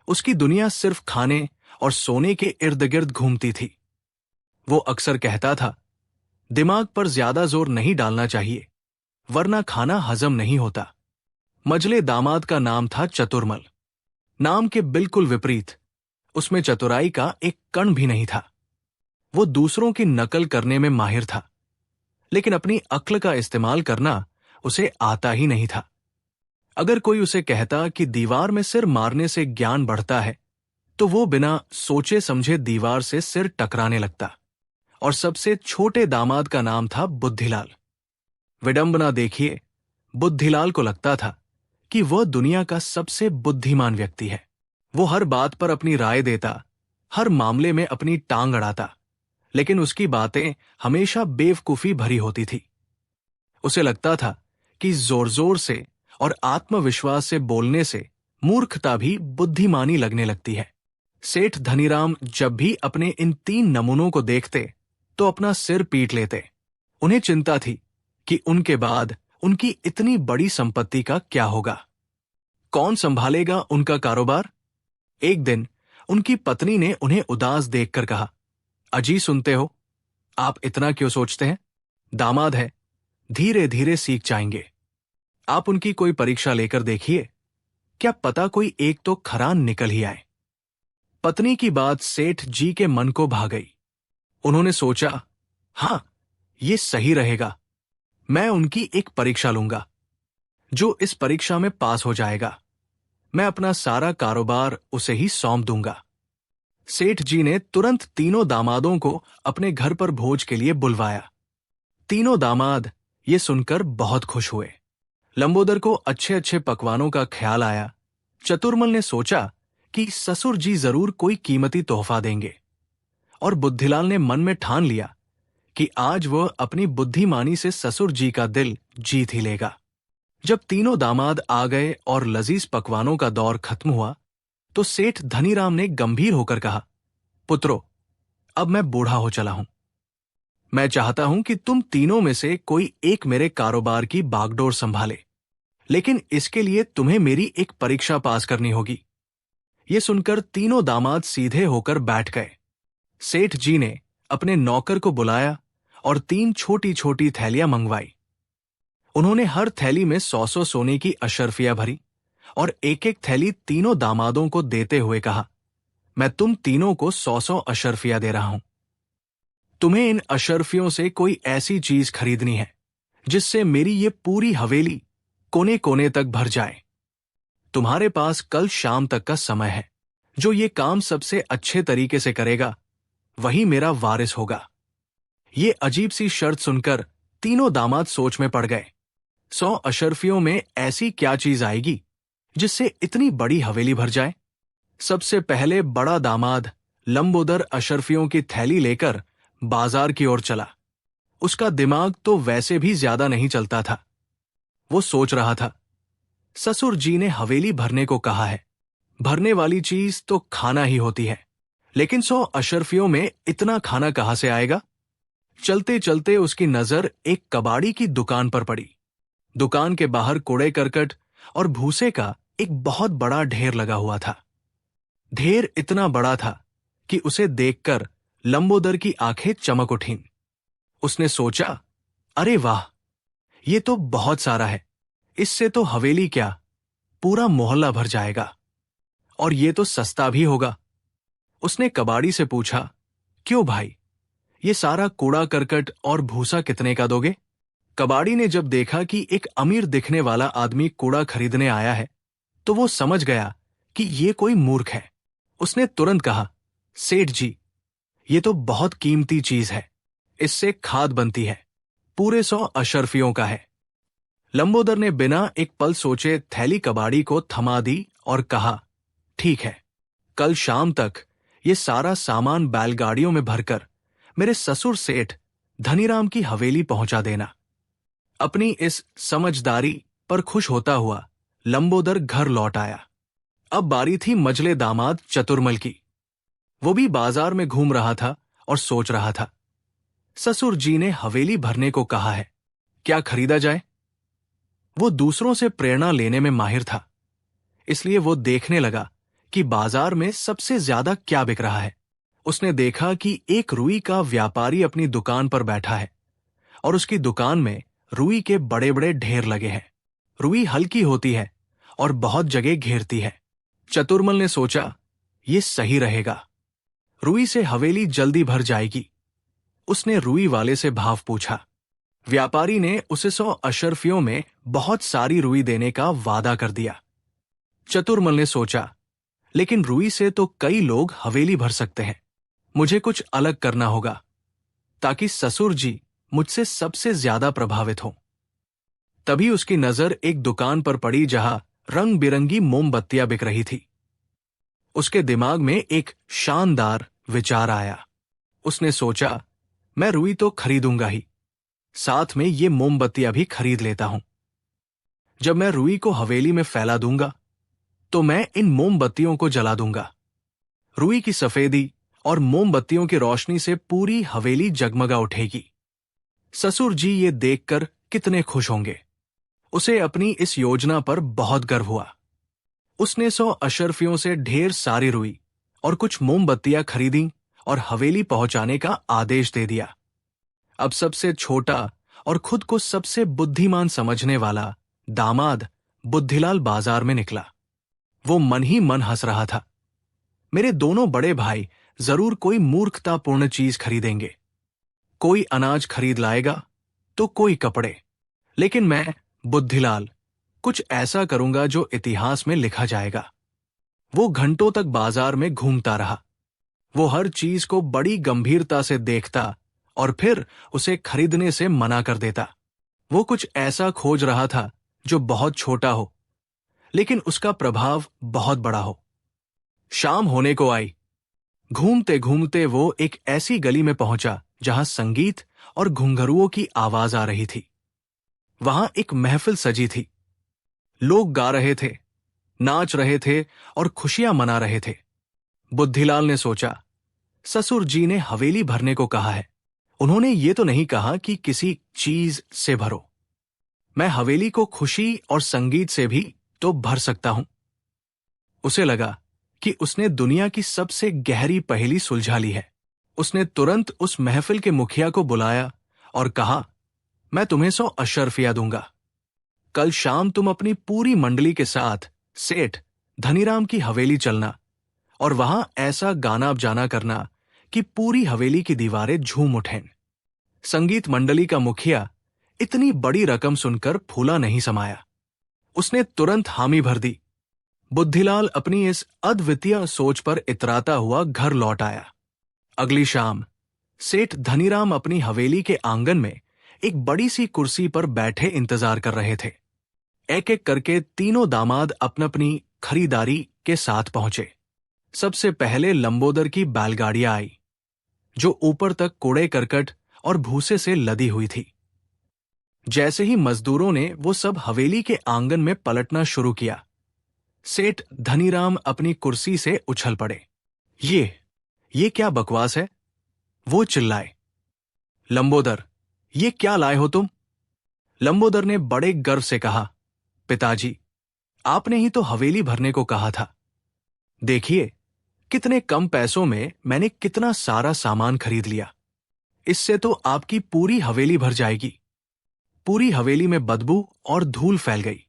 उसकी दुनिया सिर्फ खाने और सोने के इर्द गिर्द घूमती थी। वो अक्सर कहता था, दिमाग पर ज्यादा जोर नहीं डालना चाहिए, वरना खाना हजम नहीं होता। मजले दामाद का नाम था चतुरमल। नाम के बिल्कुल विपरीत, उसमें चतुराई का एक कण भी नहीं था। वो दूसरों की नकल करने में माहिर था, लेकिन अपनी अक्ल का इस्तेमाल करना उसे आता ही नहीं था। अगर कोई उसे कहता कि दीवार में सिर मारने से ज्ञान बढ़ता है, तो वो बिना सोचे समझे दीवार से सिर टकराने लगता। और सबसे छोटे दामाद का नाम था बुद्धिलाल। विडंबना देखिए, बुद्धिलाल को लगता था कि वह दुनिया का सबसे बुद्धिमान व्यक्ति है। वो हर बात पर अपनी राय देता, हर मामले में अपनी टांग अड़ाता, लेकिन उसकी बातें हमेशा बेवकूफी भरी होती थी। उसे लगता था कि जोर जोर से और आत्मविश्वास से बोलने से मूर्खता भी बुद्धिमानी लगने लगती है। सेठ धनीराम जब भी अपने इन 3 नमूनों को देखते तो अपना सिर पीट लेते। उन्हें चिंता थी कि उनके बाद उनकी इतनी बड़ी संपत्ति का क्या होगा, कौन संभालेगा उनका कारोबार। एक दिन उनकी पत्नी ने उन्हें उदास देखकर कहा, अजी सुनते हो, आप इतना क्यों सोचते हैं? दामाद है, धीरे धीरे सीख जाएंगे। आप उनकी कोई परीक्षा लेकर देखिए, क्या पता कोई एक तो खरान निकल ही आए। पत्नी की बात सेठ जी के मन को भा गई। उन्होंने सोचा, हां, ये सही रहेगा, मैं उनकी एक परीक्षा लूंगा। जो इस परीक्षा में पास हो जाएगा, मैं अपना सारा कारोबार उसे ही सौंप दूंगा। सेठ जी ने तुरंत तीनों दामादों को अपने घर पर भोज के लिए बुलवाया। तीनों दामाद ये सुनकर बहुत खुश हुए। लंबोदर को अच्छे अच्छे पकवानों का ख्याल आया। चतुरमल ने सोचा कि ससुर जी जरूर कोई कीमती तोहफा देंगे, और बुद्धिलाल ने मन में ठान लिया कि आज वह अपनी बुद्धिमानी से ससुर जी का दिल जीत ही लेगा। जब तीनों दामाद आ गए और लजीज पकवानों का दौर खत्म हुआ, तो सेठ धनीराम ने गंभीर होकर कहा, पुत्रो, अब मैं बूढ़ा हो चला हूं। मैं चाहता हूं कि तुम तीनों में से कोई एक मेरे कारोबार की बागडोर संभाले, लेकिन इसके लिए तुम्हें मेरी एक परीक्षा पास करनी होगी। ये सुनकर तीनों दामाद सीधे होकर बैठ गए। सेठ जी ने अपने नौकर को बुलाया और 3 छोटी छोटी थैलियां मंगवाई। उन्होंने हर थैली में 100 सोने की अशर्फियां भरी और एक एक थैली तीनों दामादों को देते हुए कहा, मैं तुम तीनों को 100 अशर्फियां दे रहा हूं। तुम्हें इन अशर्फियों से कोई ऐसी चीज खरीदनी है जिससे मेरी ये पूरी हवेली कोने कोने तक भर जाए। तुम्हारे पास कल शाम तक का समय है। जो ये काम सबसे अच्छे तरीके से करेगा, वही मेरा वारिस होगा। ये अजीब सी शर्त सुनकर तीनों दामाद सोच में पड़ गए। 100 अशर्फियों में ऐसी क्या चीज आएगी जिससे इतनी बड़ी हवेली भर जाए? सबसे पहले बड़ा दामाद लंबोदर अशर्फियों की थैली लेकर बाजार की ओर चला। उसका दिमाग तो वैसे भी ज्यादा नहीं चलता था। वो सोच रहा था, ससुर जी ने हवेली भरने को कहा है, भरने वाली चीज तो खाना ही होती है, लेकिन 100 अशर्फियों में इतना खाना कहां से आएगा? चलते चलते उसकी नजर एक कबाड़ी की दुकान पर पड़ी। दुकान के बाहर कूड़े करकट और भूसे का एक बहुत बड़ा ढेर लगा हुआ था। ढेर इतना बड़ा था कि उसे देखकर लंबोदर की आंखें चमक उठीं। उसने सोचा, अरे वाह, ये तो बहुत सारा है। इससे तो हवेली क्या, पूरा मोहल्ला भर जाएगा, और ये तो सस्ता भी होगा। उसने कबाड़ी से पूछा, क्यों भाई, ये सारा कूड़ा करकट और भूसा कितने का दोगे? कबाड़ी ने जब देखा कि एक अमीर दिखने वाला आदमी कूड़ा खरीदने आया है, तो वो समझ गया कि ये कोई मूर्ख है। उसने तुरंत कहा, सेठ जी, ये तो बहुत कीमती चीज है, इससे खाद बनती है, पूरे 100 अशर्फियों का है। लंबोदर ने बिना एक पल सोचे थैली कबाड़ी को थमा दी और कहा, ठीक है, कल शाम तक ये सारा सामान बैलगाड़ियों में भरकर मेरे ससुर सेठ धनीराम की हवेली पहुंचा देना। अपनी इस समझदारी पर खुश होता हुआ लंबोदर घर लौट आया। अब बारी थी मजले दामाद चतुर्मल की। वो भी बाजार में घूम रहा था और सोच रहा था, ससुर जी ने हवेली भरने को कहा है, क्या खरीदा जाए? वो दूसरों से प्रेरणा लेने में माहिर था, इसलिए वो देखने लगा कि बाजार में सबसे ज्यादा क्या बिक रहा है। उसने देखा कि एक रुई का व्यापारी अपनी दुकान पर बैठा है और उसकी दुकान में रुई के बड़े बड़े ढेर लगे हैं। रुई हल्की होती है और बहुत जगह घेरती है। चतुर्मल ने सोचा, ये सही रहेगा, रुई से हवेली जल्दी भर जाएगी। उसने रुई वाले से भाव पूछा। व्यापारी ने उसे 100 अशर्फियों में बहुत सारी रुई देने का वादा कर दिया। चतुर्मल ने सोचा, लेकिन रुई से तो कई लोग हवेली भर सकते हैं, मुझे कुछ अलग करना होगा ताकि ससुर जी मुझसे सबसे ज्यादा प्रभावित हों। तभी उसकी नजर एक दुकान पर पड़ी जहां रंग बिरंगी मोमबत्तियां बिक रही थी। उसके दिमाग में एक शानदार विचार आया। उसने सोचा, मैं रुई तो खरीदूंगा ही, साथ में ये मोमबत्तियां भी खरीद लेता हूं। जब मैं रुई को हवेली में फैला दूंगा तो मैं इन मोमबत्तियों को जला दूंगा। रुई की सफेदी और मोमबत्तियों की रोशनी से पूरी हवेली जगमगा उठेगी। ससुर जी ये देखकर कितने खुश होंगे। उसे अपनी इस योजना पर बहुत गर्व हुआ। उसने 100 अशर्फियों से ढेर सारी रुई और कुछ मोमबत्तियां खरीदी और हवेली पहुंचाने का आदेश दे दिया। अब सबसे छोटा और खुद को सबसे बुद्धिमान समझने वाला दामाद बुद्धिलाल बाजार में निकला। वो मन ही मन हंस रहा था। मेरे दोनों बड़े भाई जरूर कोई मूर्खतापूर्ण चीज खरीदेंगे। कोई अनाज खरीद लाएगा तो कोई कपड़े, लेकिन मैं बुद्धिलाल कुछ ऐसा करूंगा जो इतिहास में लिखा जाएगा। वो घंटों तक बाजार में घूमता रहा। वो हर चीज को बड़ी गंभीरता से देखता और फिर उसे खरीदने से मना कर देता। वो कुछ ऐसा खोज रहा था जो बहुत छोटा हो, लेकिन उसका प्रभाव बहुत बड़ा हो। शाम होने को आई। घूमते घूमते वो एक ऐसी गली में पहुंचा जहां संगीत और घुंघरुओं की आवाज आ रही थी। वहां एक महफिल सजी थी। लोग गा रहे थे, नाच रहे थे और खुशियां मना रहे थे। बुद्धिलाल ने सोचा, ससुर जी ने हवेली भरने को कहा है, उन्होंने ये तो नहीं कहा कि किसी चीज से भरो। मैं हवेली को खुशी और संगीत से भी तो भर सकता हूं। उसे लगा कि उसने दुनिया की सबसे गहरी पहेली सुलझा ली है। उसने तुरंत उस महफिल के मुखिया को बुलाया और कहा, मैं तुम्हें 100 अशर्फिया दूंगा। कल शाम तुम अपनी पूरी मंडली के साथ सेठ धनीराम की हवेली चलना और वहां ऐसा गाना बजाना करना कि पूरी हवेली की दीवारें झूम उठें। संगीत मंडली का मुखिया इतनी बड़ी रकम सुनकर फूला नहीं समाया। उसने तुरंत हामी भर दी। बुद्धिलाल अपनी इस अद्वितीय सोच पर इतराता हुआ घर लौट आया। अगली शाम सेठ धनीराम अपनी हवेली के आंगन में एक बड़ी सी कुर्सी पर बैठे इंतजार कर रहे थे। एक एक करके तीनों दामाद अपनी अपनी खरीदारी के साथ पहुंचे। सबसे पहले लंबोदर की बैलगाड़ियां आई, जो ऊपर तक कूड़े करकट और भूसे से लदी हुई थी। जैसे ही मजदूरों ने वो सब हवेली के आंगन में पलटना शुरू किया, सेठ धनीराम अपनी कुर्सी से उछल पड़े। ये क्या बकवास है? वो चिल्लाए। लंबोदर, ये क्या लाए हो तुम? लंबोदर ने बड़े गर्व से कहा, पिताजी, आपने ही तो हवेली भरने को कहा था। देखिए, कितने कम पैसों में मैंने कितना सारा सामान खरीद लिया। इससे तो आपकी पूरी हवेली भर जाएगी। पूरी हवेली में बदबू और धूल फैल गई।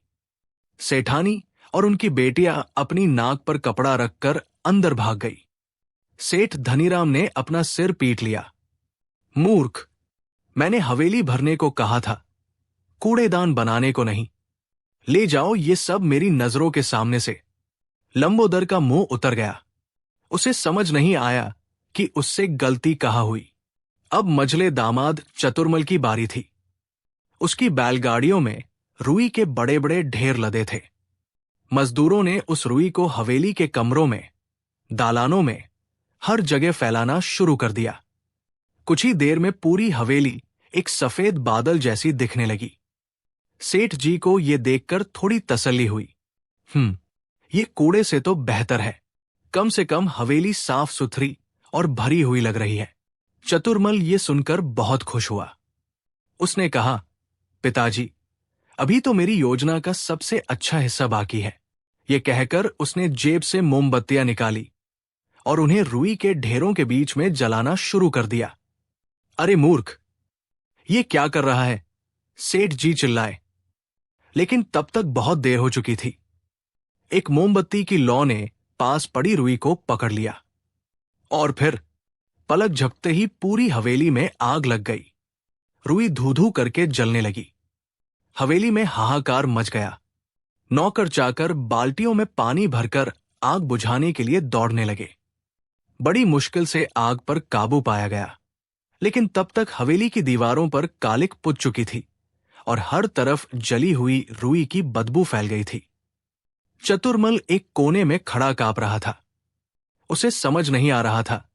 सेठानी और उनकी बेटियां अपनी नाक पर कपड़ा रखकर अंदर भाग गई। सेठ धनीराम ने अपना सिर पीट लिया। मूर्ख, मैंने हवेली भरने को कहा था, कूड़ेदान बनाने को नहीं। ले जाओ ये सब मेरी नजरों के सामने से। लंबोदर का मुंह उतर गया। उसे समझ नहीं आया कि उससे गलती कहाँ हुई। अब मझले दामाद चतुर्मल की बारी थी। उसकी बैलगाड़ियों में रुई के बड़े बड़े ढेर लदे थे। मजदूरों ने उस रुई को हवेली के कमरों में, दालानों में, हर जगह फैलाना शुरू कर दिया। कुछ ही देर में पूरी हवेली एक सफेद बादल जैसी दिखने लगी। सेठ जी को यह देखकर थोड़ी तसल्ली हुई। ये कूड़े से तो बेहतर है। कम से कम हवेली साफ सुथरी और भरी हुई लग रही है। चतुर्मल ये सुनकर बहुत खुश हुआ। उसने कहा, पिताजी, अभी तो मेरी योजना का सबसे अच्छा हिस्सा बाकी है। ये कहकर उसने जेब से मोमबत्तियां निकाली और उन्हें रुई के ढेरों के बीच में जलाना शुरू कर दिया। अरे मूर्ख, ये क्या कर रहा है? सेठ जी चिल्लाए। लेकिन तब तक बहुत देर हो चुकी थी। एक मोमबत्ती की लौ ने पास पड़ी रुई को पकड़ लिया और फिर पलक झपकते ही पूरी हवेली में आग लग गई। रुई धू-धू करके जलने लगी। हवेली में हाहाकार मच गया। नौकर चाकर बाल्टियों में पानी भरकर आग बुझाने के लिए दौड़ने लगे। बड़ी मुश्किल से आग पर काबू पाया गया, लेकिन तब तक हवेली की दीवारों पर कालिक पुत चुकी थी और हर तरफ जली हुई रुई की बदबू फैल गई थी। चतुर्मल एक कोने में खड़ा कांप रहा था। उसे समझ नहीं आ रहा था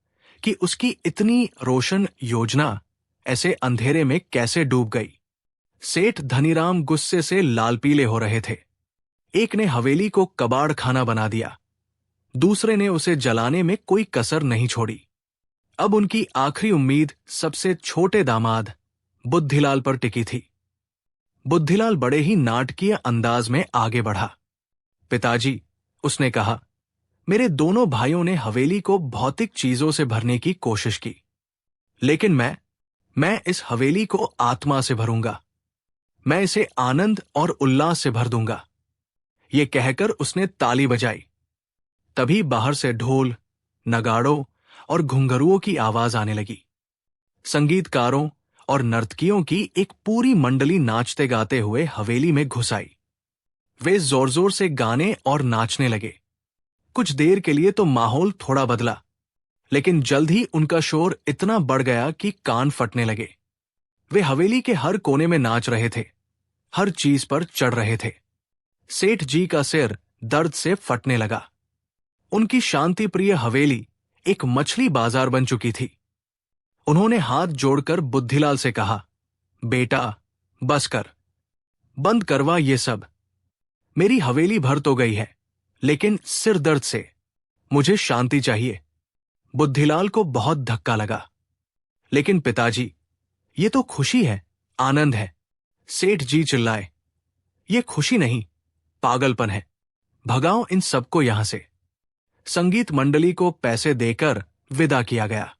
कि उसकी इतनी रोशन योजना ऐसे अंधेरे में कैसे डूब गई। सेठ धनीराम गुस्से से लाल पीले हो रहे थे। एक ने हवेली को कबाड़ खाना बना दिया, दूसरे ने उसे जलाने में कोई कसर नहीं छोड़ी। अब उनकी आखिरी उम्मीद सबसे छोटे दामाद बुद्धिलाल पर टिकी थी। बुद्धिलाल बड़े ही नाटकीय अंदाज में आगे बढ़ा। पिताजी, उसने कहा, मेरे दोनों भाइयों ने हवेली को भौतिक चीजों से भरने की कोशिश की, लेकिन मैं इस हवेली को आत्मा से भरूंगा। मैं इसे आनंद और उल्लास से भर दूंगा। ये कहकर उसने ताली बजाई। तभी बाहर से ढोल, नगाड़ों और घुंघरुओं की आवाज आने लगी। संगीतकारों और नर्तकियों की एक पूरी मंडली नाचते गाते हुए हवेली में घुस आई। वे जोर जोर से गाने और नाचने लगे। कुछ देर के लिए तो माहौल थोड़ा बदला, लेकिन जल्द ही उनका शोर इतना बढ़ गया कि कान फटने लगे। वे हवेली के हर कोने में नाच रहे थे, हर चीज पर चढ़ रहे थे। सेठ जी का सिर दर्द से फटने लगा। उनकी शांतिप्रिय हवेली एक मछली बाजार बन चुकी थी। उन्होंने हाथ जोड़कर बुद्धिलाल से कहा, बेटा, बस कर, बंद करवा ये सब। मेरी हवेली भर तो गई है, लेकिन सिर दर्द से मुझे शांति चाहिए। बुद्धिलाल को बहुत धक्का लगा। लेकिन पिताजी, ये तो खुशी है, आनंद है। सेठ जी चिल्लाए। ये खुशी नहीं, पागलपन है। भगाओ इन सबको यहां से। संगीत मंडली को पैसे देकर विदा किया गया।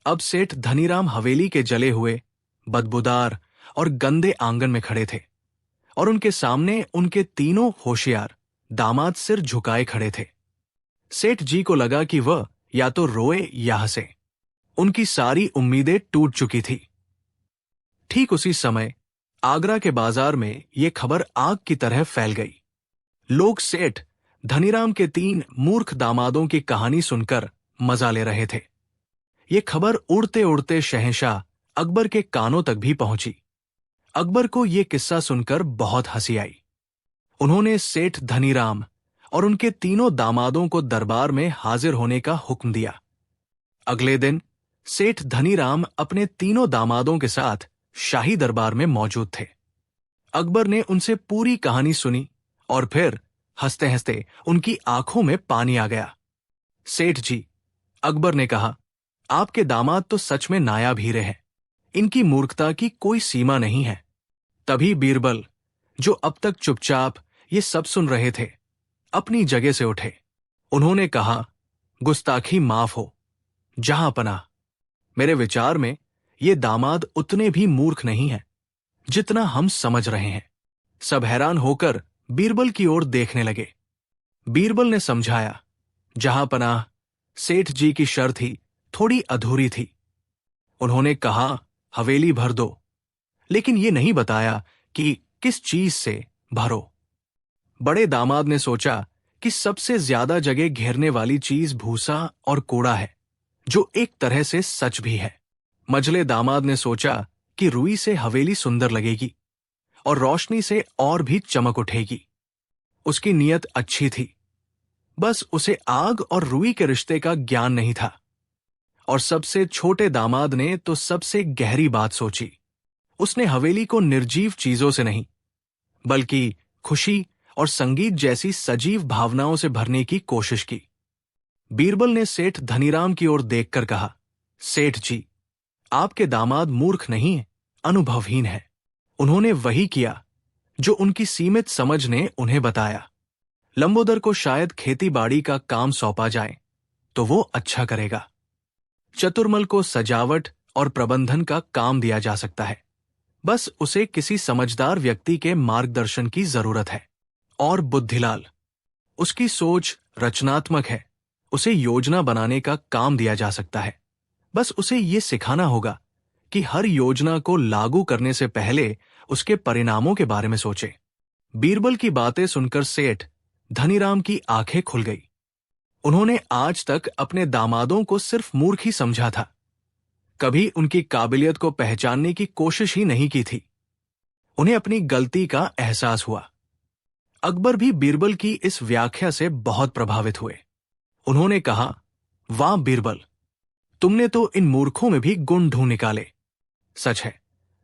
अब सेठ धनीराम हवेली के जले हुए, बदबूदार और गंदे आंगन में खड़े थे और उनके सामने उनके तीनों होशियार दामाद सिर झुकाए खड़े थे। सेठ जी को लगा कि वह या तो रोए या हंसे। उनकी सारी उम्मीदें टूट चुकी थी। ठीक उसी समय आगरा के बाजार में यह खबर आग की तरह फैल गई। लोग सेठ धनीराम के 3 मूर्ख दामादों की कहानी सुनकर मजा ले रहे थे। ये खबर उड़ते उड़ते शहंशाह अकबर के कानों तक भी पहुंची। अकबर को यह किस्सा सुनकर बहुत हंसी आई। उन्होंने सेठ धनीराम और उनके तीनों दामादों को दरबार में हाजिर होने का हुक्म दिया। अगले दिन सेठ धनीराम अपने तीनों दामादों के साथ शाही दरबार में मौजूद थे। अकबर ने उनसे पूरी कहानी सुनी और फिर हंसते हंसते उनकी आंखों में पानी आ गया। सेठ जी, अकबर ने कहा, आपके दामाद तो सच में नायाब हीरे हैं। इनकी मूर्खता की कोई सीमा नहीं है। तभी बीरबल, जो अब तक चुपचाप ये सब सुन रहे थे, अपनी जगह से उठे। उन्होंने कहा, गुस्ताखी माफ हो, जहां पनाह। मेरे विचार में ये दामाद उतने भी मूर्ख नहीं है जितना हम समझ रहे हैं। सब हैरान होकर बीरबल की ओर देखने लगे। बीरबल ने समझाया, जहां पनाह, सेठ जी की शर्त ही थोड़ी अधूरी थी। उन्होंने कहा, हवेली भर दो, लेकिन ये नहीं बताया कि किस चीज से भरो। बड़े दामाद ने सोचा कि सबसे ज्यादा जगह घेरने वाली चीज भूसा और कूड़ा है, जो एक तरह से सच भी है। मझले दामाद ने सोचा कि रुई से हवेली सुंदर लगेगी और रोशनी से और भी चमक उठेगी। उसकी नीयत अच्छी थी, बस उसे आग और रुई के रिश्ते का ज्ञान नहीं था। और सबसे छोटे दामाद ने तो सबसे गहरी बात सोची। उसने हवेली को निर्जीव चीजों से नहीं, बल्कि खुशी और संगीत जैसी सजीव भावनाओं से भरने की कोशिश की। बीरबल ने सेठ धनीराम की ओर देखकर कहा, सेठ जी, आपके दामाद मूर्ख नहीं है, अनुभवहीन है। उन्होंने वही किया जो उनकी सीमित समझ ने उन्हें बताया। लंबोदर को शायद खेती बाड़ी का काम सौंपा जाए तो वो अच्छा करेगा। चतुर्मल को सजावट और प्रबंधन का काम दिया जा सकता है, बस उसे किसी समझदार व्यक्ति के मार्गदर्शन की जरूरत है। और बुद्धिलाल, उसकी सोच रचनात्मक है, उसे योजना बनाने का काम दिया जा सकता है, बस उसे ये सिखाना होगा कि हर योजना को लागू करने से पहले उसके परिणामों के बारे में सोचे। बीरबल की बातें सुनकर सेठ धनीराम की आंखें खुल गई। उन्होंने आज तक अपने दामादों को सिर्फ मूर्ख ही समझा था, कभी उनकी काबिलियत को पहचानने की कोशिश ही नहीं की थी। उन्हें अपनी गलती का एहसास हुआ। अकबर भी बीरबल की इस व्याख्या से बहुत प्रभावित हुए। उन्होंने कहा, वाह बीरबल, तुमने तो इन मूर्खों में भी गुण ढूंढ निकाले। सच है,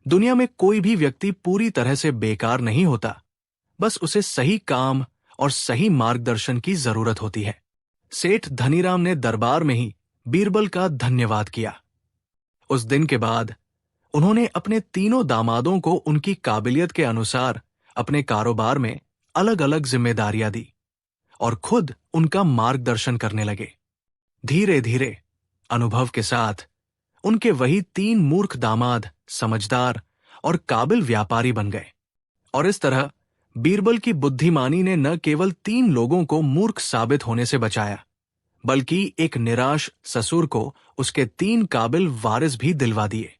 दुनिया में कोई भी व्यक्ति पूरी तरह से बेकार नहीं होता, बस उसे सही काम और सही मार्गदर्शन की जरूरत होती है। सेठ धनीराम ने दरबार में ही बीरबल का धन्यवाद किया। उस दिन के बाद उन्होंने अपने तीनों दामादों को उनकी काबिलियत के अनुसार अपने कारोबार में अलग अलग जिम्मेदारियां दी और खुद उनका मार्गदर्शन करने लगे। धीरे धीरे अनुभव के साथ उनके वही 3 मूर्ख दामाद समझदार और काबिल व्यापारी बन गए। और इस तरह बीरबल की बुद्धिमानी ने न केवल 3 लोगों को मूर्ख साबित होने से बचाया, बल्कि एक निराश ससुर को उसके 3 काबिल वारिस भी दिलवा दिए।